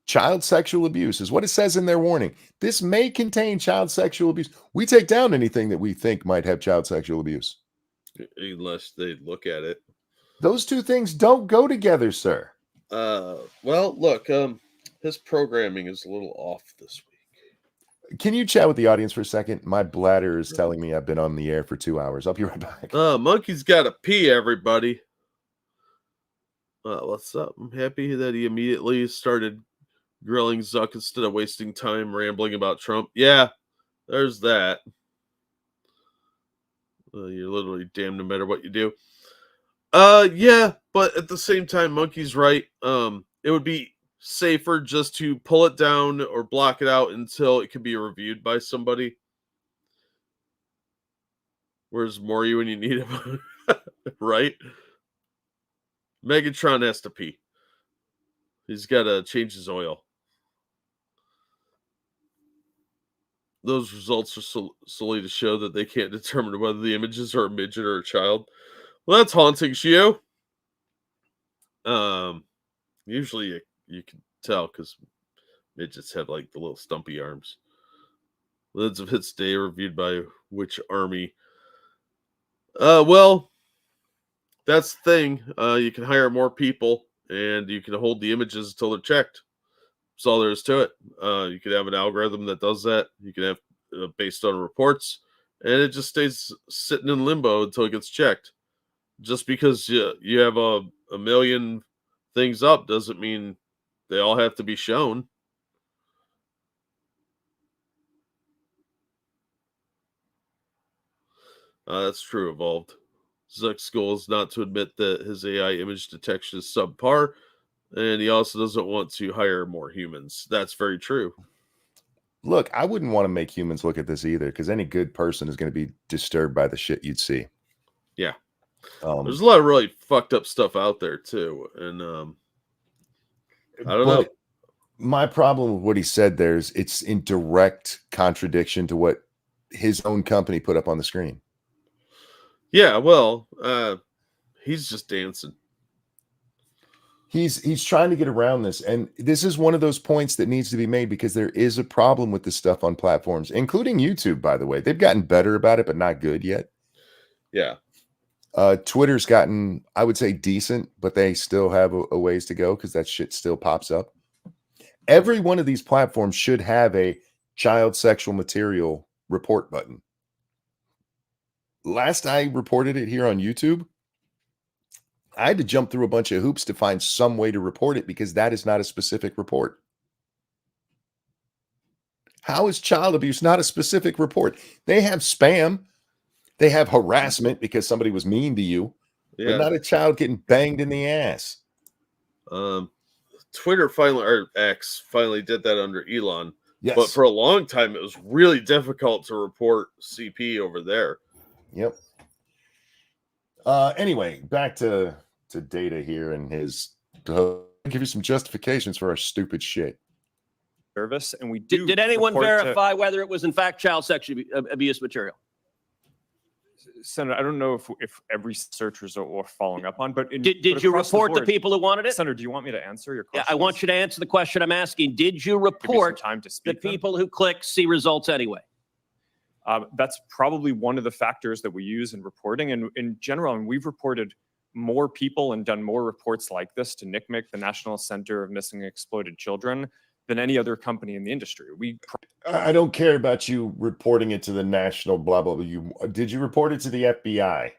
Child sexual abuse is what it says in their warning. This may contain child sexual abuse. We take down anything that we think might have child sexual abuse. Unless they look at it. Those two things don't go together, sir. Well, look, his programming is a little off this week. Can you chat with the audience for a second? My bladder is telling me I've been on the air for 2 hours. I'll be right back. Monkey's got to pee, everybody. What's up? I'm happy that he immediately started grilling Zuck instead of wasting time rambling about Trump. Yeah, there's that. You're literally damned no matter what you do. Yeah, but at the same time, Monkey's right. It would be safer just to pull it down or block it out until it can be reviewed by somebody. Where's Maury when you need him? Right? Megatron has to pee. He's got to change his oil. Those results are solely to show that they can't determine whether the images are a midget or a child. Well, that's haunting, Shio. Usually you can tell because midgets have like the little stumpy arms. Lids of Hits Day reviewed by which army? Well, that's the thing. You can hire more people and you can hold the images until they're checked. That's all there is to it. You could have an algorithm that does that. You can have based on reports, and it just stays sitting in limbo until it gets checked. Just because you have a million things up doesn't mean they all have to be shown. That's true, Evolved. Zuck's goal is not to admit that his AI image detection is subpar, and he also doesn't want to hire more humans. That's very true. Look, I wouldn't want to make humans look at this either, because any good person is going to be disturbed by the shit you'd see. Yeah. There's a lot of really fucked up stuff out there, too. And I don't know. My problem with what he said there is it's in direct contradiction to what his own company put up on the screen. Yeah, well, he's just dancing. He's trying to get around this, and this is one of those points that needs to be made because there is a problem with this stuff on platforms, including YouTube, by the way. They've gotten better about it, but not good yet. Yeah. Twitter's gotten, I would say, decent, but they still have a ways to go because that shit still pops up. Every one of these platforms should have a child sexual material report button. Last I reported it here on YouTube, I had to jump through a bunch of hoops to find some way to report it because that is not a specific report. How is child abuse not a specific report? They have spam. They have harassment because somebody was mean to you, but not a child getting banged in the ass. Twitter finally, or X finally did that under Elon. Yes. But for a long time, it was really difficult to report CP over there. Yep. Anyway, back to Data here and his give you some justifications for our stupid shit. Service, and we do. Did anyone report verify whether it was in fact child sexual abuse material? Senator, I don't know if every searchers are following up on, but Did you report the people who wanted it? Senator, do you want me to answer your question? Yeah, I want you to answer the question I'm asking. Did you report time to the speak people who click see results anyway? That's probably one of the factors that we use in reporting. And in general, and we've reported more people and done more reports like this to NCMEC, the National Center of Missing and Exploited Children, than any other company in the industry. I don't care about you reporting it to the national blah, blah, blah. Did you report it to the FBI?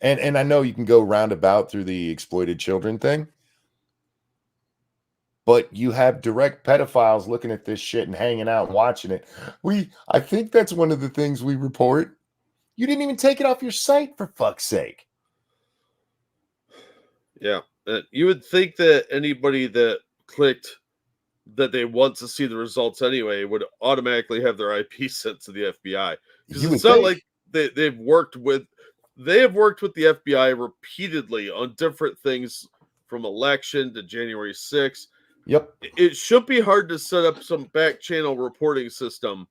And I know you can go roundabout through the exploited children thing, but you have direct pedophiles looking at this shit and hanging out and watching it. I think that's one of the things we report. You didn't even take it off your site, for fuck's sake. Yeah. You would think that anybody that clicked that they want to see the results anyway would automatically have their IP sent to the FBI. Because You would it's not think. like they have worked with the FBI repeatedly on different things from election to January 6th. Yep. It should be hard to set up some back channel reporting system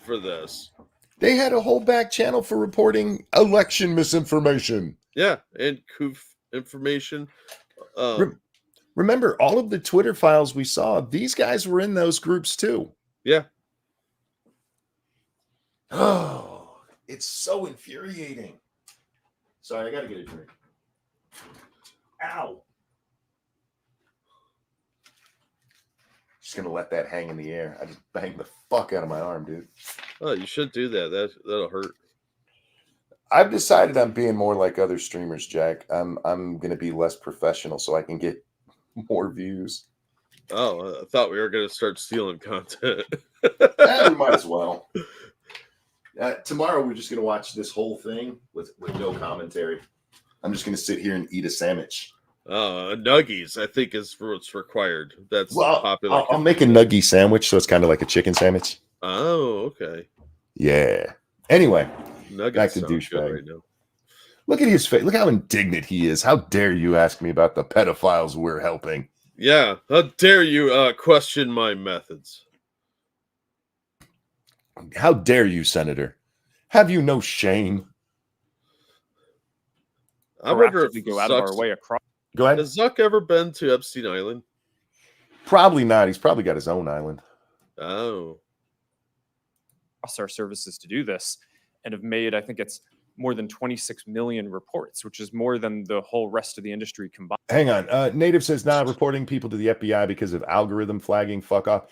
for this. They had a whole back channel for reporting election misinformation. Yeah, and COOF information. Remember, all of the Twitter files we saw, these guys were in those groups too. Yeah. Oh, it's so infuriating. Sorry, I got to get a drink. Ow. Just going to let that hang in the air. I just banged the fuck out of my arm, dude. Oh, you should do that. That'll hurt. I've decided I'm being more like other streamers, Jack. I'm going to be less professional so I can get more views. Oh, I thought we were going to start stealing content. We might as well. Tomorrow we're just going to watch this whole thing with no commentary. I'm just going to sit here and eat a sandwich. Nuggies, I think, is what's required. That's popular. I'll make a nuggie sandwich, so it's kind of like a chicken sandwich. Oh, okay. Yeah. Anyway, Nuggets back to sound good douchebag. right now. Look at his face. Look how indignant he is. How dare you ask me about the pedophiles we're helping? Yeah, how dare you question my methods? How dare you, Senator? Have you no shame? I wonder if Proactively go out of our way across. Go ahead. Has Zuck ever been to Epstein Island? Probably not. He's probably got his own island. Oh. Our services to do this and have made, I think it's more than 26 million reports, which is more than the whole rest of the industry combined. Hang on. Native says not reporting people to the FBI because of algorithm flagging. Fuck off.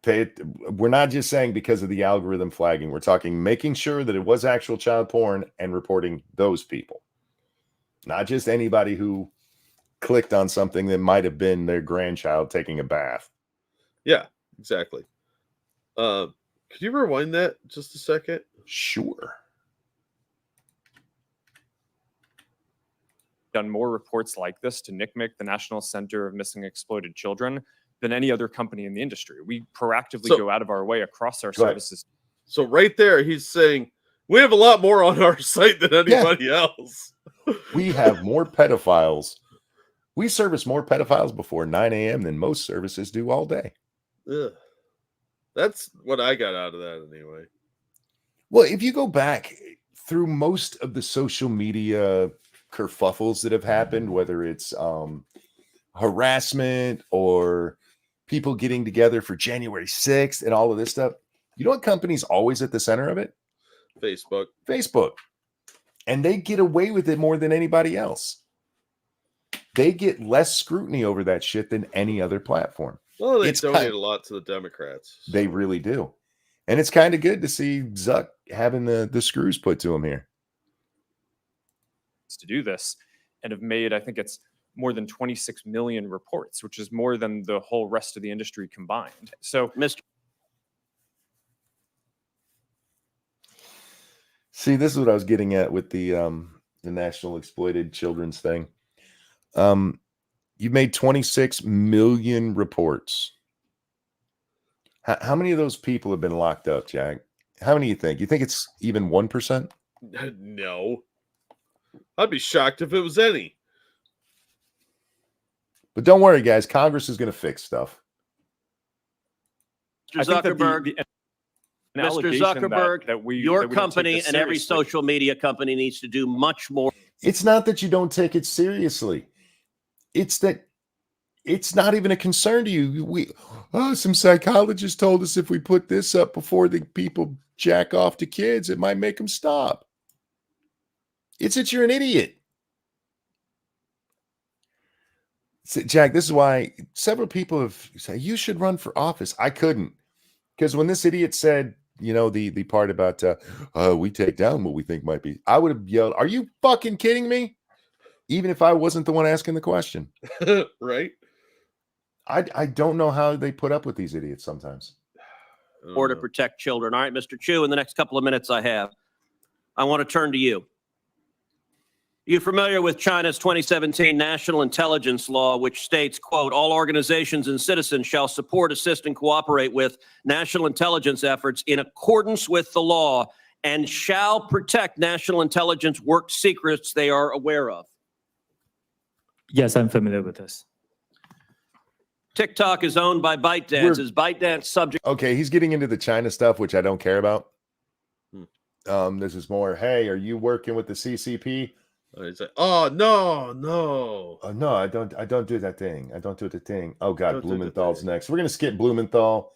We're not just saying because of the algorithm flagging. We're talking making sure that it was actual child porn and reporting those people. Not just anybody who clicked on something that might have been their grandchild taking a bath. Yeah, exactly. Could you rewind that just a second? Sure. Done more reports like this to NCMEC, the National Center of Missing Exploited Children, than any other company in the industry. We proactively go out of our way across our services. So right there, he's saying we have a lot more on our site than anybody else. We have more pedophiles. We service more pedophiles before 9 a.m. than most services do all day. Ugh. That's what I got out of that anyway. Well, if you go back through most of the social media kerfuffles that have happened, whether it's harassment or people getting together for January 6th and all of this stuff, you know what company's always at the center of it? Facebook. And they get away with it more than anybody else. They get less scrutiny over that shit than any other platform. Well, they donate a lot to the Democrats. They really do. And it's kind of good to see Zuck having the screws put to him here. To do this and have made, I think it's more than 26 million reports, which is more than the whole rest of the industry combined. So, See, this is what I was getting at with the National Exploited Children's thing. You've made 26 million reports. How many of those people have been locked up, Jack? How many do you think? You think it's even 1%? No. I'd be shocked if it was any. But don't worry, guys. Congress is going to fix stuff. Mr. Zuckerberg, Mr. Zuckerberg, your company and every social media company needs to do much more. It's not that you don't take it seriously. It's that it's not even a concern to you. Some psychologists told us if we put this up before the people jack off to kids, it might make them stop. It's that you're an idiot. Jack, this is why several people have said, you should run for office. I couldn't. Because when this idiot said, you know, the part about we take down what we think might be. I would have yelled, "Are you fucking kidding me?" Even if I wasn't the one asking the question. Right? I don't know how they put up with these idiots sometimes. Or to protect children. All right, Mr. Chu, in the next couple of minutes I have, I want to turn to you. You familiar with China's 2017 National Intelligence Law, which states, quote, all organizations and citizens shall support, assist, and cooperate with national intelligence efforts in accordance with the law and shall protect national intelligence work secrets they are aware of? Yes, I'm familiar with this. TikTok is owned by ByteDance. Is ByteDance subject? Okay, he's getting into the China stuff, which I don't care about. This is more, hey, are you working with the CCP? He's like, oh no. Oh no, I don't do that thing. I don't do the thing. Oh God, Don't do the Blumenthal's thing. next. We're gonna skip Blumenthal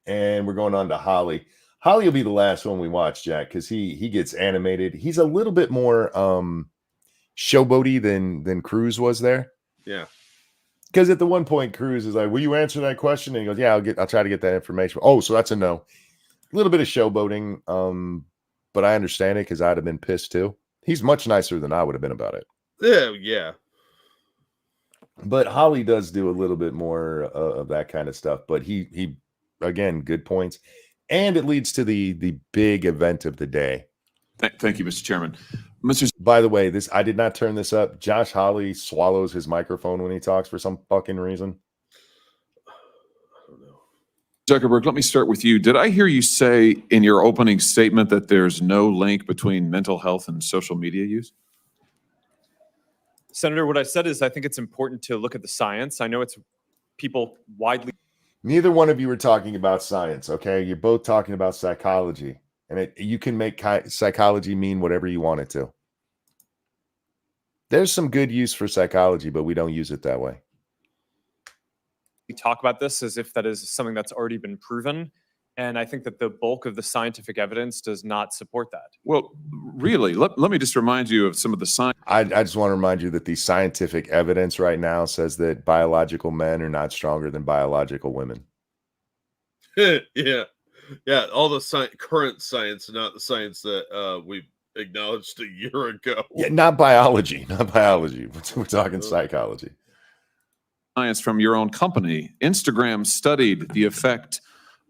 and we're going on to Holly. Holly will be the last one we watch, Jack, because he gets animated. He's a little bit more showboaty than Cruz was there. Yeah. Because at the one point, Cruz is like, will you answer that question? And he goes, yeah, I'll try to get that information. Oh, so that's a no. A little bit of showboating. But I understand it because I'd have been pissed too. He's much nicer than I would have been about it. Yeah. But Holly does do a little bit more of that kind of stuff. But he again, good points. And it leads to the big event of the day. Thank you, Mr. Chairman. By the way, I did not turn this up. Josh Holly swallows his microphone when he talks for some fucking reason. Zuckerberg, let me start with you. Did I hear you say in your opening statement that there's no link between mental health and social media use? Senator, what I said is I think it's important to look at the science. I know it's people widely. Neither one of you are talking about science, okay? You're both talking about psychology. And you can make psychology mean whatever you want it to. There's some good use for psychology, but we don't use it that way. We talk about this as if that is something that's already been proven. And I think that the bulk of the scientific evidence does not support that. Well, really, let me just remind you of some of the science. I just want to remind you that the scientific evidence right now says that biological men are not stronger than biological women. Yeah, all the current science, not the science that we acknowledged a year ago. Yeah, not biology. We're talking psychology. Science from your own company. Instagram studied the effect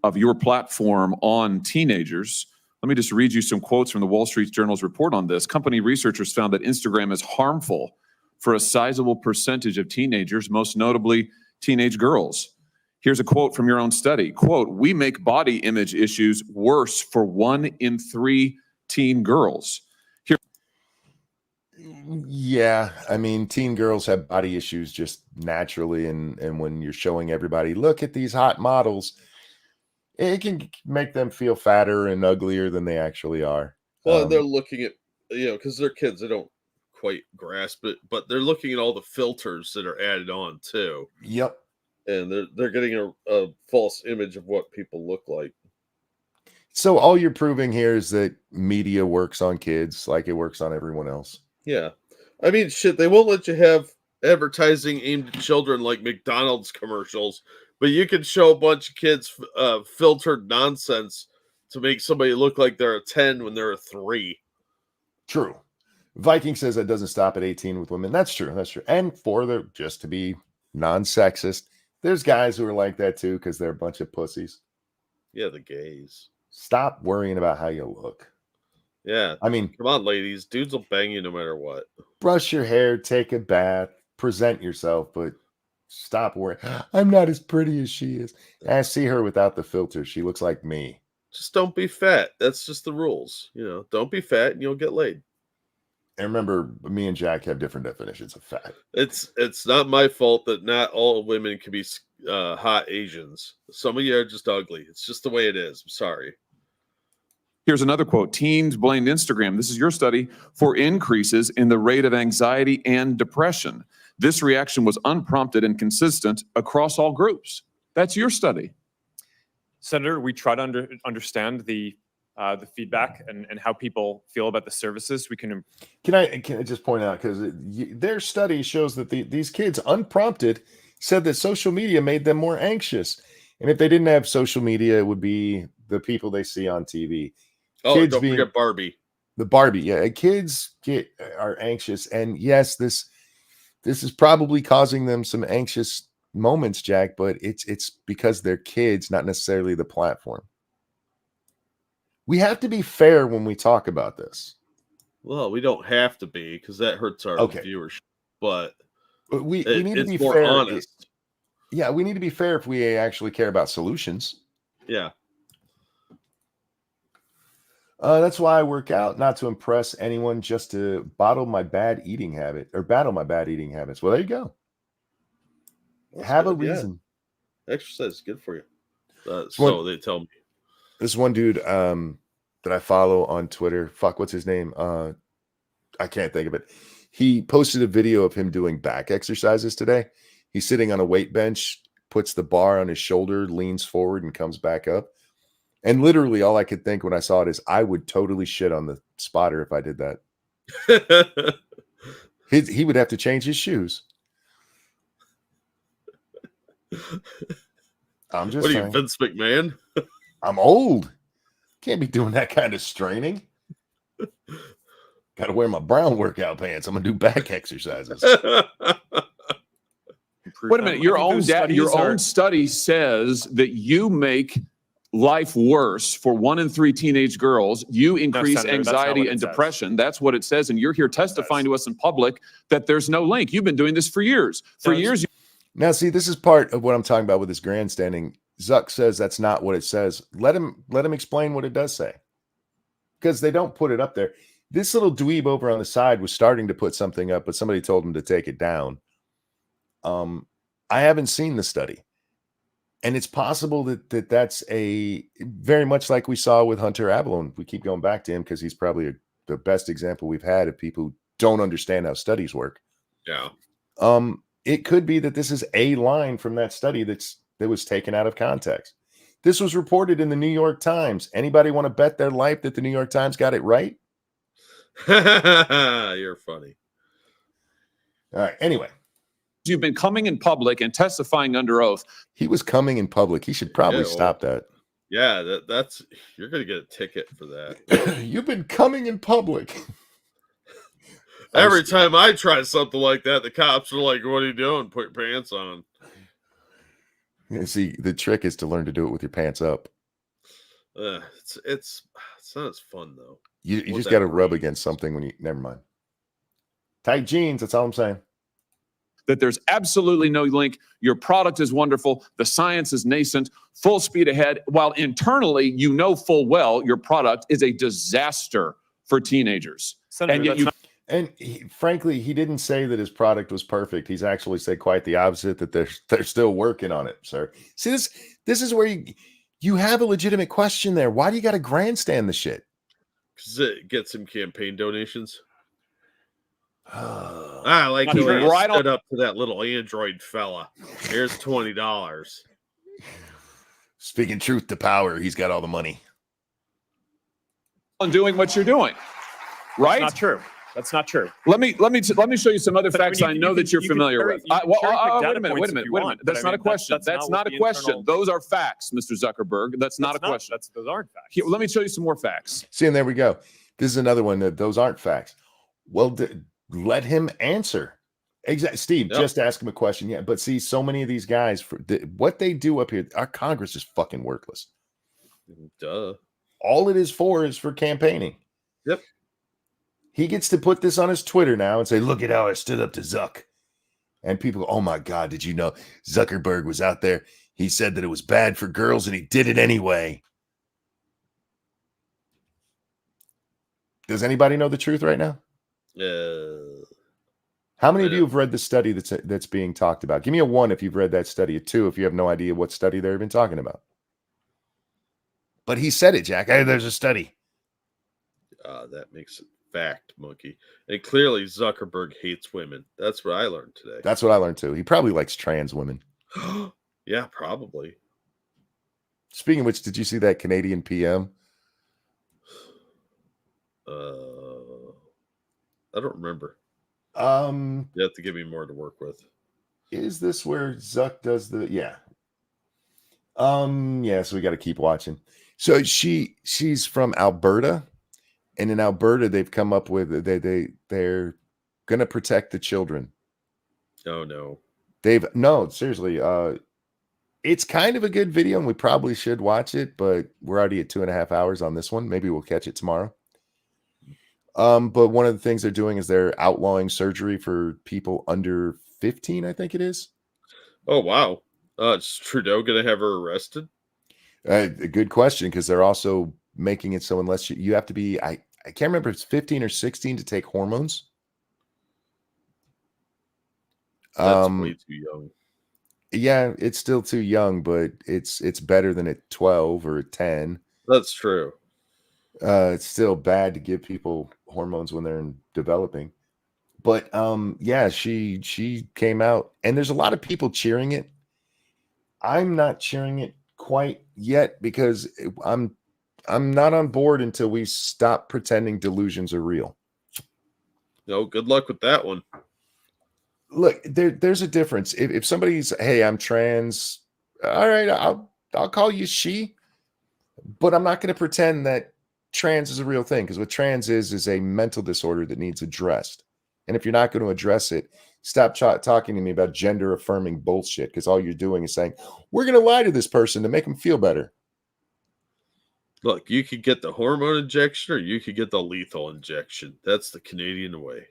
of your platform on teenagers. Let me just read you some quotes from the Wall Street Journal's report on this. Company researchers found that Instagram is harmful for a sizable percentage of teenagers, most notably teenage girls. Here's a quote from your own study. Quote, we make body image issues worse for 1 in 3 teen girls. Yeah, I mean, teen girls have body issues just naturally. And when you're showing everybody, look at these hot models, it can make them feel fatter and uglier than they actually are. Well, they're looking at, because they're kids, they don't quite grasp it, but they're looking at all the filters that are added on too. Yep. And they're getting a false image of what people look like. So all you're proving here is that media works on kids like it works on everyone else. Yeah. I mean, shit, they won't let you have advertising aimed at children like McDonald's commercials, but you can show a bunch of kids filtered nonsense to make somebody look like they're a 10 when they're a 3. True. Viking says that doesn't stop at 18 with women. That's true. And just to be non-sexist, there's guys who are like that too because they're a bunch of pussies. Yeah, the gays. Stop worrying about how you look. Yeah. I mean, come on, ladies. Dudes will bang you no matter what. Brush your hair, take a bath, present yourself, but stop worrying. I'm not as pretty as she is. I see her without the filter. She looks like me. Just don't be fat. That's just the rules. Don't be fat and you'll get laid. And remember, me and Jack have different definitions of fat. It's not my fault that not all women can be hot Asians. Some of you are just ugly. It's just the way it is. I'm sorry. Here's another quote. Teens blamed Instagram, this is your study, for increases in the rate of anxiety and depression. This reaction was unprompted and consistent across all groups. That's your study. Senator, we try to understand the feedback and how people feel about the services. We can I just point out, because their study shows that these kids, unprompted, said that social media made them more anxious. And if they didn't have social media, it would be the people they see on TV. Oh, Kids don't being- forget Barbie. The Barbie, yeah. Kids are anxious, and yes, this is probably causing them some anxious moments, Jack. But it's because they're kids, not necessarily the platform. We have to be fair when we talk about this. Well, we don't have to be because that hurts our Okay. viewership. But We need to it's be more fair. honest. Yeah, we need to be fair if we actually care about solutions. Yeah. That's why I work out, not to impress anyone, just to battle my bad eating habits. Well, there you go. That's Have a good, yeah. reason. Exercise is good for you. one- So they tell me. This one dude that I follow on Twitter, what's his name? I can't think of it. He posted a video of him doing back exercises today. He's sitting on a weight bench, puts the bar on his shoulder, leans forward, and comes back up. And literally all I could think when I saw it is I would totally shit on the spotter if I did that. He would have to change his shoes. I'm just What are you, saying. Vince McMahon? I'm old. Can't be doing that kind of straining. Got to wear my brown workout pants. I'm gonna do back exercises. Wait a minute. Your own study says that you make life worse for 1 in 3 teenage girls. You increase Senator, that's not anxiety what it and says. depression. That's what it says. And you're here testifying to us in public that there's no link. You've been doing this for years. For years. Now, see, this is part of what I'm talking about with this grandstanding. Zuck says that's not what it says. Let him explain what it does say, because they don't put it up there. This little dweeb over on the side was starting to put something up, but somebody told him to take it down. I haven't seen the study, and it's possible that that's a very much like we saw with Hunter Avalon. We keep going back to him because he's probably the best example we've had of people who don't understand how studies work. Yeah. It could be that this is a line from that study that was taken out of context. This was reported in the New York Times. Anybody want to bet their life that the New York Times got it right? You're funny. All right. Anyway, You've been coming in public and testifying under oath. he was coming in public. He should probably Yeah, well, stop that. Yeah, that's you're gonna get a ticket for that. You've been coming in public. Every time I try something like that, the cops are like, "What are you doing? Put your pants on." You see, the trick is to learn to do it with your pants up. It's not as fun though. You Want just that got to rub breeze. against something when you. Never mind. Tight jeans. That's all I'm saying. That there's absolutely no link. Your product is wonderful. The science is nascent, full speed ahead, while internally you know full well your product is a disaster for teenagers. Senator, and yet that's you not- And frankly, he didn't say that his product was perfect. He's actually said quite the opposite, that they're still working on it, sir. See, this is where you have a legitimate question there. Why do you got to grandstand the shit? Because it gets some campaign donations. Like Not he true. Right stood on- up to that little Android fella. Here's $20. Speaking truth to power, he's got all the money. on doing what you're doing, right? That's not true. That's not true. Let me show you some other But I mean, facts you- I you know can- that you're you can familiar cherry- with. you can Wait cherry-pick a data minute. points if you want, but That's I not a mean, question. that's That's not not what a the question. internal- Those are facts, Mr. Zuckerberg. That's not a question. Those aren't facts. Here, let me show you some more facts. See, and there we go. This is another one that those aren't facts. Well, let him answer. Exactly, Steve. Yep. Just ask him a question. Yeah, but see, so many of these guys, what they do up here, our Congress is fucking worthless. Duh. All it is for campaigning. Yep. He gets to put this on his Twitter now and say, "Look at how I stood up to Zuck." And people go, "Oh my God, did you know Zuckerberg was out there? He said that it was bad for girls and he did it anyway." Does anybody know the truth right now? How many of you have read the study that's being talked about? Give me a 1 if you've read that study, a 2 if you have no idea what study they're even talking about. But he said it, Jack. Hey, there's a study. That makes it fact, monkey. And clearly Zuckerberg hates women. That's what I learned today. That's what I learned too. He probably likes trans women. Yeah, probably. Speaking of which, did you see that Canadian PM? I don't remember. You have to give me more to work with. Is this where Zuck does the yeah? Yeah, so we got to keep watching. So she's from Alberta, and in Alberta they've come up with they're gonna protect the children. Oh no. No, seriously, it's kind of a good video, and we probably should watch it, but we're already at 2.5 hours on this one. Maybe we'll catch it tomorrow. But one of the things they're doing is they're outlawing surgery for people under 15, I think it is. Oh wow. Is Trudeau gonna have her arrested? A good question, because they're also making it so unless you have to be, I can't remember if it's 15 or 16 to take hormones. That's way too young. Yeah, it's still too young, but it's better than at 12 or at 10. That's true. It's still bad to give people hormones when they're developing. But yeah, she came out, and there's a lot of people cheering it. I'm not cheering it quite yet because I'm not on board until we stop pretending delusions are real. No, good luck with that one. Look, there's a difference. If somebody's, hey, I'm trans, all right, I'll call you she, but I'm not going to pretend that trans is a real thing, because what trans is a mental disorder that needs addressed. And if you're not going to address it, stop talking to me about gender affirming bullshit, because all you're doing is saying, we're going to lie to this person to make them feel better. Look, you could get the hormone injection or you could get the lethal injection. That's the Canadian way.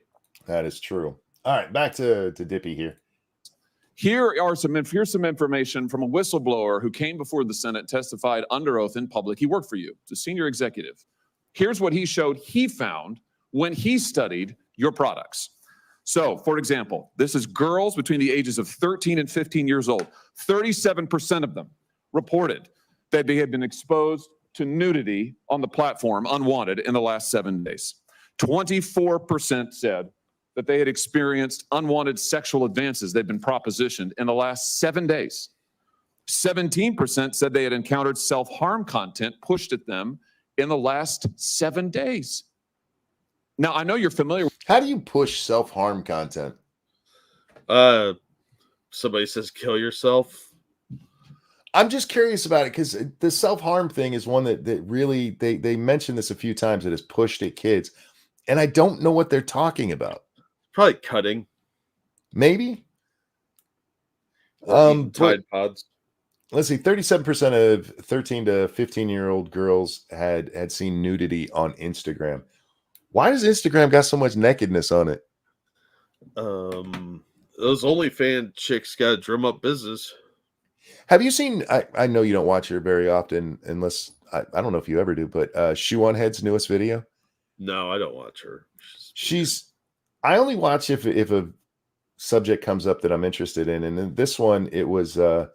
That is true. All right, back to Dippy here. Here's some information from a whistleblower who came before the Senate, testified under oath in public. He worked for you. It's a senior executive. Here's what he showed he found when he studied your products. So, for example, this is girls between the ages of 13 and 15 years old. 37% of them reported that they had been exposed to nudity on the platform unwanted in the last 7 days. 24% said that they had experienced unwanted sexual advances they'd been propositioned in the last 7 days. 17% said they had encountered self-harm content pushed at them in the last 7 days. Now, I know you're familiar. How do you push self-harm content? Somebody says kill yourself. I'm just curious about it, because the self-harm thing is one that really, they mentioned this a few times, that has pushed at kids, and I don't know what they're talking about. Probably cutting. Maybe. Tide Pods. Let's see, 37% of 13 to 15-year-old girls had seen nudity on Instagram. Why does Instagram got so much nakedness on it? Those OnlyFans chicks got to drum up business. Have you seen, I know you don't watch her very often, unless, I don't know if you ever do, but Shoe on Head's newest video? No, I don't watch her. I only watch if a subject comes up that I'm interested in. And in this one, it was the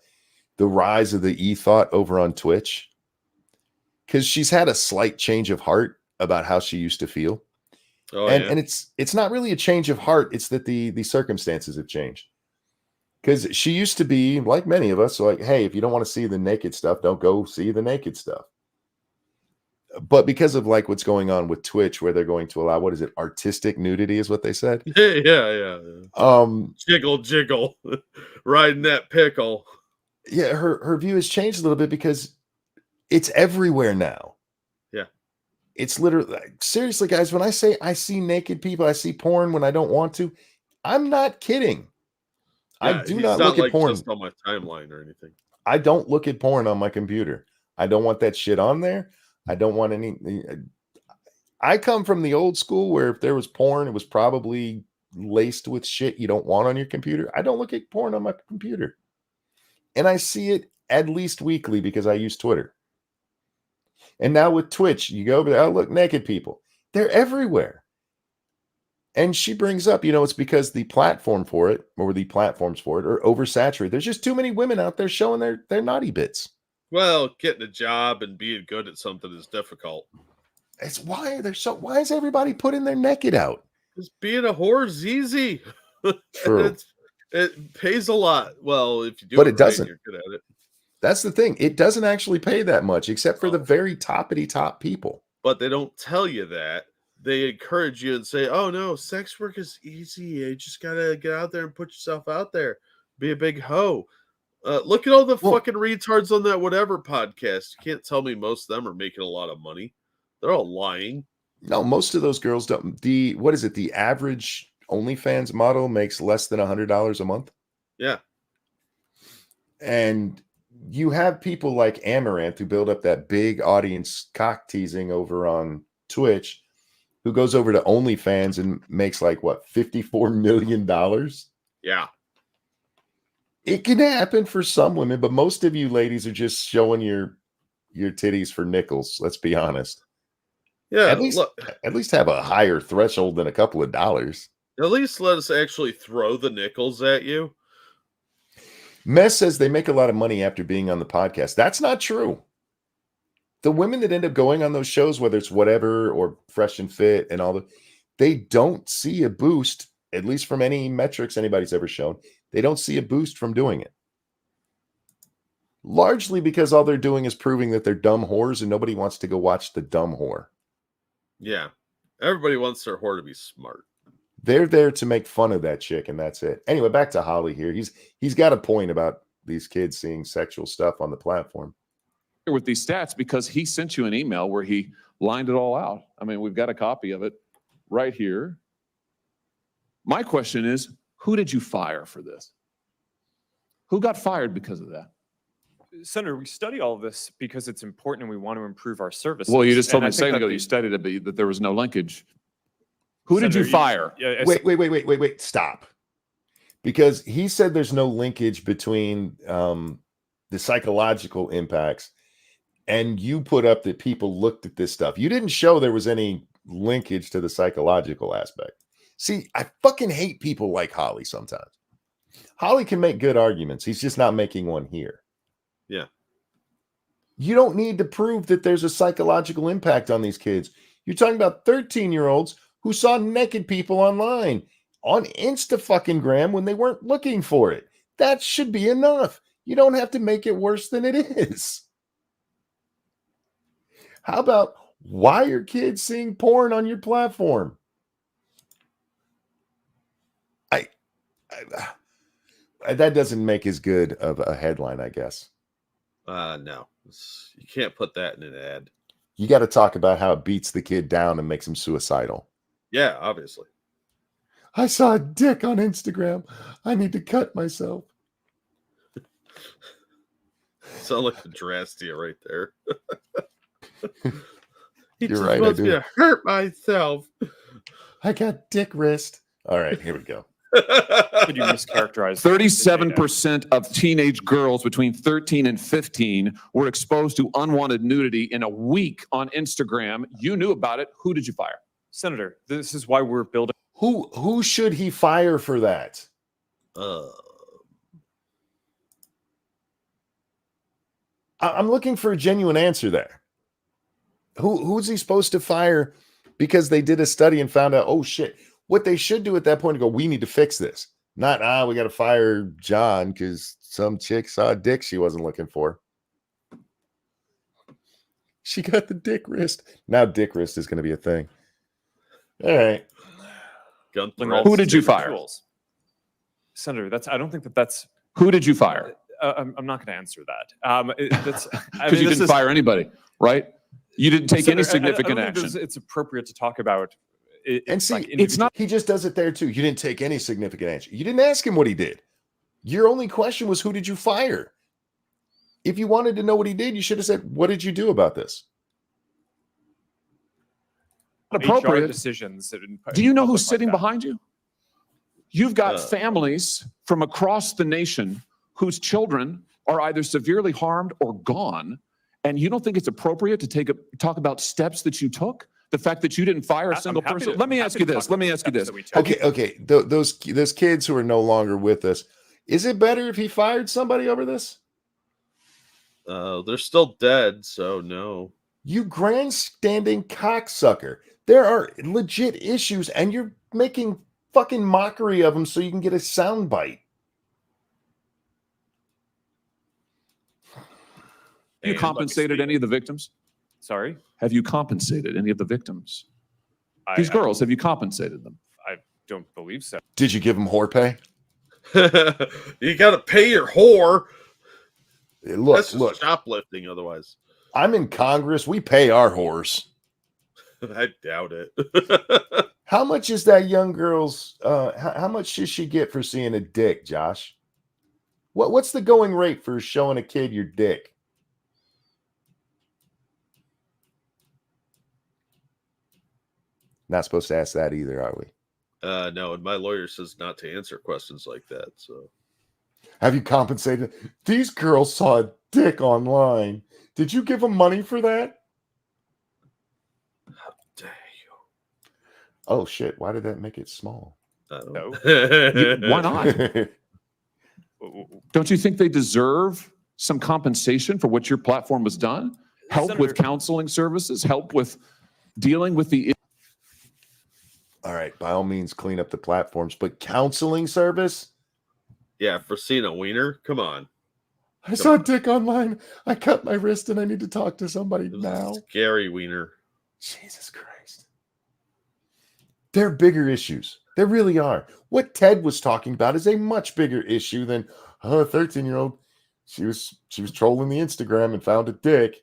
rise of the e-thought over on Twitch. Because she's had a slight change of heart about how she used to feel. Oh, and yeah. and it's not really a change of heart. It's that the circumstances have changed. Because she used to be, like many of us, like, hey, if you don't want to see the naked stuff, don't go see the naked stuff. But because of like what's going on with Twitch, where they're going to allow, what is it, artistic nudity is what they said? Yeah. Jiggle, riding that pickle. Yeah, her view has changed a little bit because it's everywhere now. Yeah. It's literally, like, seriously, guys, when I say I see naked people, I see porn when I don't want to, I'm not kidding. Yeah, I do not look like at porn. just on my timeline or anything. I don't look at porn on my computer. I don't want that shit on there. I don't want any. I come from the old school where if there was porn, it was probably laced with shit you don't want on your computer. I don't look at porn on my computer. And I see it at least weekly because I use Twitter. And now with Twitch, you go over there, oh, look, naked people. They're everywhere. And she brings up, it's because the platform for it, or the platforms for it, are oversaturated. There's just too many women out there showing their naughty bits. Well, getting a job and being good at something is difficult. It's why why is everybody putting their naked out? Because being a whore is easy. True. It pays a lot. Well, if you do But it it right, doesn't. you're good at it. That's the thing. It doesn't actually pay that much, except for the very toppity top people. But they don't tell you that. They encourage you and say, oh, no, sex work is easy. You just got to get out there and put yourself out there. Be a big hoe. Look at all the fucking retards on that whatever podcast. You can't tell me most of them are making a lot of money. They're all lying. No, most of those girls don't. What is it? The average OnlyFans model makes less than $100 a month. Yeah. And you have people like Amaranth who build up that big audience cock teasing over on Twitch, who goes over to OnlyFans and makes like what, $54 million? Yeah. It can happen for some women, but most of you ladies are just showing your titties for nickels. Let's be honest. Yeah. At least have a higher threshold than a couple of dollars. At least let us actually throw the nickels at you. Mess says they make a lot of money after being on the podcast. That's not true. The women that end up going on those shows, whether it's whatever or Fresh and Fit and all the, they don't see a boost, at least from any metrics anybody's ever shown. They don't see a boost from doing it. Largely because all they're doing is proving that they're dumb whores and nobody wants to go watch the dumb whore. Yeah. Everybody wants their whore to be smart. They're there to make fun of that chick, and that's it. Anyway, back to Holly here. He's got a point about these kids seeing sexual stuff on the platform. With these stats, because he sent you an email where he lined it all out. I mean, we've got a copy of it right here. My question is, who did you fire for this? Who got fired because of that? Senator, we study all of this because it's important and we want to improve our services. Well, you just told me And a I think second that ago the- you studied it, that there was no linkage. Who did Senator, you fire? Wait. Stop. Because he said there's no linkage between the psychological impacts, and you put up that people looked at this stuff. You didn't show there was any linkage to the psychological aspect. See, I fucking hate people like Holly sometimes. Holly can make good arguments. He's just not making one here. Yeah. You don't need to prove that there's a psychological impact on these kids. You're talking about 13-year-olds who saw naked people online on Insta-fucking-gram when they weren't looking for it. That should be enough. You don't have to make it worse than it is. How about, why are kids seeing porn on your platform? That doesn't make as good of a headline, I guess. No. You can't put that in an ad. You got to talk about how it beats the kid down and makes him suicidal. Yeah, obviously. I saw a dick on Instagram. I need to cut myself. Sound like the Drastia right there. You're right. I wants me do. to hurt myself. I got dick wrist. All right, here we go. Could you mischaracterize? 37% of teenage girls between 13 and 15 were exposed to unwanted nudity in a week on Instagram. You knew about it. Who did you fire? Senator, this is why we're building. Who should he fire for that? I'm looking for a genuine answer there. Who's he supposed to fire because they did a study and found out, oh shit. What they should do at that point is go, we need to fix this. Not, we got to fire John because some chick saw a dick she wasn't looking for. She got the dick wrist. Now dick wrist is going to be a thing. All right. Who did you fire? Senator, I don't think that's. Who did you fire? I'm not going to answer that. Because you didn't fire anybody, right? You didn't take any significant I don't think action. it's appropriate to talk about. And see, it's not. He just does it there too. You didn't take any significant action. You didn't ask him what he did. Your only question was, who did you fire? If you wanted to know what he did, you should have said, what did you do about this? Appropriate HR decisions. Do you know who's sitting behind you? You've got families from across the nation whose children are either severely harmed or gone, and you don't think it's appropriate to talk about steps that you took? The fact that you didn't fire a single person. Let me ask you this. Okay. Those kids who are no longer with us, is it better if he fired somebody over this? They're still dead, so no. You grandstanding cocksucker. There are legit issues, and you're making fucking mockery of them so you can get a soundbite. Have you compensated any of the victims? Sorry? Have you compensated any of the victims? These girls, have you compensated them? I don't believe so. Did you give them whore pay? You got to pay your whore. Look, That's just look. shoplifting. Otherwise, I'm in Congress. We pay our whores. I doubt it. How much is that young girl's? How much should she get for seeing a dick, Josh? What's the going rate for showing a kid your dick? Not supposed to ask that either, are we? No, and my lawyer says not to answer questions like that. So, Have you compensated? These girls saw a dick online. Did you give them money for that? dare Oh shit! Why did that make it small? you? No. Why not? Don't you think they deserve some compensation for what your platform has done? Help with Senator- counseling services, help with dealing with the All right, by all means, clean up the platforms, but counseling service? Yeah, for seeing a wiener. Come on. I saw a dick online. I cut my wrist and I need to talk to somebody It was now. a scary wiener. Jesus Christ. There are bigger issues. There really are. What Ted was talking about is a much bigger issue than a 13-year-old. She was trolling the Instagram and found a dick.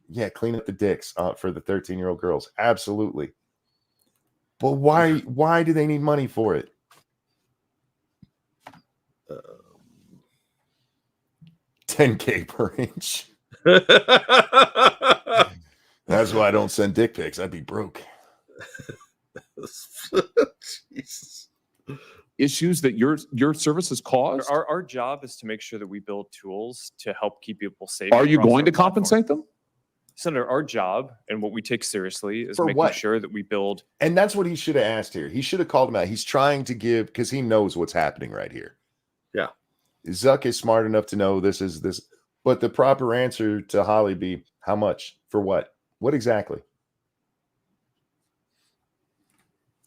Yeah, clean up the dicks for the 13-year-old girls. Absolutely. But why do they need money for it? 10K per inch. That's why I don't send dick pics. I'd be broke. Jesus. issues that your services caused? Our job is to make sure that we build tools to help keep people safe. Are you across going our to platform. compensate them? Senator, our job and what we take seriously is For making what? sure that we build. And that's what he should have asked here. He should have called him out. He's trying to give, because he knows what's happening right here. Yeah. Zuck is smart enough to know this is this. But the proper answer to Holly be how much? For what? What exactly?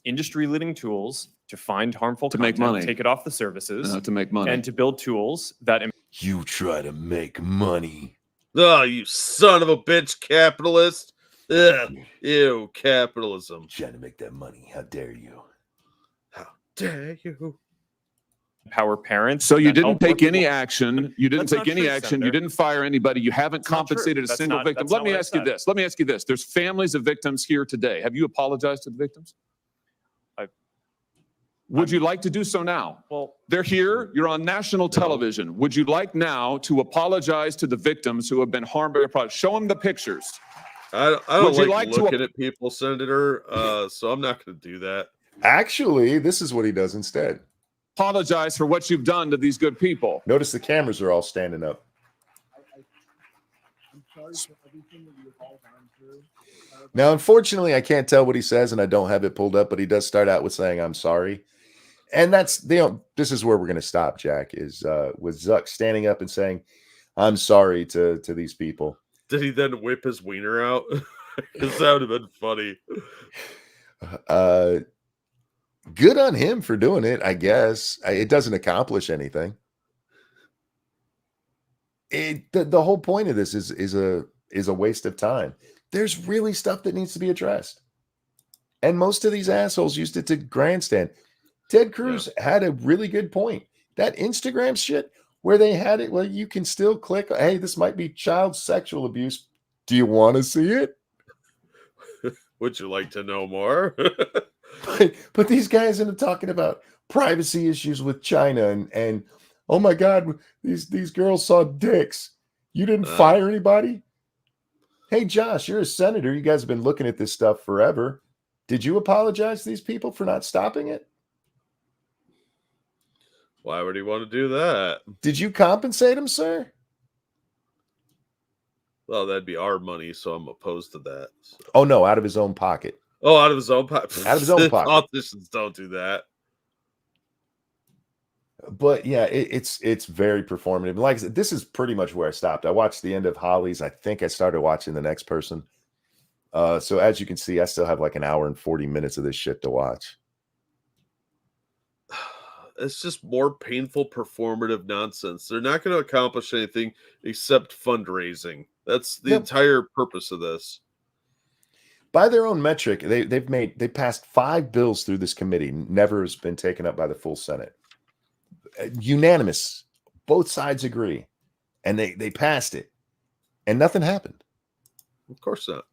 Industry-leading tools to find harmful To make content, money. take it off the services, To make money. and to build tools that You try to make money. Oh, you son of a bitch, capitalist. Ugh. Ew, capitalism. Trying to make that money. How dare you? How dare you? empower parents. So you that didn't help take work any with- action. You didn't That's take not any true, action. Senator. You didn't fire anybody. You haven't That's not true. compensated a That's single not- victim. that's Let not me what I ask you said. this. Let me ask you this. There's families of victims here today. Have you apologized to the victims? Would you like to do so now? Well, They're here. You're on national television. Would you like now to apologize to the victims who have been harmed by your product? Show them the pictures. I don't Would you like, like to looking at people, Senator, so I'm not going to do that. Actually, this is what he does instead. Apologize for what you've done to these good people. Notice the cameras are all standing up. I'm sorry for everything that you've all gone through. Now, unfortunately, I can't tell what he says, and I don't have it pulled up, but he does start out with saying, "I'm sorry." And that's, this is where we're going to stop, Jack, is with Zuck standing up and saying, "I'm sorry to these people." Did he then whip his wiener out? Because that would have been funny. Good on him for doing it, I guess. It doesn't accomplish anything. The whole point of this is a waste of time. There's really stuff that needs to be addressed. And most of these assholes used it to grandstand. Ted Cruz had a really good point. That Instagram shit where they had it, well, you can still click, hey, this might be child sexual abuse. Do you want to see it? Would you like to know more? But these guys end up talking about privacy issues with China and oh my God, these girls saw dicks. You didn't fire anybody? Hey, Josh, you're a senator. You guys have been looking at this stuff forever. Did you apologize to these people for not stopping it? Why would he want to do that? Did you compensate him, sir? Well, that'd be our money, so I'm opposed to that. So. Oh, no, out of his own pocket. Oh, out of his own pocket. Out of his own pocket. Politicians don't do that. But yeah, it's very performative. Like I said, this is pretty much where I stopped. I watched the end of Holly's. I think I started watching the next person. So as you can see, I still have like an hour and 40 minutes of this shit to watch. It's just more painful performative nonsense. They're not going to accomplish anything except fundraising. That's the entire purpose of this. By their own metric, they passed 5 bills through this committee. Never has been taken up by the full Senate. Unanimous. Both sides agree. and they passed it, and nothing happened. Of course not.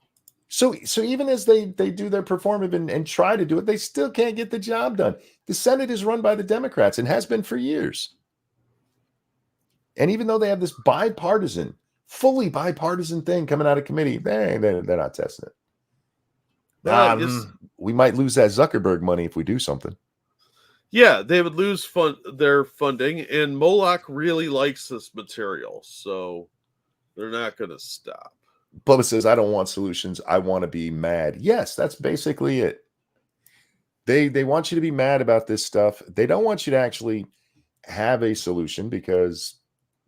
So even as they do their performative and try to do it, they still can't get the job done. The Senate is run by the Democrats and has been for years. And even though they have this fully bipartisan thing coming out of committee, they're not testing it. Well, We might lose that Zuckerberg money if we do something. yeah, they would lose their funding, and Moloch really likes this material, so they're not going to stop. Bubba says, I don't want solutions. I want to be mad. Yes, that's basically it. They want you to be mad about this stuff. They don't want you to actually have a solution, because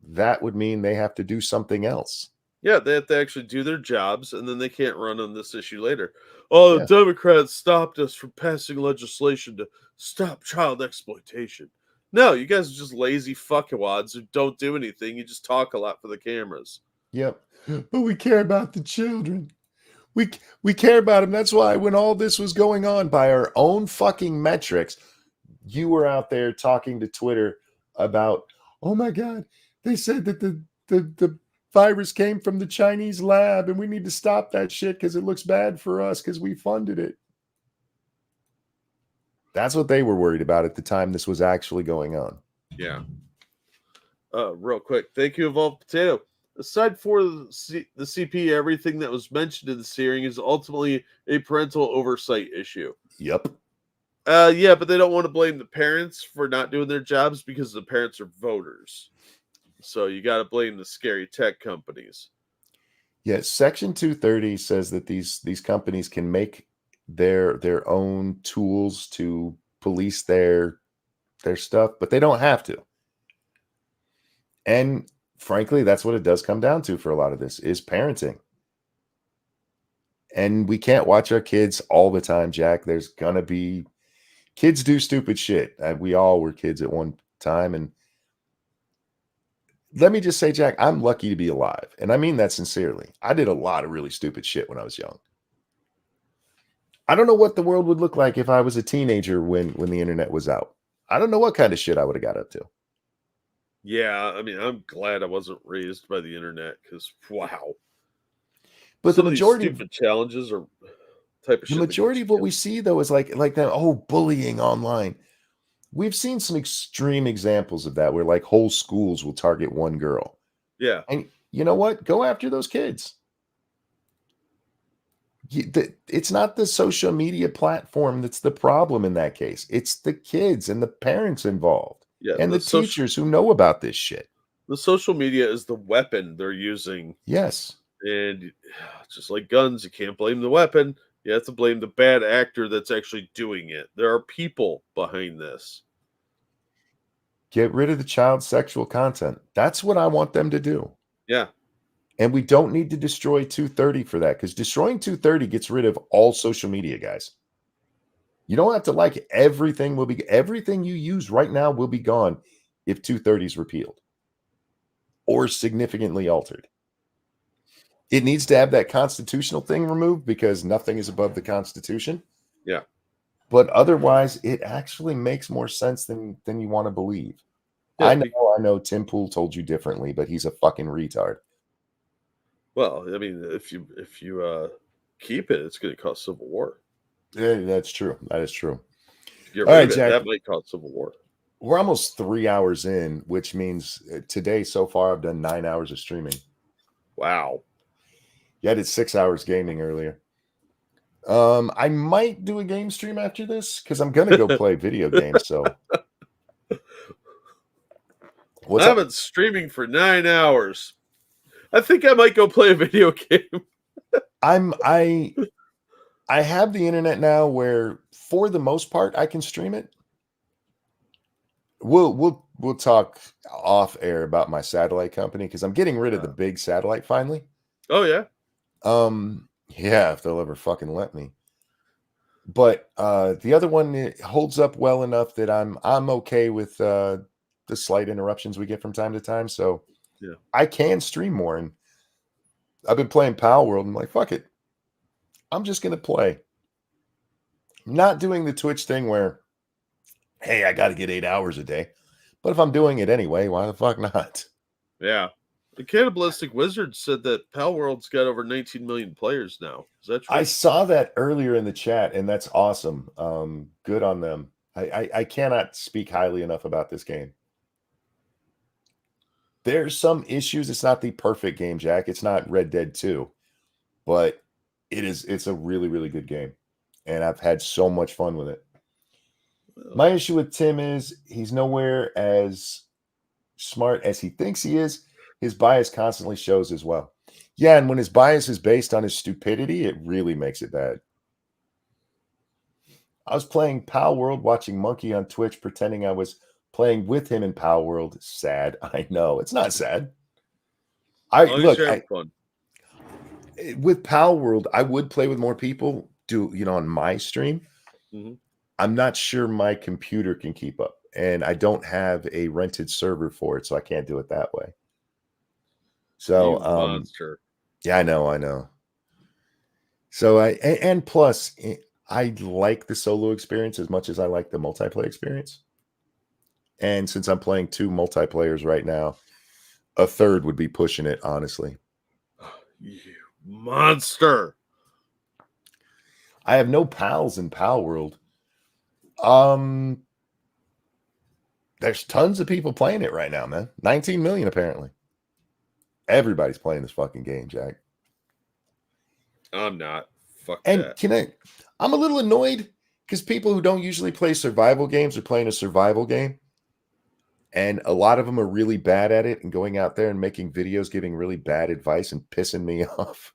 that would mean they have to do something else. Yeah, they have to actually do their jobs, and then they can't run on this issue later. Oh, Yeah. the Democrats stopped us from passing legislation to stop child exploitation. No, you guys are just lazy fuckwads who don't do anything. You just talk a lot for the cameras. Yep. But we care about the children. We care about them. That's why when all this was going on, by our own fucking metrics, you were out there talking to Twitter about, oh my God, they said that the virus came from the Chinese lab and we need to stop that shit because it looks bad for us because we funded it. That's what they were worried about at the time this was actually going on. Yeah. Real quick. Thank you, Evolved Potato. Aside for the CP, everything that was mentioned in this hearing is ultimately a parental oversight issue. Yep. Yeah, but they don't want to blame the parents for not doing their jobs because the parents are voters. So you got to blame the scary tech companies. Yes, Section 230 says that these companies can make their own tools to police their stuff, but they don't have to. And frankly, that's what it does come down to for a lot of this, is parenting. And we can't watch our kids all the time, Jack. There's gonna be kids do stupid shit. We all were kids at one time, and let me just say, Jack, I'm lucky to be alive. And I mean that sincerely. I did a lot of really stupid shit when I was young. I don't know what the world would look like if I was a teenager when the internet was out. I don't know what kind of shit I would have got up to. Yeah, I mean, I'm glad I wasn't raised by the internet because wow. But Some the of these majority stupid challenges are type of the shit. majority of what we see though is like that bullying online. We've seen some extreme examples of that where like whole schools will target one girl. Yeah. And you know what? Go after those kids. It's not the social media platform that's the problem in that case. It's the kids and the parents involved. Yeah, and the teachers who know about this shit. The social media is the weapon they're using. Yes. And just like guns, you can't blame the weapon. You have to blame the bad actor that's actually doing it. There are people behind this. Get rid of the child sexual content. That's what I want them to do. Yeah. And we don't need to destroy 230 for that, because destroying 230 gets rid of all social media, guys. You don't have to like it. Everything you use right now will be gone if 230 is repealed or significantly altered. It needs to have that constitutional thing removed because nothing is above the Constitution. Yeah. But otherwise, it actually makes more sense than you want to believe. Yeah, I know Tim Pool told you differently, but he's a fucking retard. Well, I mean, if you keep it, it's going to cause civil war. Yeah, that's true. That is true. All right, Jack. That might cause civil war. We're almost 3 hours in, which means today so far I've done 9 hours of streaming. Wow. Yeah, I did 6 hours gaming earlier. I might do a game stream after this because I'm gonna go play video games. So I've been streaming for 9 hours. I think I might go play a video game. I have the internet now where, for the most part, I can stream it. We'll talk off air about my satellite company because I'm getting rid of the big satellite finally. Oh yeah. Yeah, if they'll ever fucking let me. But the other one, it holds up well enough that I'm okay with the slight interruptions we get from time to time. So yeah, I can stream more. And I've been playing Pal World. And I'm like, fuck it. I'm just gonna play. Not doing the Twitch thing where, hey, I got to get 8 hours a day. But if I'm doing it anyway, why the fuck not? Yeah. The Cannibalistic Wizard said that Pal World's got over 19 million players now. Is that true? I saw that earlier in the chat, and that's awesome. Good on them. I cannot speak highly enough about this game. There's some issues. It's not the perfect game, Jack. It's not Red Dead 2, but it's a really, really good game. And I've had so much fun with it. My issue with Tim is he's nowhere as smart as he thinks he is. His bias constantly shows as well. Yeah, and when his bias is based on his stupidity, it really makes it bad. I was playing Pal World, watching Monkey on Twitch, pretending I was playing with him in Pal World. Sad. I know. It's not sad. Fun. With Pal World, I would play with more people, on my stream. Mm-hmm. I'm not sure my computer can keep up, and I don't have a rented server for it, so I can't do it that way. So, monster. Yeah, I know. So and plus, I like the solo experience as much as I like the multiplayer experience. And since I'm playing 2 multiplayers right now, a third would be pushing it, honestly. You monster. I have no pals in Pal World. There's tons of people playing it right now, man. 19 million apparently. Everybody's playing this fucking game, Jack. I'm not. Fuck and that. I'm a little annoyed because people who don't usually play survival games are playing a survival game. And a lot of them are really bad at it and going out there and making videos giving really bad advice and pissing me off.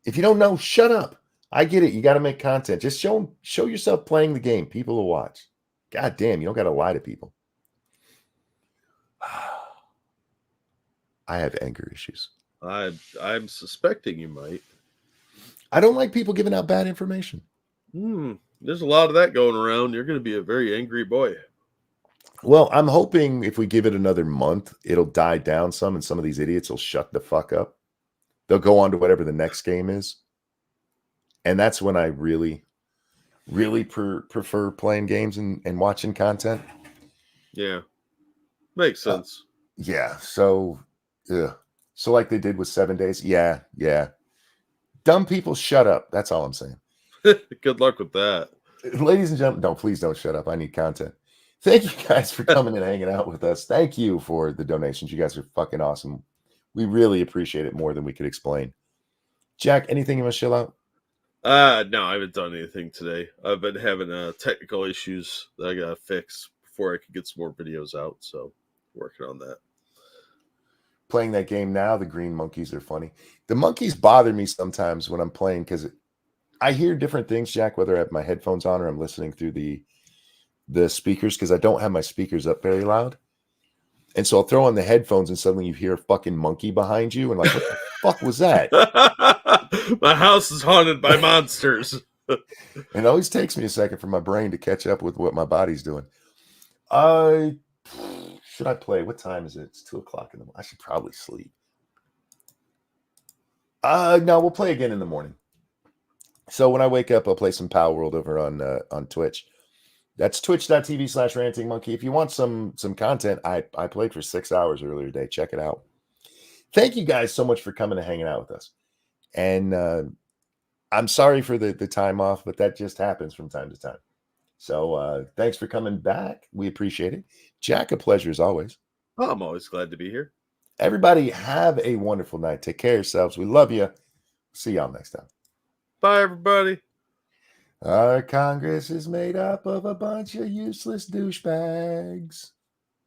If you don't know, shut up. I get it. You got to make content. Just show yourself playing the game. People will watch. God damn, you don't got to lie to people. I have anger issues. I'm suspecting you might. I don't like people giving out bad information. There's a lot of that going around. You're going to be a very angry boy. Well, I'm hoping if we give it another month, it'll die down some, and some of these idiots will shut the fuck up. They'll go on to whatever the next game is. And that's when I really, really prefer playing games and watching content. Yeah. Makes sense. Yeah. So like they did with 7 days. Yeah. Dumb people, shut up. That's all I'm saying. Good luck with that. Ladies and gentlemen, please don't shut up. I need content. Thank you guys for coming and hanging out with us. Thank you for the donations. You guys are fucking awesome. We really appreciate it more than we could explain. Jack, anything you want to chill out? No, I haven't done anything today. I've been having technical issues that I gotta fix before I can get some more videos out. So working on that. Playing that game now, the green monkeys are funny. The monkeys bother me sometimes when I'm playing because I hear different things, Jack, whether I have my headphones on or I'm listening through the speakers, because I don't have my speakers up very loud. And so I'll throw on the headphones and suddenly you hear a fucking monkey behind you and like, what the fuck was that? My house is haunted by monsters. It always takes me a second for my brain to catch up with what my body's doing. Should I play? What time is it? It's 2:00 in the morning. I should probably sleep. No, we'll play again in the morning. So when I wake up, I'll play some Power World over on Twitch. That's twitch.tv/rantingmonkey. If you want some content, I played for 6 hours earlier today. Check it out. Thank you guys so much for coming and hanging out with us. And I'm sorry for the time off, but that just happens from time to time. So thanks for coming back. We appreciate it. Jack, a pleasure as always. Oh, I'm always glad to be here. Everybody have a wonderful night. Take care of yourselves. We love you. See y'all next time. Bye, everybody. Our Congress is made up of a bunch of useless douchebags.